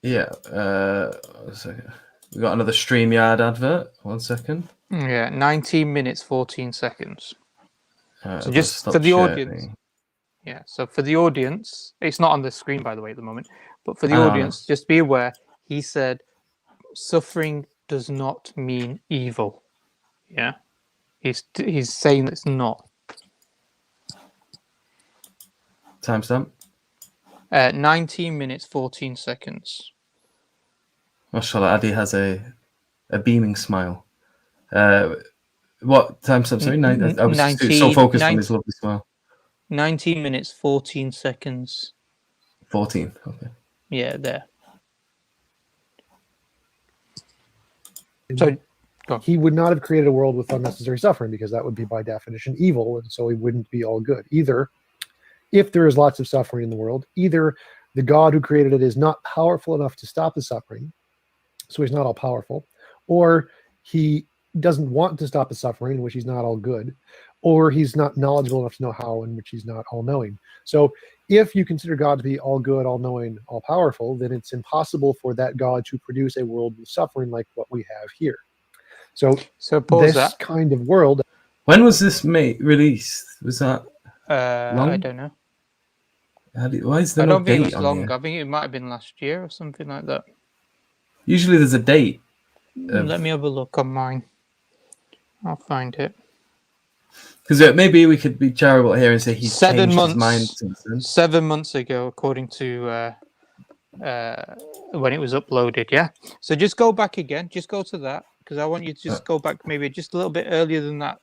Yeah. A second. We got another StreamYard advert. 1 second. Yeah, 19 minutes, 14 seconds. So just Stop for the sharing. audience. Yeah, so for the audience, it's not on the screen, by the way, at the moment. But for the audience, just be aware, he said, suffering does not mean evil. Yeah, he's saying it's not. Timestamp. 19 minutes, 14 seconds. Mashallah, Adi has a beaming smile. What timestamp? Sorry, I was 19, so focused on his lovely smile. 19 minutes, 14 seconds. 14. Okay. Yeah, there. So he would not have created a world with unnecessary suffering because that would be by definition evil, and so he wouldn't be all good. Either, if there is lots of suffering in the world, either the God who created it is not powerful enough to stop the suffering, so he's not all powerful, or he doesn't want to stop the suffering, in which he's not all good, or he's not knowledgeable enough to know how, in which he's not all knowing. So if you consider God to be all good, all knowing, all powerful, then it's impossible for that God to produce a world with suffering like what we have here. So pause this kind of world. When was this released? Was that long? I don't know. Why is there I no don't think it date was on long. here? I think it might have been last year or something like that. Usually there's a date. Let me have a look on mine. I'll find it. Because maybe we could be charitable here and say he's 7 changed months, his mind since then. 7 months ago, according to when it was uploaded. Yeah. So just go back again. Just go to that because I want you to just go back maybe just a little bit earlier than that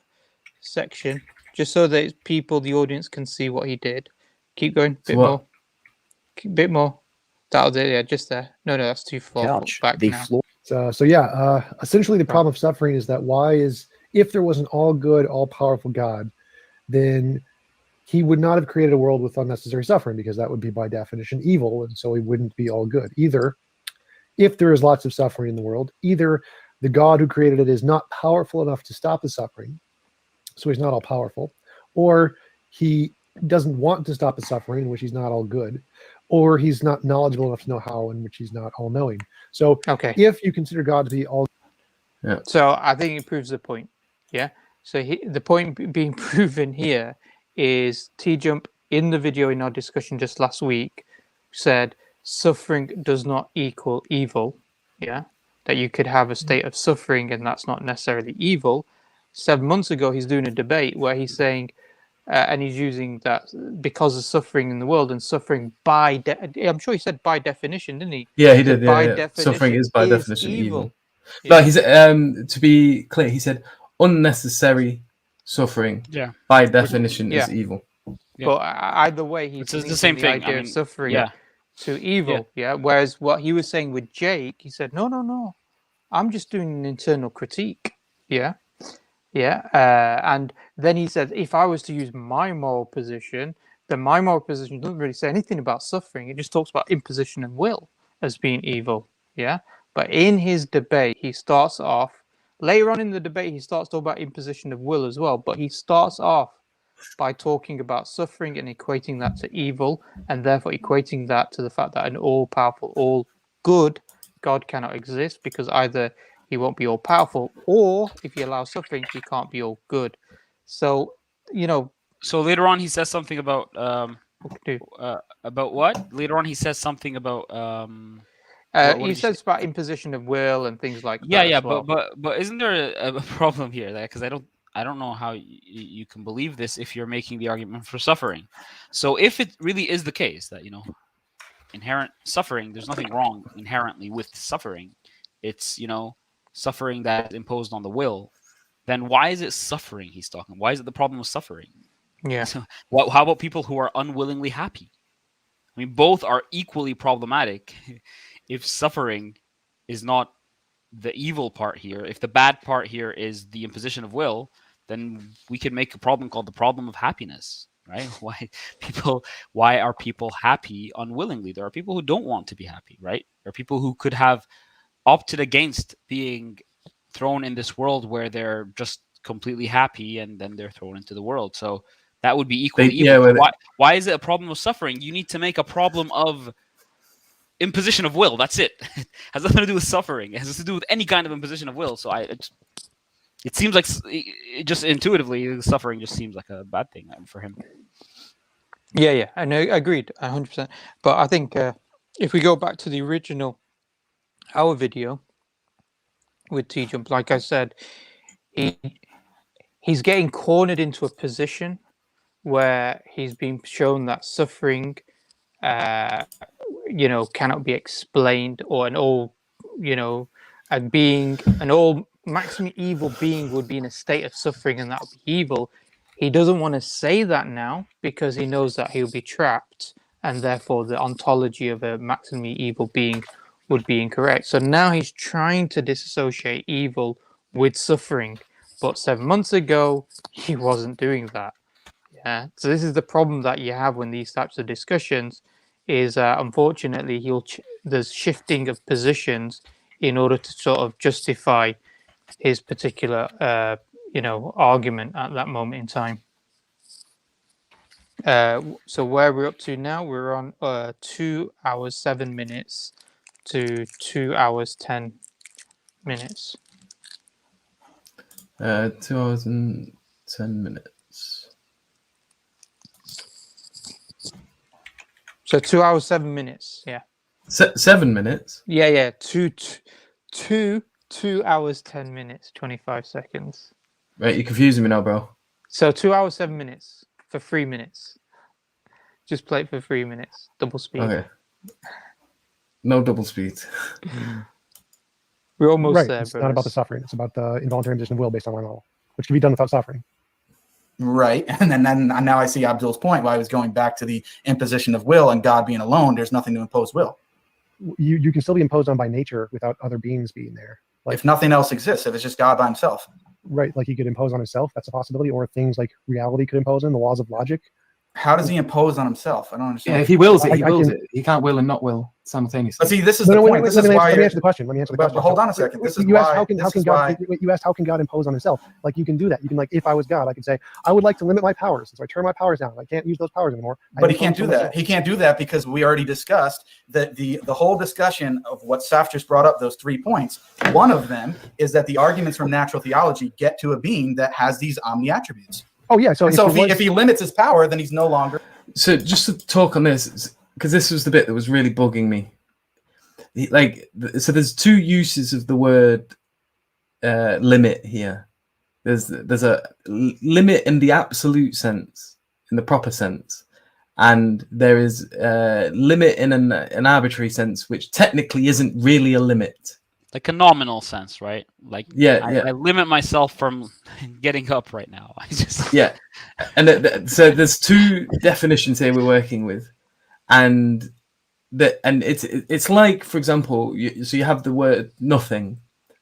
section, just so that the audience can see what he did. Keep going. More. Bit more. That'll do. Yeah, just there. No, that's too far back now. Essentially the problem of suffering is that if there was an all good, all powerful God, then he would not have created a world with unnecessary suffering because that would be by definition evil, and so he wouldn't be all good. Either, if there is lots of suffering in the world, either the God who created it is not powerful enough to stop the suffering, so he's not all powerful, or he doesn't want to stop the suffering, in which he's not all good, or he's not knowledgeable enough to know how, in which he's not all knowing. So Okay. if you consider God to be all, So I think it proves the point. Yeah. So the point being proven here is Tjump in the video in our discussion just last week said suffering does not equal evil. Yeah. That you could have a state of suffering and that's not necessarily evil. 7 months ago, he's doing a debate where he's saying, and he's using that because of suffering in the world and suffering by, I'm sure he said by definition, didn't he? Yeah, he did. By Yeah. definition Suffering is by definition evil. Yeah. No, he said, to be clear, he said unnecessary suffering by definition is evil. Yeah. But either way, he's the same the thing. idea of suffering to evil. Yeah. Whereas what he was saying with Jake, he said, no, I'm just doing an internal critique. Yeah. Yeah. And then he said, if I was to use my moral position, then my moral position doesn't really say anything about suffering. It just talks about imposition and will as being evil. Yeah. But in his debate, he starts off, later on in the debate, he starts talking about imposition of will as well. But he starts off by talking about suffering and equating that to evil, and therefore equating that to the fact that an all-powerful, all-good God cannot exist, because either he won't be all-powerful, or if he allows suffering, he can't be all-good. So, So later on, he says something about what? Later on, he says something about what he says about imposition of will and things like that. Yeah, as well. but isn't there a problem here? Because I don't know how you can believe this if you're making the argument for suffering. So if it really is the case that inherent suffering, there's nothing wrong inherently with suffering. It's suffering that is imposed on the will. Then why is it suffering he's talking? Why is it the problem with suffering? Yeah. So, how about people who are unwillingly happy? I mean, both are equally problematic. If suffering is not the evil part here, if the bad part here is the imposition of will, then we can make a problem called the problem of happiness, right? Why are people happy unwillingly? There are people who don't want to be happy, right? There are people who could have opted against being thrown in this world where they're just completely happy, and then they're thrown into the world. So that would be equally evil. Why is it a problem of suffering? You need to make a problem of imposition of will. That's it. It has nothing to do with suffering. It has to do with any kind of imposition of will. So it seems like just intuitively suffering just seems like a bad thing for him. Yeah, and I agreed 100%. But I think if we go back to the original our video with Tjump, like I said, he's getting cornered into a position where he's being shown that suffering cannot be explained, or an all maximum evil being would be in a state of suffering, and that would be evil. He doesn't want to say that now because he knows that he'll be trapped, and therefore the ontology of a maximally evil being would be incorrect. So now he's trying to disassociate evil with suffering, but 7 months ago he wasn't doing that. Yeah. So this is the problem that you have when these types of discussions is unfortunately there's shifting of positions in order to sort of justify his particular argument at that moment in time. So where we're up to now, we're on 2 hours 7 minutes to 2 hours 10 minutes. 2 hours and 10 minutes. So 2 hours 7 minutes. Yeah. 7 minutes. Yeah. 2 hours 10 minutes 25 seconds. Right, you're confusing me now, bro. So 2 hours 7 minutes for 3 minutes. Just play it for 3 minutes. Double speed. Okay. No double speed. We're almost there. It's not about the suffering. It's about the involuntary imposition of will based on our model, which can be done without suffering. Right. And then now I see Abdul's point why he was going back to the imposition of will and God being alone. There's nothing to impose will. You can still be imposed on by nature without other beings being there. Like if nothing else exists, if it's just God by himself. Right. Like he could impose on himself. That's a possibility. Or things like reality could impose on the laws of logic. How does he impose on himself? I don't Yeah, understand. if he wills it, he I wills can- it. He can't will and not will simultaneously. But see, this is No, the no, wait, point. wait, This let is me why. answer the question. Let me answer the question. But hold on a second. This is you asked why. how can God you asked how can God impose on himself? Like you can do that. You can like if I was God, I could say I would like to limit my powers, so I turn my powers down. I can't use those powers anymore. But he can't do that. He can't do that because we already discussed that the whole discussion of what Saf just brought up, those 3 points. One of them is that the arguments from natural theology get to a being that has these omni attributes. Oh yeah. So, if he limits his power, then he's no longer. So just to talk on this, because this was the bit that was really bugging me. So there's 2 uses of the word limit here. There's a limit in the absolute sense, in the proper sense, and there is a limit in an arbitrary sense, which technically isn't really a limit. Like a nominal sense, right? Like I limit myself from getting up right now. I just and so there's 2 definitions here we're working with, and it's like, for example, so you have the word nothing,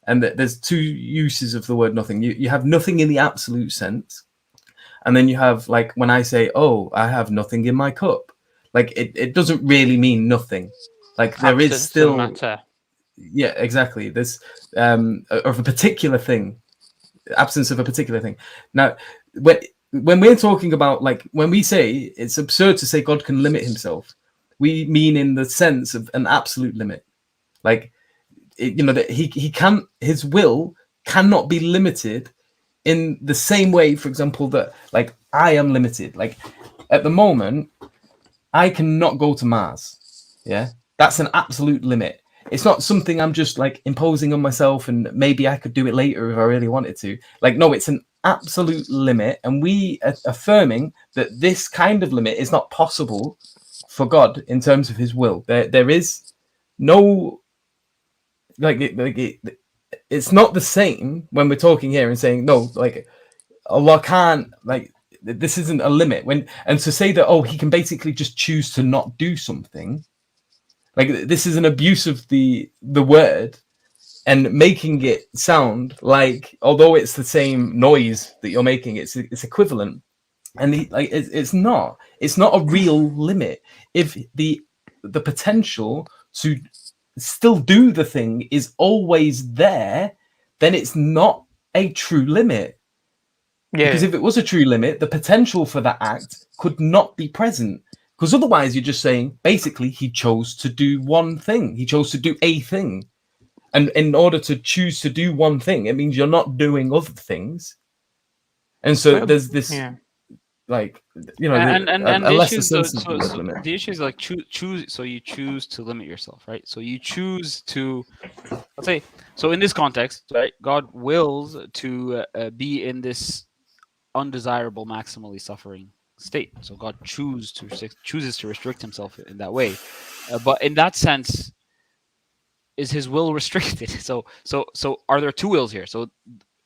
and there's 2 uses of the word nothing. You have nothing in the absolute sense, and then you have like when I say, oh, I have nothing in my cup, like it doesn't really mean nothing. Like there is still matter. Yeah, exactly. This of a particular thing, absence of a particular thing. Now, when we're talking about, like, when we say it's absurd to say God can limit himself, we mean in the sense of an absolute limit. Like, that he can't, his will cannot be limited in the same way, for example, that like I am limited. Like at the moment, I cannot go to Mars. Yeah, that's an absolute limit. It's not something I'm just like imposing on myself and maybe I could do it later if I really wanted to. Like, no, it's an absolute limit. And we are affirming that this kind of limit is not possible for God in terms of his will. There is no, it's not the same when we're talking here and saying, no, like Allah can't, like, this isn't a limit. And to say that, oh, he can basically just choose to not do something, like this is an abuse of the word and making it sound like, although it's the same noise that you're making, it's equivalent. And it's not a real limit. If the potential to still do the thing is always there, then it's not a true limit. Yeah. Because if it was a true limit, the potential for that act could not be present. Because otherwise, you're just saying, basically, he chose to do one thing. He chose to do a thing. And in order to choose to do one thing, it means you're not doing other things. And so there's this, like, the issue is like choose. So you choose to limit yourself, right? So you choose to, let's say, so in this context, right, God wills to be in this undesirable, maximally suffering state. So God chooses to restrict himself in that way, but in that sense, is his will restricted? So are there 2 wills here? So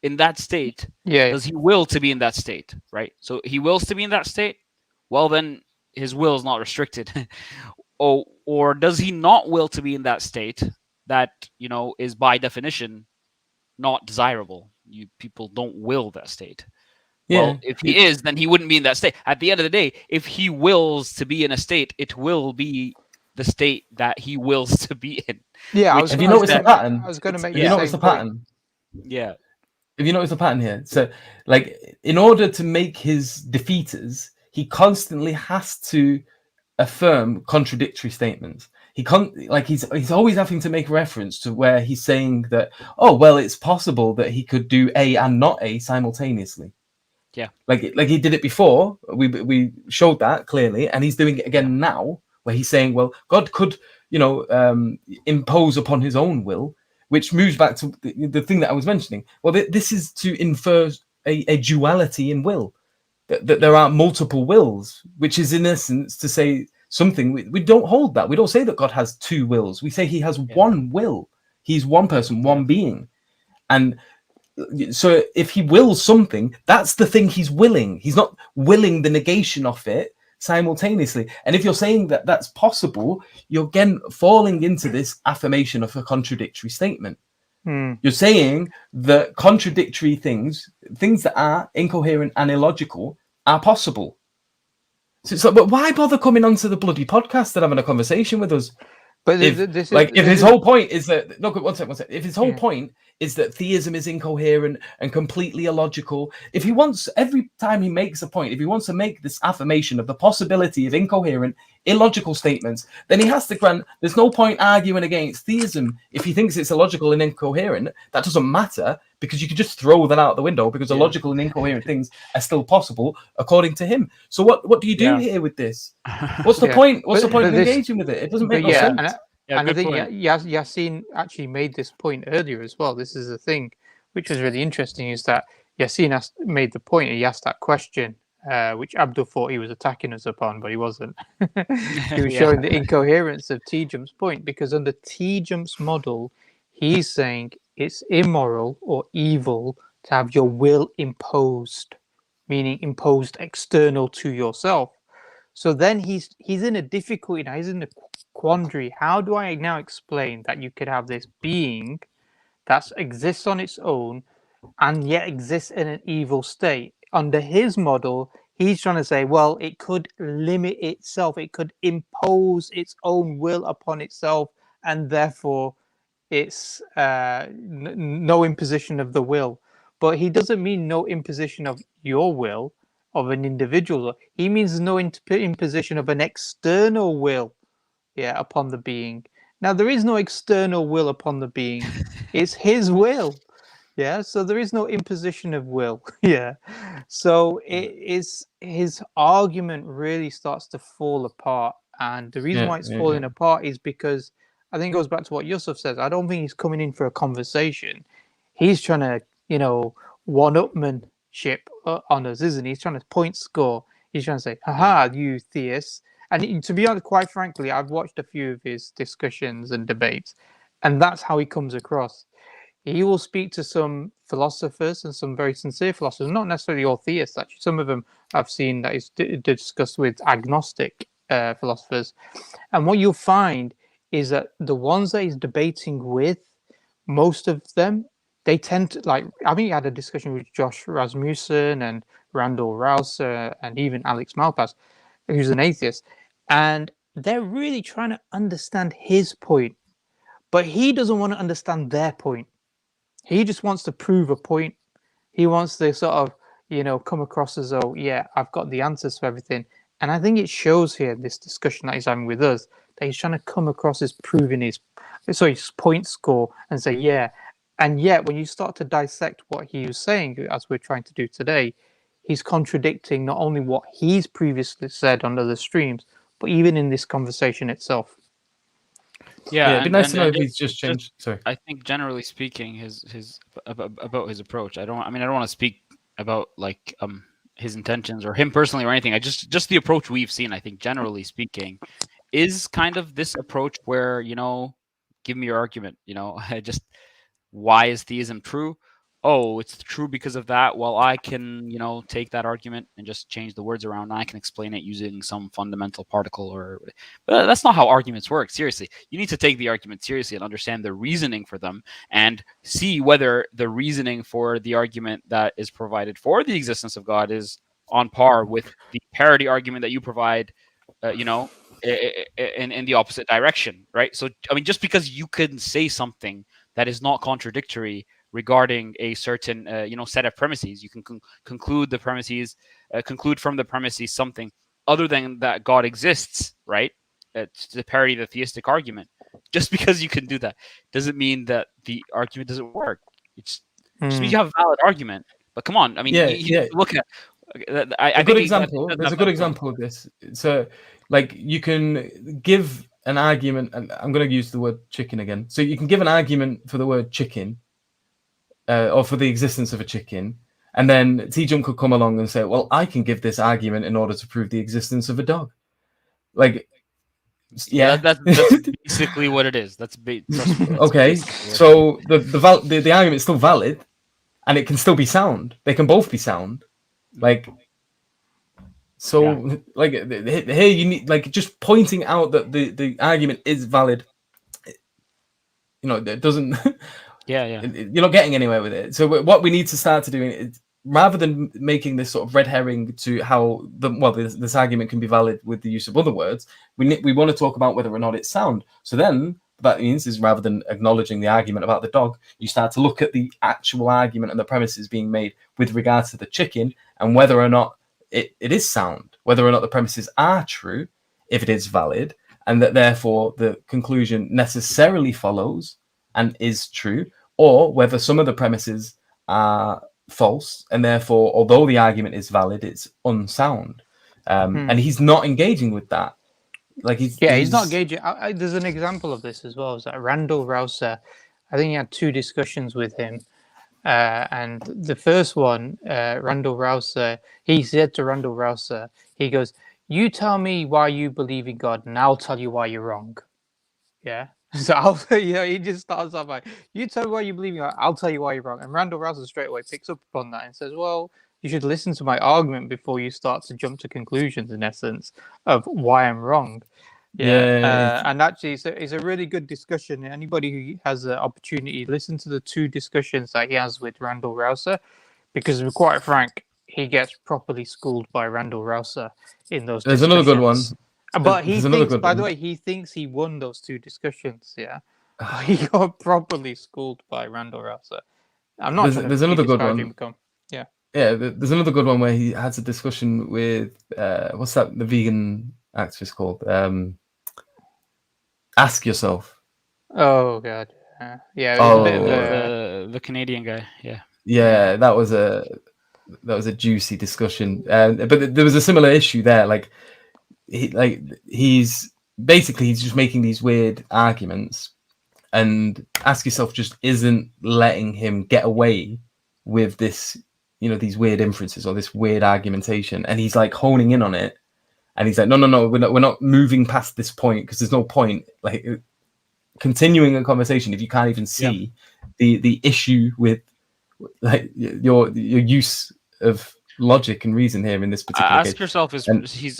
in that state, does he will to be in that state, right? So he wills to be in that state. Well, then his will is not restricted. or does he not will to be in that state that is by definition not desirable? People don't will that state. Yeah. Well, if he is, then he wouldn't be in that state. At the end of the day, if he wills to be in a state, it will be the state that he wills to be in. Yeah, have you noticed the pattern? I was going to make. Have you noticed the pattern? Yeah. Have you noticed the pattern here? So, like, in order to make his defeaters, he constantly has to affirm contradictory statements. He's always having to make reference to where he's saying that, oh, well, it's possible that he could do A and not A simultaneously. Yeah, like he did it before. We showed that clearly, and he's doing it again now, where he's saying, well, God could, impose upon his own will, which moves back to the thing that I was mentioning. Well, this is to infer a duality in will, that there are multiple wills, which is in essence to say something. We don't hold that. We don't say that God has 2 wills. We say he has one will. He's one person, one being, and so if he wills something, that's the thing he's willing. He's not willing the negation of it simultaneously. And if you're saying that that's possible, you're again falling into this affirmation of a contradictory statement. You're saying that contradictory things that are incoherent and illogical, are possible. So it's like, but why bother coming onto the bloody podcast and having a conversation with us? But If his whole point is that one sec. If his whole point is that theism is incoherent and completely illogical, if he wants, every time he makes a point, if he wants to make this affirmation of the possibility of incoherent, illogical statements, then he has to grant there's no point arguing against theism if he thinks it's illogical and incoherent. That doesn't matter, because you can just throw that out the window, because illogical and incoherent things are still possible according to him. So what do you do here with this? What's the point? What's the point of engaging with it? It doesn't make no sense. And I think Yasin actually made this point earlier as well. This is the thing, which was really interesting, is that Yasin made the point. He asked that question, which Abdul thought he was attacking us upon, but he wasn't. He was showing the incoherence of Tjump's point, because under Tjump's model, he's saying it's immoral or evil to have your will imposed, meaning imposed external to yourself. So then he's in a difficulty now. He's in a quandary. How do I now explain that you could have this being that exists on its own and yet exists in an evil state? Under his model, he's trying to say, well, it could limit itself. It could impose its own will upon itself, and therefore it's no imposition of the will. But he doesn't mean no imposition of your will, of an individual. He means no imposition of an external will, upon the being. Now, there is no external will upon the being. It's his will. So there is no imposition of will. So it is, his argument really starts to fall apart. And the reason why it's falling apart is because, I think it goes back to what Yusuf says. I don't think he's coming in for a conversation. He's trying to, one-upmanship on us, isn't he? He's trying to point score. He's trying to say, haha, you theists. And to be honest, quite frankly, I've watched a few of his discussions and debates, and that's how he comes across. He will speak to some philosophers, and some very sincere philosophers, not necessarily all theists, actually. Some of them I've seen that is discussed with agnostic philosophers. And what you'll find is that the ones that he's debating with, most of them, they tend to, like, I think he had a discussion with Josh Rasmussen and Randall Rouser and even Alex Malpass, who's an atheist. And they're really trying to understand his point, but he doesn't want to understand their point. He just wants to prove a point. He wants to sort of, come across as though, I've got the answers for everything. And I think it shows here, this discussion that he's having with us, that he's trying to come across as proving his point score and say, And yet, when you start to dissect what he was saying, as we're trying to do today, he's contradicting not only what he's previously said on other streams, but even in this conversation itself. It'd be nice to know if he's just changed. Sorry. I think generally speaking, his about his approach. I don't want to speak about his intentions or him personally or anything. I just the approach we've seen. I think generally speaking, is kind of this approach where give me your argument. Just why is theism true? Oh, it's true because of that. Well, I can, take that argument and just change the words around. And I can explain it using some fundamental particle but that's not how arguments work. Seriously, you need to take the argument seriously and understand the reasoning for them and see whether the reasoning for the argument that is provided for the existence of God is on par with the parity argument that you provide, in the opposite direction, right? So, just because you can say something that is not contradictory regarding a certain set of premises, you can conclude from the premises something other than that God exists, right? To parody the theistic argument. Just because you can do that doesn't mean that the argument doesn't work. It's just means you have a valid argument. But come on, you look at there's a good example of this. So, you can give an argument, and I'm going to use the word chicken again. So you can give an argument for the word chicken, or for the existence of a chicken, and then Tjump could come along and say, well, I can give this argument in order to prove the existence of a dog. That's basically what it is. Okay, so the argument is still valid, and it can still be sound. They can both be sound. Here you need, just pointing out that the argument is valid. It doesn't. You're not getting anywhere with it. So what we need to start to do rather than making this sort of red herring to how this argument can be valid with the use of other words, we want to talk about whether or not it's sound. So then that means is rather than acknowledging the argument about the dog, you start to look at the actual argument and the premises being made with regards to the chicken and whether or not it is sound, whether or not the premises are true, if it is valid, and that therefore the conclusion necessarily follows and is true, or whether some of the premises are false and therefore, although the argument is valid, it's unsound. And he's not engaging with that. Like he's not engaging. There's an example of this as well. Is that Randall Rouser? I think he had 2 discussions with him, and the first one, Randall Rouser, he said to Randall Rouser, he goes, "You tell me why you believe in God, and I'll tell you why you're wrong." Yeah. So he just starts off like, "You tell me why you believe in God, I'll tell you why you're wrong." And Randall Rouser straight away picks up upon that and says, "Well, you should listen to my argument before you start to jump to conclusions, in essence, of why I'm wrong." And actually, it's a really good discussion. Anybody who has the opportunity, listen to the 2 discussions that he has with Randall Rouser, because to be quite frank, he gets properly schooled by Randall Rouser in those There's discussions. another good one. But he thinks, by the way, he thinks he won those 2 discussions. Yeah, but he got properly schooled by Randall Rouser. I'm not. There's another good one. Yeah. Yeah, there's another good one where he has a discussion with what's that? The vegan actress called? Ask Yourself. Oh God. Yeah. It was a bit of the Canadian guy. Yeah. Yeah, that was a juicy discussion. But there was a similar issue there. Like he's just making these weird arguments, and Ask Yourself just isn't letting him get away with this, these weird inferences or this weird argumentation, and he's like honing in on it, and he's like, no, we're not moving past this point, because there's no point like continuing a conversation if you can't even see the issue with like your use of logic and reason here in this particular Ask case. Yourself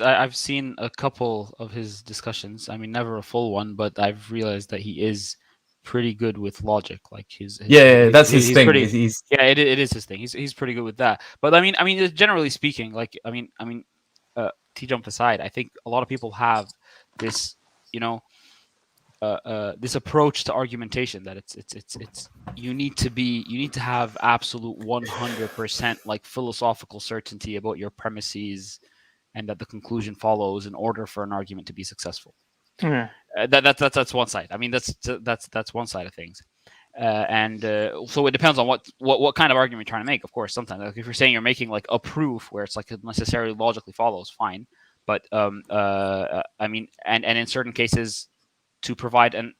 I've seen a couple of his discussions. I mean, never a full one, but I've realized that he is pretty good with logic. Like that's his thing. It is his thing. He's pretty good with that. But I mean, generally speaking, like T-Jump aside, I think a lot of people have this, this approach to argumentation that it's you need to have absolute 100% like philosophical certainty about your premises, and that the conclusion follows in order for an argument to be successful. That's one side. I mean, that's one side of things. So it depends on what kind of argument you're trying to make. Of course, sometimes like if you're saying you're making like a proof where it's like it necessarily logically follows, fine. But I mean, and in certain cases, to provide an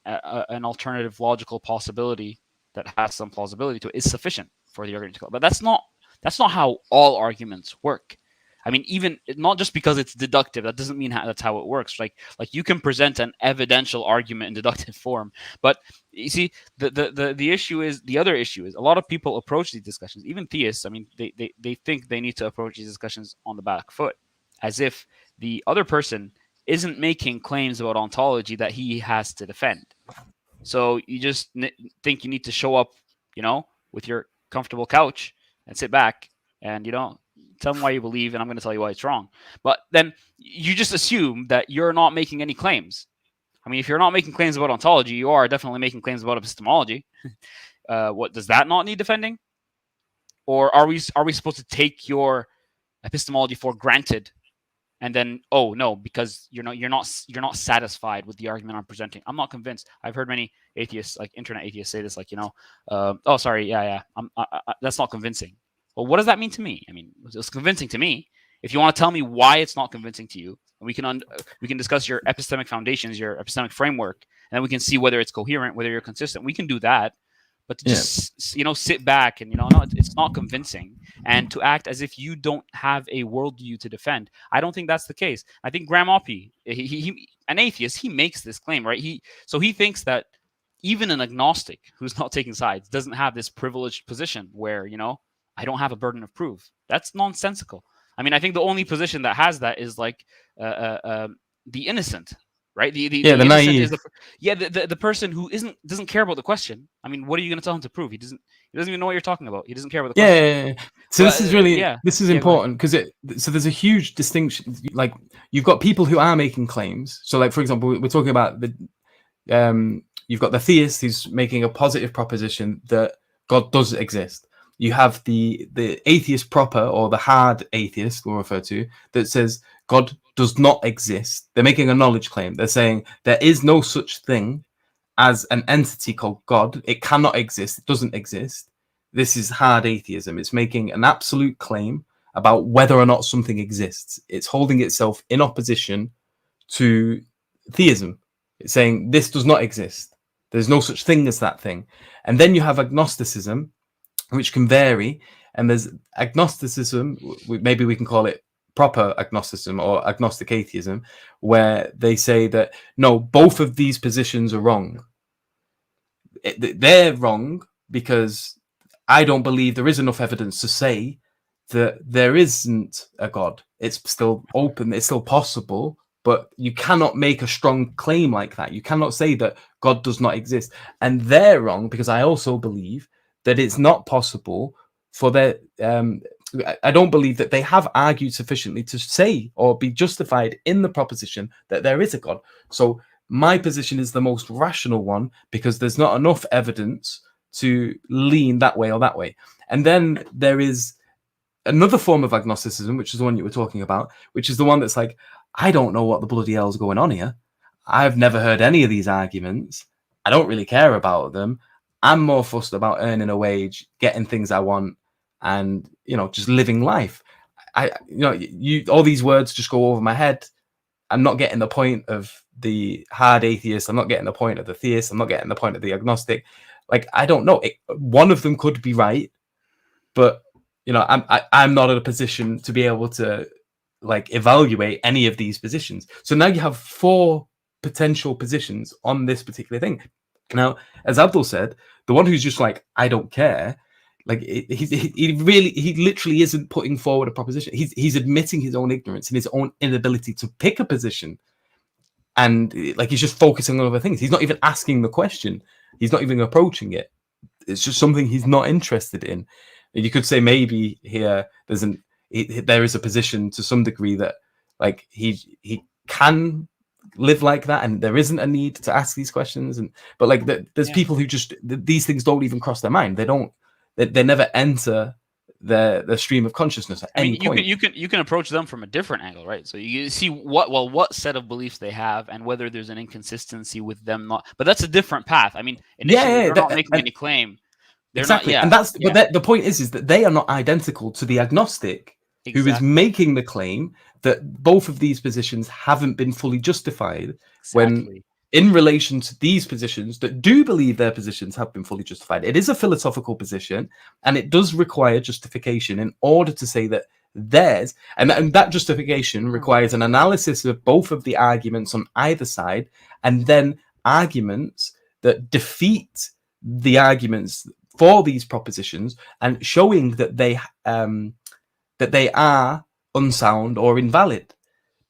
alternative logical possibility that has some plausibility to it is sufficient for the argument to go. But that's not how all arguments work. I mean, even not just because it's deductive, that doesn't mean that's how it works. Like you can present an evidential argument in deductive form, but you see, the other issue is a lot of people approach these discussions, even theists. I mean, they think they need to approach these discussions on the back foot, as if the other person isn't making claims about ontology that he has to defend. So you just think you need to show up, with your comfortable couch and sit back and, tell them why you believe, and I'm going to tell you why it's wrong. But then you just assume that you're not making any claims. I mean, if you're not making claims about ontology, you are definitely making claims about epistemology. What does that not need defending? Or are we supposed to take your epistemology for granted, and then no, because you're not satisfied with the argument I'm presenting? I'm not convinced. I've heard many atheists, like internet atheists, say this, like that's not convincing. Well, what does that mean to me? I mean, it's convincing to me. If you want to tell me why it's not convincing to you, and we can discuss your epistemic foundations, your epistemic framework, and then we can see whether it's coherent, whether you're consistent. We can do that. But to just sit back and no, it's not convincing, and to act as if you don't have a worldview to defend, I don't think that's the case. I think Graham Oppy, he an atheist, he makes this claim, right? He thinks that even an agnostic who's not taking sides doesn't have this privileged position where I don't have a burden of proof. That's nonsensical. I mean, I think the only position that has that is like the innocent. right? The the innocent naive. is the person who doesn't care about the question. I mean, what are you going to tell him to prove? He doesn't even know what you're talking about. He doesn't care about the question. So But, this is really yeah. this is Yeah, go ahead. important because so there's a huge distinction. Like you've got people who are making claims. So like for example, we're talking about the you've got the theist who's making a positive proposition that God does exist. You have the atheist proper, or the hard atheist we'll refer to, that says God does not exist. They're making a knowledge claim. They're saying there is no such thing as an entity called God. It cannot exist. It doesn't exist. This is hard atheism. It's making an absolute claim about whether or not something exists. It's holding itself in opposition to theism. It's saying this does not exist. There's no such thing as that thing. And then you have agnosticism, which can vary. And there's agnosticism, maybe we can call it proper agnosticism or agnostic atheism, where they say that, no, both of these positions are wrong. They're wrong because I don't believe there is enough evidence to say that there isn't a God. It's still open. It's still possible. But you cannot make a strong claim like that. You cannot say that God does not exist. And they're wrong because I also believe that it's not possible for their... I don't believe that they have argued sufficiently to say or be justified in the proposition that there is a God. So my position is the most rational one because there's not enough evidence to lean that way or that way. And then there is another form of agnosticism, which is the one you were talking about, which is the one that's like, I don't know what the bloody hell's going on here. I've never heard any of these arguments. I don't really care about them. I'm more fussed about earning a wage, getting things I want, and, you know, just living life. All these words just go over my head. I'm not getting the point of the hard atheist. I'm not getting the point of the theist. I'm not getting the point of the agnostic. Like, I don't know. One of them could be right, but, you know, I'm not in a position to be able to like evaluate any of these positions. So now you have 4 potential positions on this particular thing. Now, as Abdul said, the one who's just like, I don't care, like he literally isn't putting forward a proposition. He's admitting his own ignorance and his own inability to pick a position, and like he's just focusing on other things. He's not even asking the question. He's not even approaching it. It's just something he's not interested in. You could say maybe here there is a position to some degree that like he can live like that, and there isn't a need to ask these questions. But like there's people who just these things don't even cross their mind. They never enter the stream of consciousness at any point. You can approach them from a different angle, right? So you see what set of beliefs they have and whether there's an inconsistency with them not. But that's a different path. I mean, initially they're not making any claim. Exactly, and that's but the point is that they are not identical to the agnostic who is making the claim that both of these positions haven't been fully justified when in relation to these positions that do believe their positions have been fully justified. It is a philosophical position, and it does require justification in order to say that theirs, and that justification requires an analysis of both of the arguments on either side, and then arguments that defeat the arguments for these propositions and showing that they are unsound or invalid.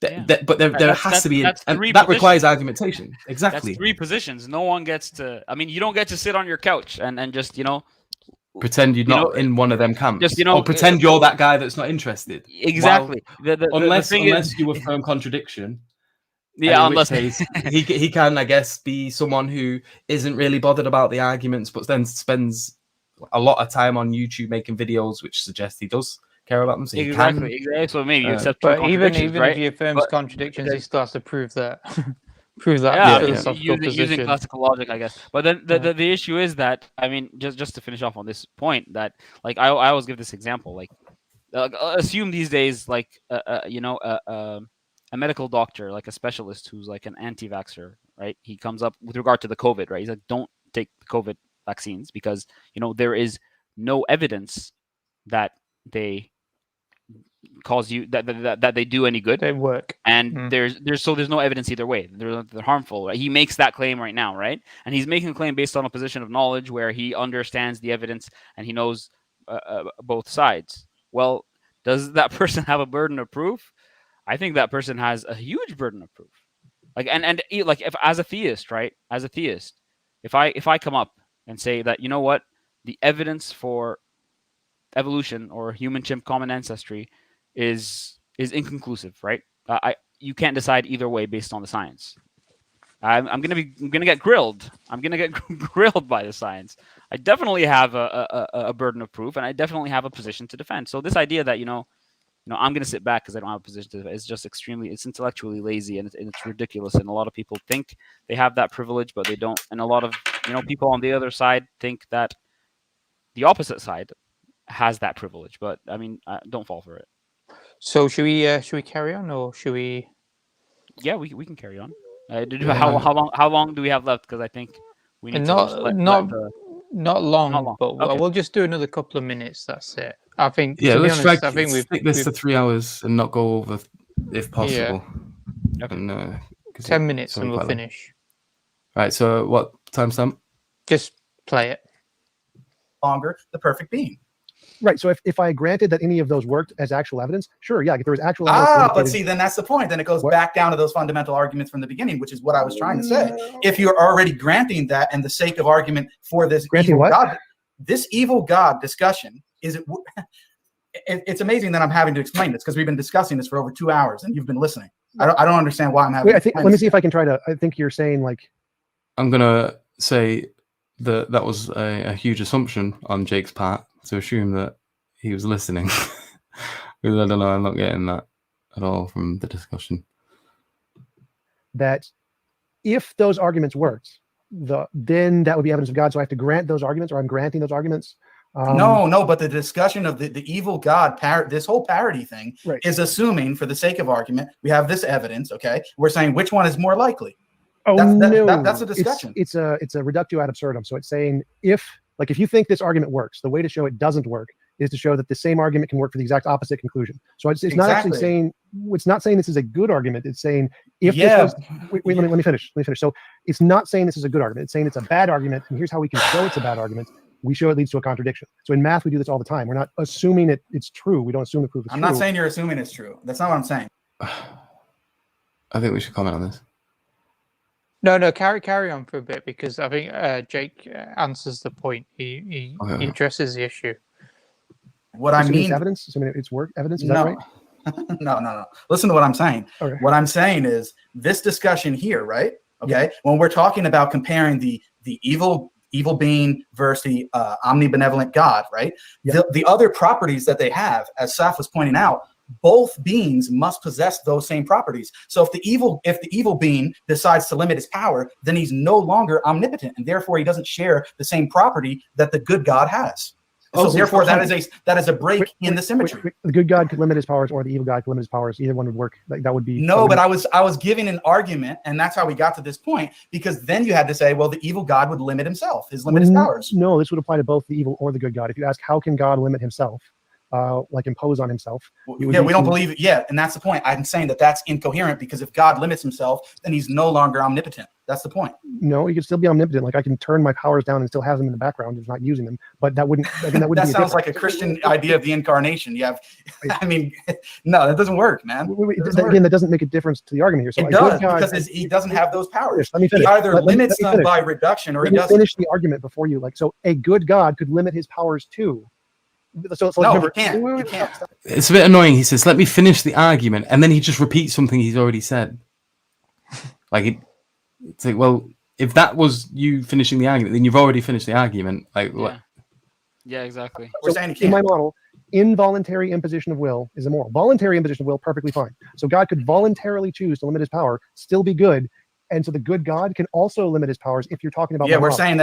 But there has to be, and that requires argumentation. Exactly. That's 3 positions. No one gets to. I mean, you don't get to sit on your couch and just pretend you're not in one of them camps. Just or pretend you're that guy that's not interested. Exactly. Unless you affirm contradiction. Yeah, unless he can, I guess, be someone who isn't really bothered about the arguments, but then spends a lot of time on YouTube making videos which suggest he does care about them. So exactly. So maybe you accept. But even right? if he affirms contradictions, he still has to prove that. Using classical logic, I guess. But then the issue is that, I mean, just to finish off on this point, that like I always give this example, like assume these days, like a medical doctor, like a specialist who's like an anti-vaxxer, right? He comes up with regard to the COVID, right? He's like, don't take the COVID vaccines because, there is no evidence that they cause you, that they do any good. They work. And there's no evidence either way. They're harmful. Right? He makes that claim right now, right? And he's making a claim based on a position of knowledge where he understands the evidence and he knows both sides. Well, does that person have a burden of proof? I think that person has a huge burden of proof. Like like if as a theist, right? As a theist, if I come up and say that, you know what, the evidence for evolution or human chimp common ancestry is inconclusive, right? You can't decide either way based on the science. I'm gonna get grilled. I'm gonna get grilled by the science. I definitely have a burden of proof, and I definitely have a position to defend. So this idea that I'm gonna sit back because I don't have a position to defend is just it's intellectually lazy, and it's ridiculous. And a lot of people think they have that privilege, but they don't. And a lot of people on the other side think that the opposite side has that privilege. But I mean, don't fall for it. So should we carry on, or should we? Yeah, we can carry on. How long do we have left? Because I think we need not long, but okay. we'll just do another couple of minutes. That's it. I think. Yeah, to be let's honest, I think stick this to 3 hours and not go over if possible. Yeah. And, 10 minutes and we'll finish. Right. So what timestamp? Just play it. Longer the perfect being. Right. So if I granted that any of those worked as actual evidence, sure, yeah, if there was actual evidence. But see, then that's the point. Then it goes back down to those fundamental arguments from the beginning, which is what I was trying to say. If you're already granting that, and the sake of argument for this granting evil what? God, this evil God discussion it's amazing that I'm having to explain this because we've been discussing this for over 2 hours and you've been listening. I don't understand why I'm having. Wait, let me see if I can try to. I think you're saying like. I'm gonna say that was a huge assumption on Jake's part to assume that he was listening. Because I don't know, I'm not getting that at all from the discussion. That if those arguments worked, then that would be evidence of God. So I have to grant those arguments, or I'm granting those arguments. No, but the discussion of the evil God, this whole parity thing, right, is assuming, for the sake of argument, we have this evidence. Okay, we're saying which one is more likely. Oh, that's a discussion. It's a reductio ad absurdum. So it's saying if you think this argument works, the way to show it doesn't work is to show that the same argument can work for the exact opposite conclusion. So it's not actually saying, it's not saying this is a good argument. It's saying if this was, wait, let me finish. So it's not saying this is a good argument. It's saying it's a bad argument, and here's how we can show it's a bad argument. We show it leads to a contradiction. So in math, we do this all the time. We're not assuming it's true. We don't assume the proof is true. I'm not saying you're assuming it's true. That's not what I'm saying. I think we should comment on this. No, carry on for a bit, because I think Jake answers the point. He addresses the issue. What I mean, evidence. So it's work evidence. Is that right? No. Listen to what I'm saying. Okay. What I'm saying is this discussion here, right? Okay. Yeah. When we're talking about comparing the evil being versus the omnibenevolent God, right? Yeah. The other properties that they have, as Saf was pointing out, both beings must possess those same properties. So if the evil being decides to limit his power, then he's no longer omnipotent, and therefore he doesn't share the same property that the good God has. So therefore, that is a break in the symmetry. The good God could limit his powers, or the evil God could limit his powers. Either one would work. Like that would be no. But I was giving an argument, and that's how we got to this point. Because then you had to say, well, the evil God would limit himself, his powers. No, this would apply to both the evil or the good God. If you ask how can God limit himself, like impose on himself. We don't believe it yet, and that's the point. I'm saying that's incoherent, because if God limits himself, then he's no longer omnipotent. That's the point. No, he could still be omnipotent. Like I can turn my powers down and still have them in the background, just not using them. But that wouldn't. That sounds like a Christian idea of the incarnation. You have, I mean, no, that doesn't work, man. That doesn't make a difference to the argument here. So it does, because he doesn't have those powers. Let me finish. He either limits them by reduction, or he doesn't. Finish the argument before you. So a good God could limit his powers too. So no, remember, you can't. It's a bit annoying. He says, "Let me finish the argument," and then he just repeats something he's already said. It's like, well, if that was you finishing the argument, then you've already finished the argument. Like, what? Yeah, exactly. We're saying in my model, involuntary imposition of will is immoral. Voluntary imposition of will, perfectly fine. So God could voluntarily choose to limit his power, still be good. And so the good God can also limit his powers if you're talking about. Yeah, we're saying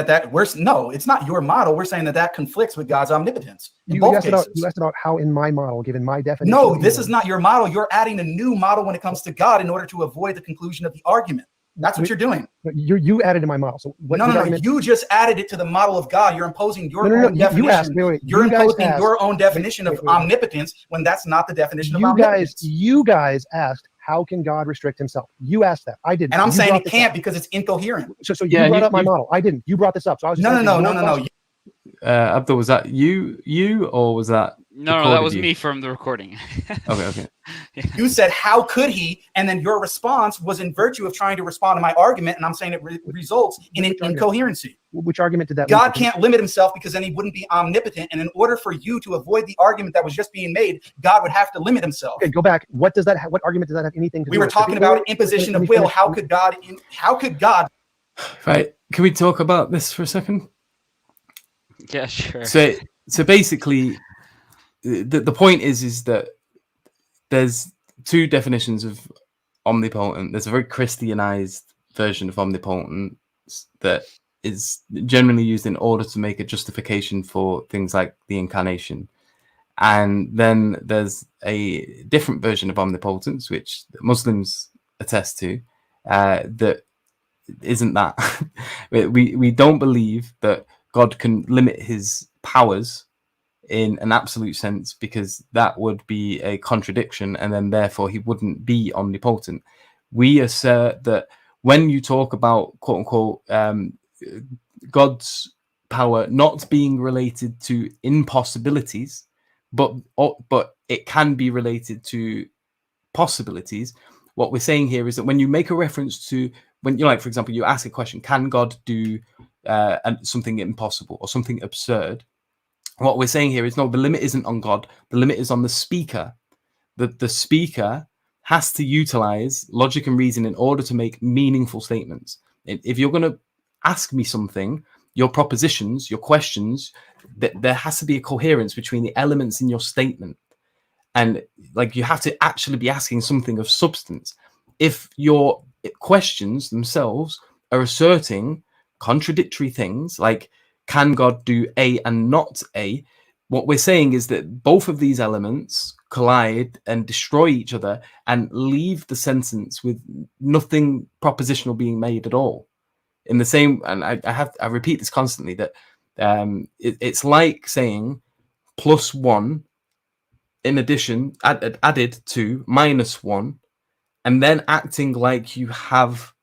no, it's not your model. We're saying that conflicts with God's omnipotence. You asked about how in my model, given my definition. No, this is not your model. You're adding a new model when it comes to God in order to avoid the conclusion of the argument. That's what you're doing. You added in my model. So what? No. You just added it to the model of God. You're imposing your own definition. You're imposing your own definition of omnipotence when that's not the definition of omnipotence. You guys asked, how can God restrict himself? You asked that. I didn't. And I'm saying it can't because it's incoherent. So you brought up my model. I didn't. You brought this up. So I was no. Abdul, was that you or was that No, that was you. me from the recording. Okay. You said, how could he? And then your response was in virtue of trying to respond to my argument. And I'm saying it results in an incoherency. Which argument did that? God can't limit himself because then he wouldn't be omnipotent. And in order for you to avoid the argument that was just being made, God would have to limit himself. Okay, go back. What argument does that have anything to do with? We were talking about imposition of will. How could God? Right. Can we talk about this for a second? Yeah, sure. So basically, the point is that there's two definitions of omnipotent. There's a very Christianized version of omnipotent that is generally used in order to make a justification for things like the incarnation. And then there's a different version of omnipotence, which Muslims attest to, that isn't that. we don't believe that God can limit his powers in an absolute sense, because that would be a contradiction, and then therefore he wouldn't be omnipotent. We assert that when you talk about quote unquote God's power not being related to impossibilities, but it can be related to possibilities. What we're saying here is that when you make a reference to, when you, like, for example, you ask a question, can God do something impossible or something absurd? What we're saying here is, no, the limit isn't on God. The limit is on the speaker. The speaker has to utilize logic and reason in order to make meaningful statements. If you're going to ask me something, your propositions, your questions, there has to be a coherence between the elements in your statement. And like, you have to actually be asking something of substance. If your questions themselves are asserting contradictory things, like, can God do A and not A? What we're saying is that both of these elements collide and destroy each other and leave the sentence with nothing propositional being made at all. In the same, and I repeat this constantly, that it's like saying +1 in addition added to -1, and then acting like you have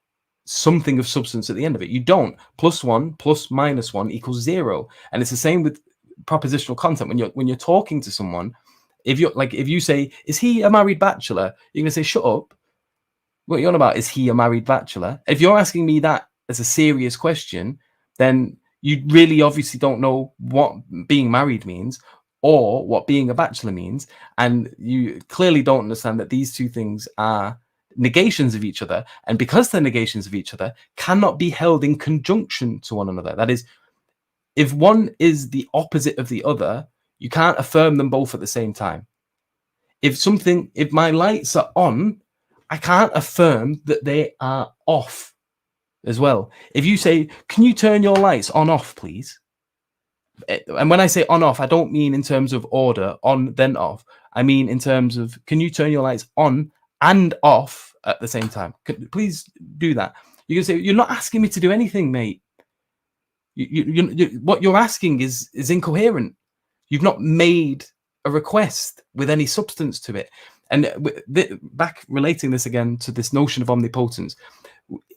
something of substance at the end of it. You don't. +1 plus -1 equals 0, and it's the same with propositional content. When you're talking to someone, if you say, is he a married bachelor, you're gonna say, shut up, what are you on about? Is he a married bachelor? If you're asking me that as a serious question, then you really obviously don't know what being married means or what being a bachelor means, and you clearly don't understand that these two things are negations of each other, and because they're negations of each other, cannot be held in conjunction to one another. That is, if one is the opposite of the other, you can't affirm them both at the same time. If my lights are on, I can't affirm that they are off as well. If you say, can you turn your lights on off, please? And when I say on off, I don't mean in terms of order, on then off. I mean in terms of, can you turn your lights on and off at the same time? Please do that. You can say, you're not asking me to do anything, mate. What you're asking is incoherent. You've not made a request with any substance to it. And back relating this again to this notion of omnipotence,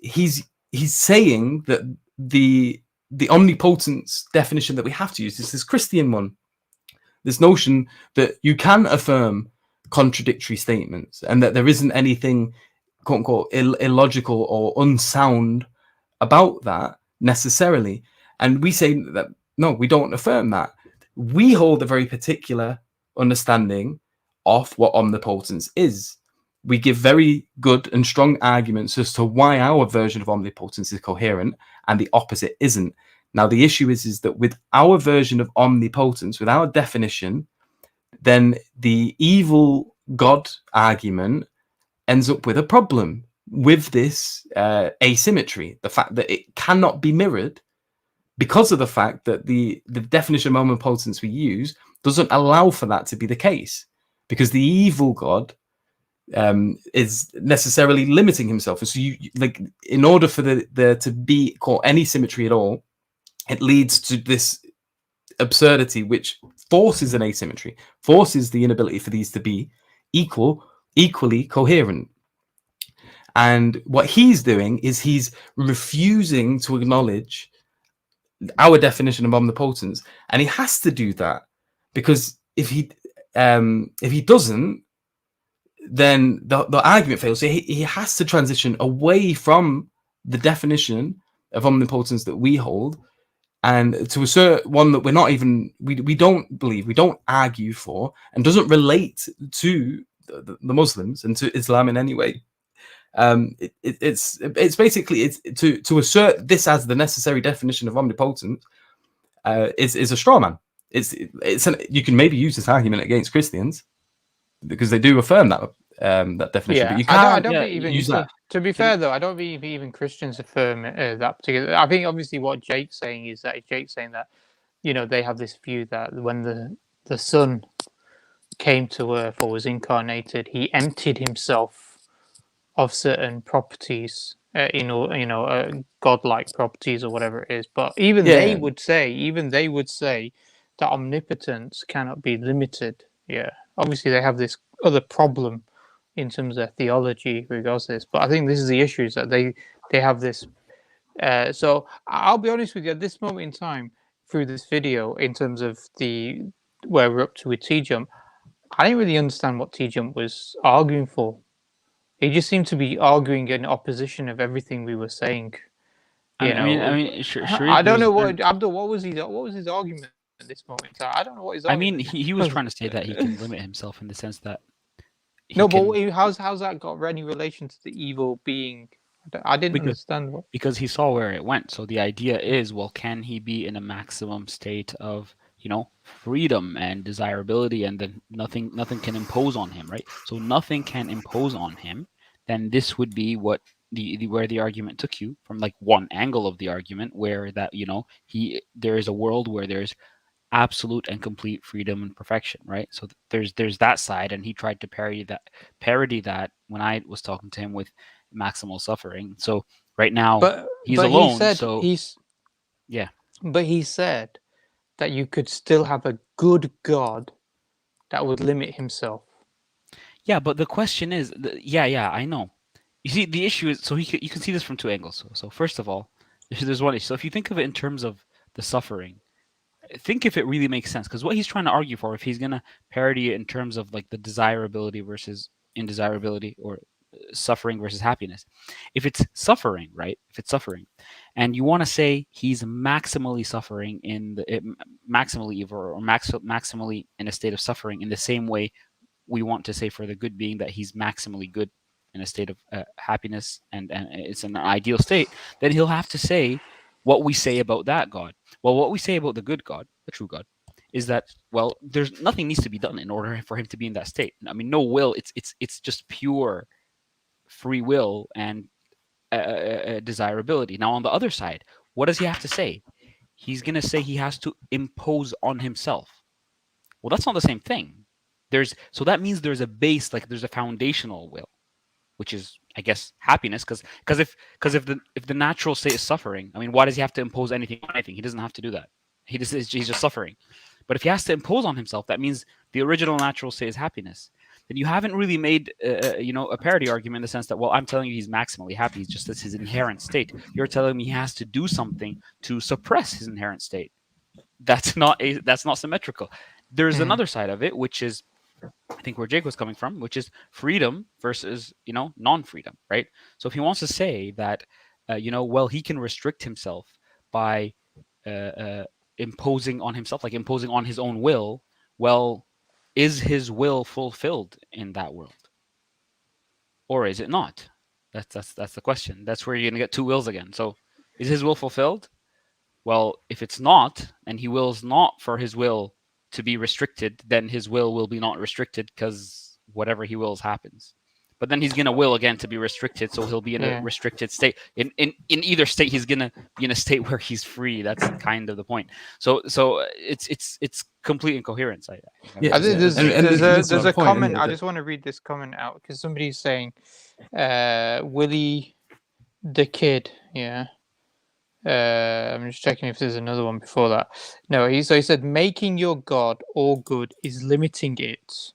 he's saying that the omnipotence definition that we have to use is this Christian one, this notion that you can affirm contradictory statements and that there isn't anything quote unquote illogical or unsound about that necessarily. And we say that no, we don't affirm that. We hold a very particular understanding of what omnipotence is. We give very good and strong arguments as to why our version of omnipotence is coherent and the opposite isn't. Now, the issue is that with our version of omnipotence, with our definition, then the evil God argument ends up with a problem with this asymmetry, the fact that it cannot be mirrored because of the fact that the definition of omnipotence we use doesn't allow for that to be the case, because the evil God is necessarily limiting himself. And so in order for there to be any symmetry at all, it leads to this absurdity which forces an asymmetry, forces the inability for these to be equally coherent. And what he's doing is he's refusing to acknowledge our definition of omnipotence, and he has to do that because if he if he doesn't, then the argument fails. So he has to transition away from the definition of omnipotence that we hold, and to assert one that we're not even we don't believe, we don't argue for, and doesn't relate to the Muslims and to Islam in any way. It's basically to assert this as the necessary definition of omnipotence is a straw man. You can maybe use this argument against Christians because they do affirm that definition, but you can't I don't think even use that. To be fair, though, I don't think even Christians affirm that particular. I think obviously what Jake's saying is that they have this view that when the Son came to Earth or was incarnated, he emptied himself of certain properties, godlike properties or whatever it is. But even they would say that omnipotence cannot be limited. Yeah, obviously they have this other problem in terms of theology regards to this, but I think this is the issue, is that they have this. So I'll be honest with you, at this moment in time, through this video, in terms of where we're up to with Tjump, I didn't really understand what Tjump was arguing for. He just seemed to be arguing in opposition of everything we were saying. Sharif, I don't know what Abdul. What was his argument at this moment in time? I don't know what his argument. He was trying to say that he can limit himself in the sense that. But how's that got any relation to the evil being? I didn't understand what. Because he saw where it went. So the idea is, well, can he be in a maximum state of freedom and desirability, and then nothing can impose on him, right? So nothing can impose on him. Then this would be what where the argument took you from, like one angle of the argument, where that there is a world where there's absolute and complete freedom and perfection, right? So there's that side, and he tried to parody that when I was talking to him with maximal suffering. So right now he's alone. But he said that you could still have a good God that would limit himself. Yeah, but the question is, I know. You see, the issue is, so you can see this from two angles. So first of all, there's one issue. So if you think of it in terms of the suffering, think if it really makes sense, because what he's trying to argue for, if he's going to parody it in terms of like the desirability versus indesirability, or suffering versus happiness, if it's suffering, right? If it's suffering, and you want to say he's maximally suffering maximally evil, or maximally in a state of suffering, in the same way we want to say for the good being that he's maximally good in a state of happiness, and it's an ideal state, then he'll have to say what we say about that God. Well, what we say about the good God, the true God, is that, well, there's nothing needs to be done in order for him to be in that state. I mean, no will. It's just pure free will and desirability. Now, on the other side, what does he have to say? He's going to say he has to impose on himself. Well, that's not the same thing. So that means there's a base, like there's a foundational will, which is, I guess, happiness. Because if the natural state is suffering, I mean, why does he have to impose anything on anything? He doesn't have to do that. He's just suffering. But if he has to impose on himself, that means the original natural state is happiness. Then you haven't really made a parity argument in the sense that, well, I'm telling you he's maximally happy. It's just that's his inherent state. You're telling me he has to do something to suppress his inherent state. That's not symmetrical. There's another side of it, which is, I think, where Jake was coming from, which is freedom versus non-freedom, right? So if he wants to say that he can restrict himself by imposing on himself, like imposing on his own will, well, is his will fulfilled in that world, or is it not? That's the question. That's where you're gonna get two wills again. So is his will fulfilled? Well, if it's not, and he wills not for his will to be restricted, then his will be not restricted, because whatever he wills happens. But then he's gonna will again to be restricted, so he'll be in a restricted state. In either state, he's gonna be in a state where he's free. That's kind of the point. So it's complete incoherence. I think there's a comment. I just want to read this comment out, because somebody's saying, Willie the Kid, yeah. I'm just checking if there's another one before that. No, he said, making your God all good is limiting it.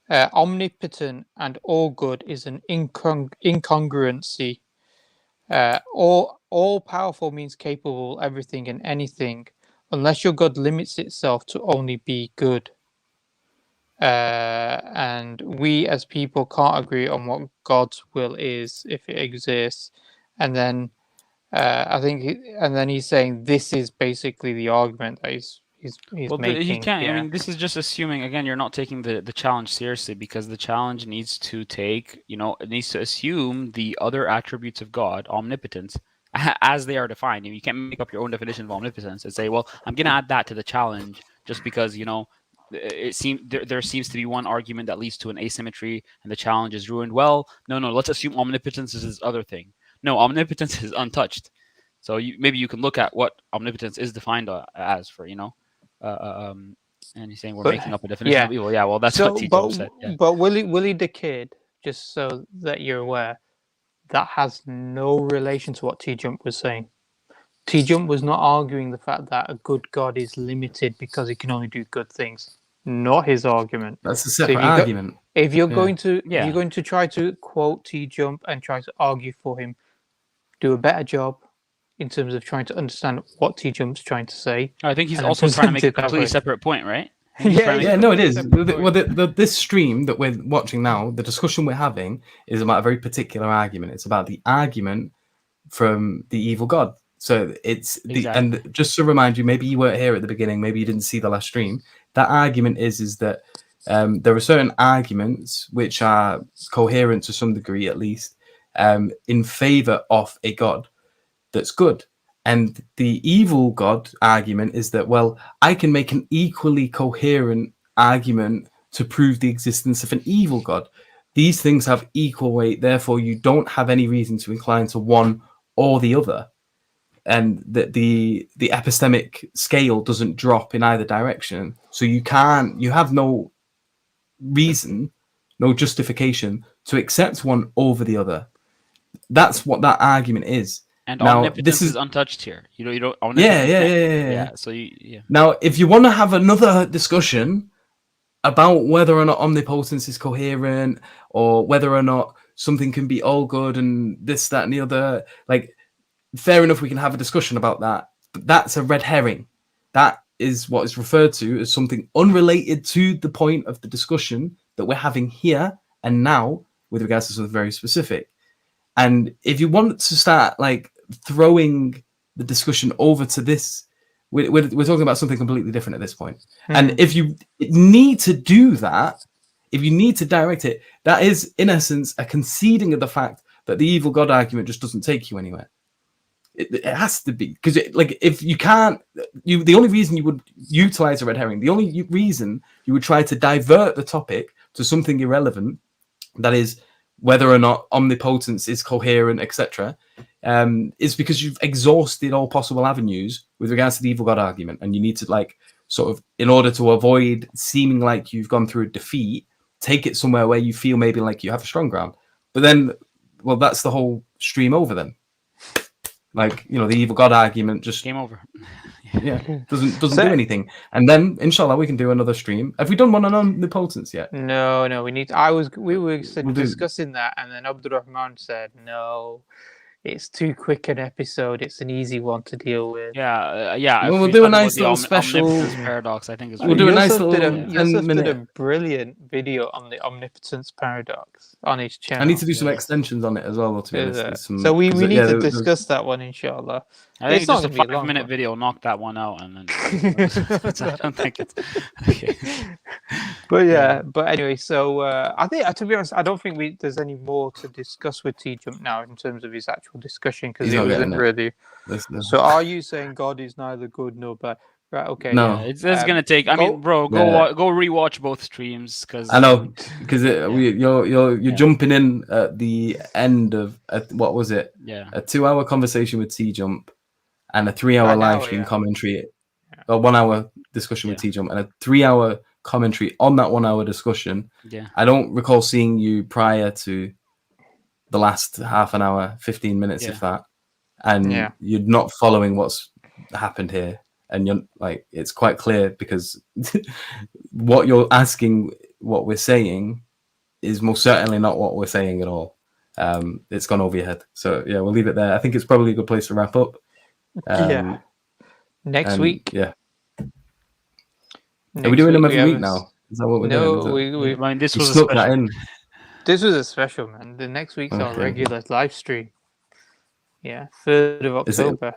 Omnipotent and all good is an incongruency. All powerful means capable of everything and anything, unless your God limits itself to only be good. and we as people can't agree on what God's will is if it exists. And then I think, and then he's saying this is basically the argument that he's Well, making. he can't. Yeah. I mean, this is just assuming. Again, you're not taking the challenge seriously, because the challenge needs to take, it needs to assume the other attributes of God, omnipotence, as they are defined. You can't make up your own definition of omnipotence and say, well, I'm going to add that to the challenge just because it seems there seems to be one argument that leads to an asymmetry and the challenge is ruined. Well, no, let's assume omnipotence is this other thing. No, omnipotence is untouched. So maybe you can look at what omnipotence is defined as for, and he's saying we're making up a definition of evil. Yeah, well, that's what Tjump said. Yeah. But Willie the Kid, just so that you're aware, that has no relation to what Tjump was saying. Tjump was not arguing the fact that a good God is limited because he can only do good things. Not his argument. That's a separate argument. If you're going to try to quote Tjump and try to argue for him, do a better job in terms of trying to understand what Tjump's trying to say. I think he's also trying to make a completely separate point, right? No, it is. Well, this stream that we're watching now, the discussion we're having is about a very particular argument. It's about the argument from the evil God. So it's and just to remind you, maybe you weren't here at the beginning, maybe you didn't see the last stream. That argument is that there are certain arguments which are coherent to some degree, at least, in favor of a God that's good. And the evil God argument is that, well, I can make an equally coherent argument to prove the existence of an evil God. These things have equal weight, therefore you don't have any reason to incline to one or the other. And that the epistemic scale doesn't drop in either direction. So you have no reason, no justification to accept one over the other. That's what that argument is. And now, omnipotence is untouched here. You don't. Yeah. So Now, if you want to have another discussion about whether or not omnipotence is coherent, or whether or not something can be all good and this, that, and the other, like, fair enough, we can have a discussion about that. But that's a red herring. That is what is referred to as something unrelated to the point of the discussion that we're having here and now with regards to something very specific. And if you want to start like throwing the discussion over to this, we're talking about something completely different at this point. And if you need to do that, if you need to direct it, that is in essence a conceding of the fact that the evil God argument just doesn't take you anywhere. It has to be, because if you can't, the only reason you would utilize a red herring, the only reason you would try to divert the topic to something irrelevant, that is whether or not omnipotence is coherent, etc., is because you've exhausted all possible avenues with regards to the evil God argument, and you need to sort of, in order to avoid seeming like you've gone through a defeat, take it somewhere where you feel maybe like you have a strong ground. But then, well, that's the whole stream over then. The evil God argument just game over. doesn't do anything. And then, inshallah, we can do another stream. Have we done one on omnipotence yet? No, we need. We were discussing that, and then Abdulrahman said, "No, it's too quick an episode. It's an easy one to deal with." Yeah. We'll do a nice little special paradox. I think is. We'll do a nice little Yusuf did a brilliant video on the omnipotence paradox on his channel. I need to do some extensions on it as well. To be honest. So we need to discuss that one, inshallah. I think it's just a 5-minute video. Knock that one out, and then I don't think it's okay. But anyway, so I think, to be honest, I don't think there's any more to discuss with Tjump now in terms of his actual discussion, because it wasn't really. So are you saying God is neither good nor bad? Right. Okay. No, it's gonna take. I mean, bro, go rewatch both streams, because I know, because you're jumping in at the end of what was it? Yeah, a 2-hour conversation with Tjump and a 3-hour live stream commentary, a 1-hour discussion with Tjump and a 3-hour commentary on that 1-hour discussion. Yeah, I don't recall seeing you prior to the last half an hour, 15 minutes, if that, and you're not following what's happened here. And you're it's quite clear, because what you're asking, what we're saying, is most certainly not what we're saying at all. It's gone over your head. So we'll leave it there. I think it's probably a good place to wrap up. Next week. Are we doing them every week now? Is that what we're doing? Is No, it? we I mean, this We was a snuck that special. in. this was a special, man. The next week's our Okay. regular live stream. Yeah, 3rd of Is it- October.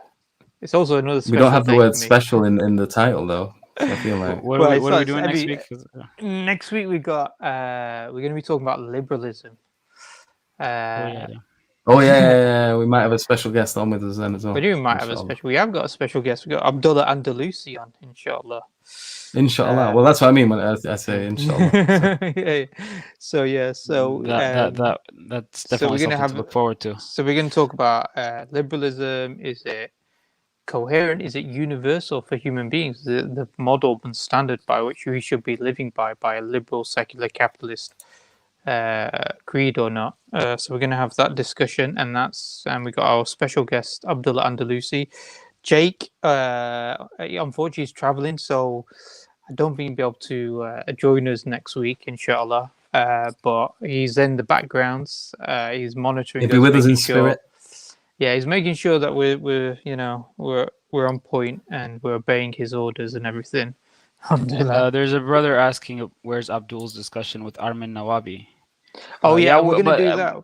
It's also another We special don't have the day word for me. special in the title though. So I feel like What, Well, are we, it's what are we not- doing I next mean, week? 'Cause, Next week we got we're going to be talking about liberalism. oh yeah. we might have a special guest on with us then as well. We might have a Inshallah. special. We have got a special guest. We got Abdullah Andalusi on, inshallah. Inshallah. Well, that's what I mean when I say inshallah. Yeah. So that's That's definitely we're gonna something have- to look forward to. So we're going to talk about liberalism. Is it coherent? Is it universal for human beings? Is it the model and standard by which we should be living by a liberal, secular, capitalist creed or not? So we're going to have that discussion, and we got our special guest Abdullah Andalusi. Jake, unfortunately, is traveling, so I don't think he'll be able to join us next week, inshallah. But he's in the backgrounds. He's monitoring. He'll be with us in making sure- spirit. Yeah, he's making sure that we're on point and we're obeying his orders and everything. Alhamdulillah. There's a brother asking where's Abdul's discussion with Armin Nawabi. Oh yeah, we're but, gonna do that. We're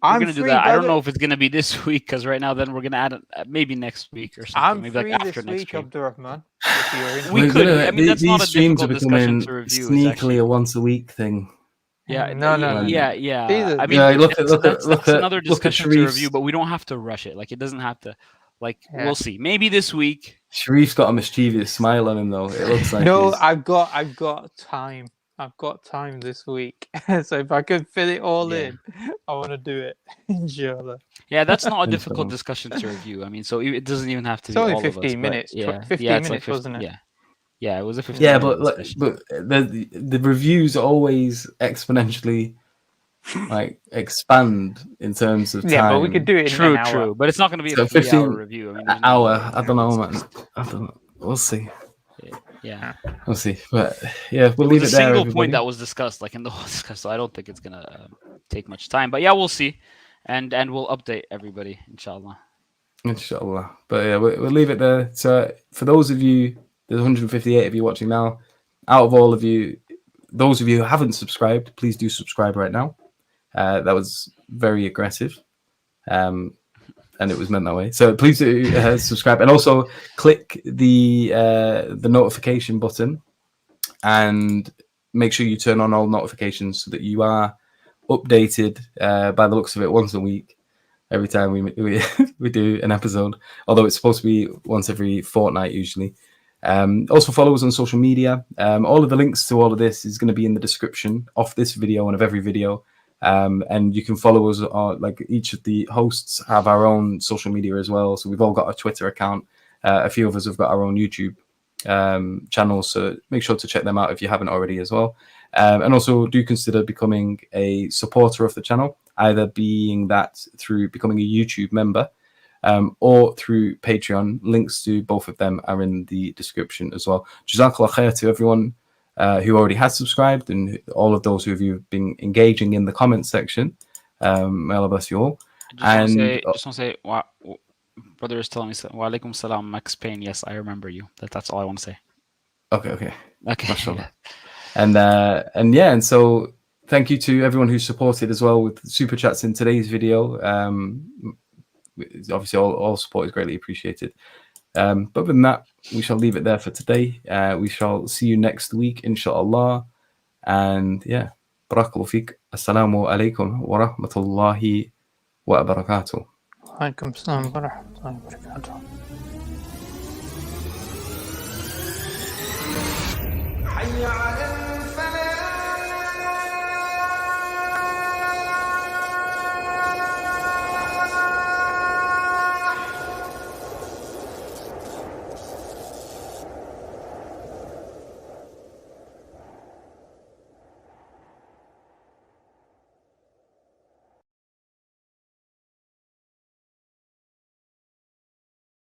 I'm gonna do free, that. I don't brother. know if it's gonna be this week because right now then we're gonna add it maybe next week or something. I'm maybe free like after this next week, week. Abdulrahman. If you're in. We We're could. gonna- I mean, that's not a these streams are difficult discussion becoming to review. It's sneakily actually- a once a week thing. Yeah, No. yeah. Jesus. I mean, Yeah, look at- that's look at- another look at discussion to Sharif's- review, but we don't have to rush it. Like, it doesn't have to. Like, Yeah. we'll see. Maybe this week. Sharif's got a mischievous smile on him though. It looks like No, he's- I've got time. I've got time this week. So if I could fit it all Yeah. in, I want to do it. Inshallah. Yeah, that's not a difficult Inshallah. discussion to review. I mean, so it doesn't even have to It's be only all of us, 15 but minutes, Yeah, 15 yeah, it's minutes, like wasn't it? Yeah, yeah, it was a 15. Yeah, minute but discussion. the reviews always exponentially like expand in terms of time. Yeah, but we could do it in True, an hour. true, but it's not going to be So a 3-hour 15 review. I mean, An there's no hour. way I don't know, it's- man. I don't know. We'll see. Yeah, We'll see. But yeah, we'll it leave was it a there. single everybody. point that was discussed, like in the whole discussion. So I don't think it's gonna take much time. But yeah, we'll see, and we'll update everybody, inshallah. Inshallah. But yeah, we'll leave it there. So for those of you, there's 158 of you watching now. Out of all of you, those of you who haven't subscribed, please do subscribe right now. That was very aggressive. And it was meant that way. So please do subscribe, and also click the notification button, and make sure you turn on all notifications so that you are updated by the looks of it once a week, every time we do an episode. Although it's supposed to be once every fortnight usually. Also follow us on social media. All of the links to all of this is going to be in the description of this video and of every video. And you can follow us on, like, each of the hosts have our own social media as well. So we've all got a Twitter account. A few of us have got our own YouTube channels. So make sure to check them out if you haven't already as well. And also do consider becoming a supporter of the channel, either being that through becoming a YouTube member or through Patreon. Links to both of them are in the description as well. Jazakallah khair to everyone who already has subscribed, and all of those who have been engaging in the comments section. May Allah bless you all. I just want to say, brother is telling me, wa alaikum salam, Max Payne. Yes, I remember you. That's all I want to say. Okay. Okay. And so thank you to everyone who supported as well with super chats in today's video. Obviously, all support is greatly appreciated. But other than that, we shall leave it there for today. We shall see you next week, inshallah. And yeah, barakallahu feek. Assalamu alaikum wa rahmatullahi wa barakatuh. Alaikum salam wa rahmatullahi wa barakatuh.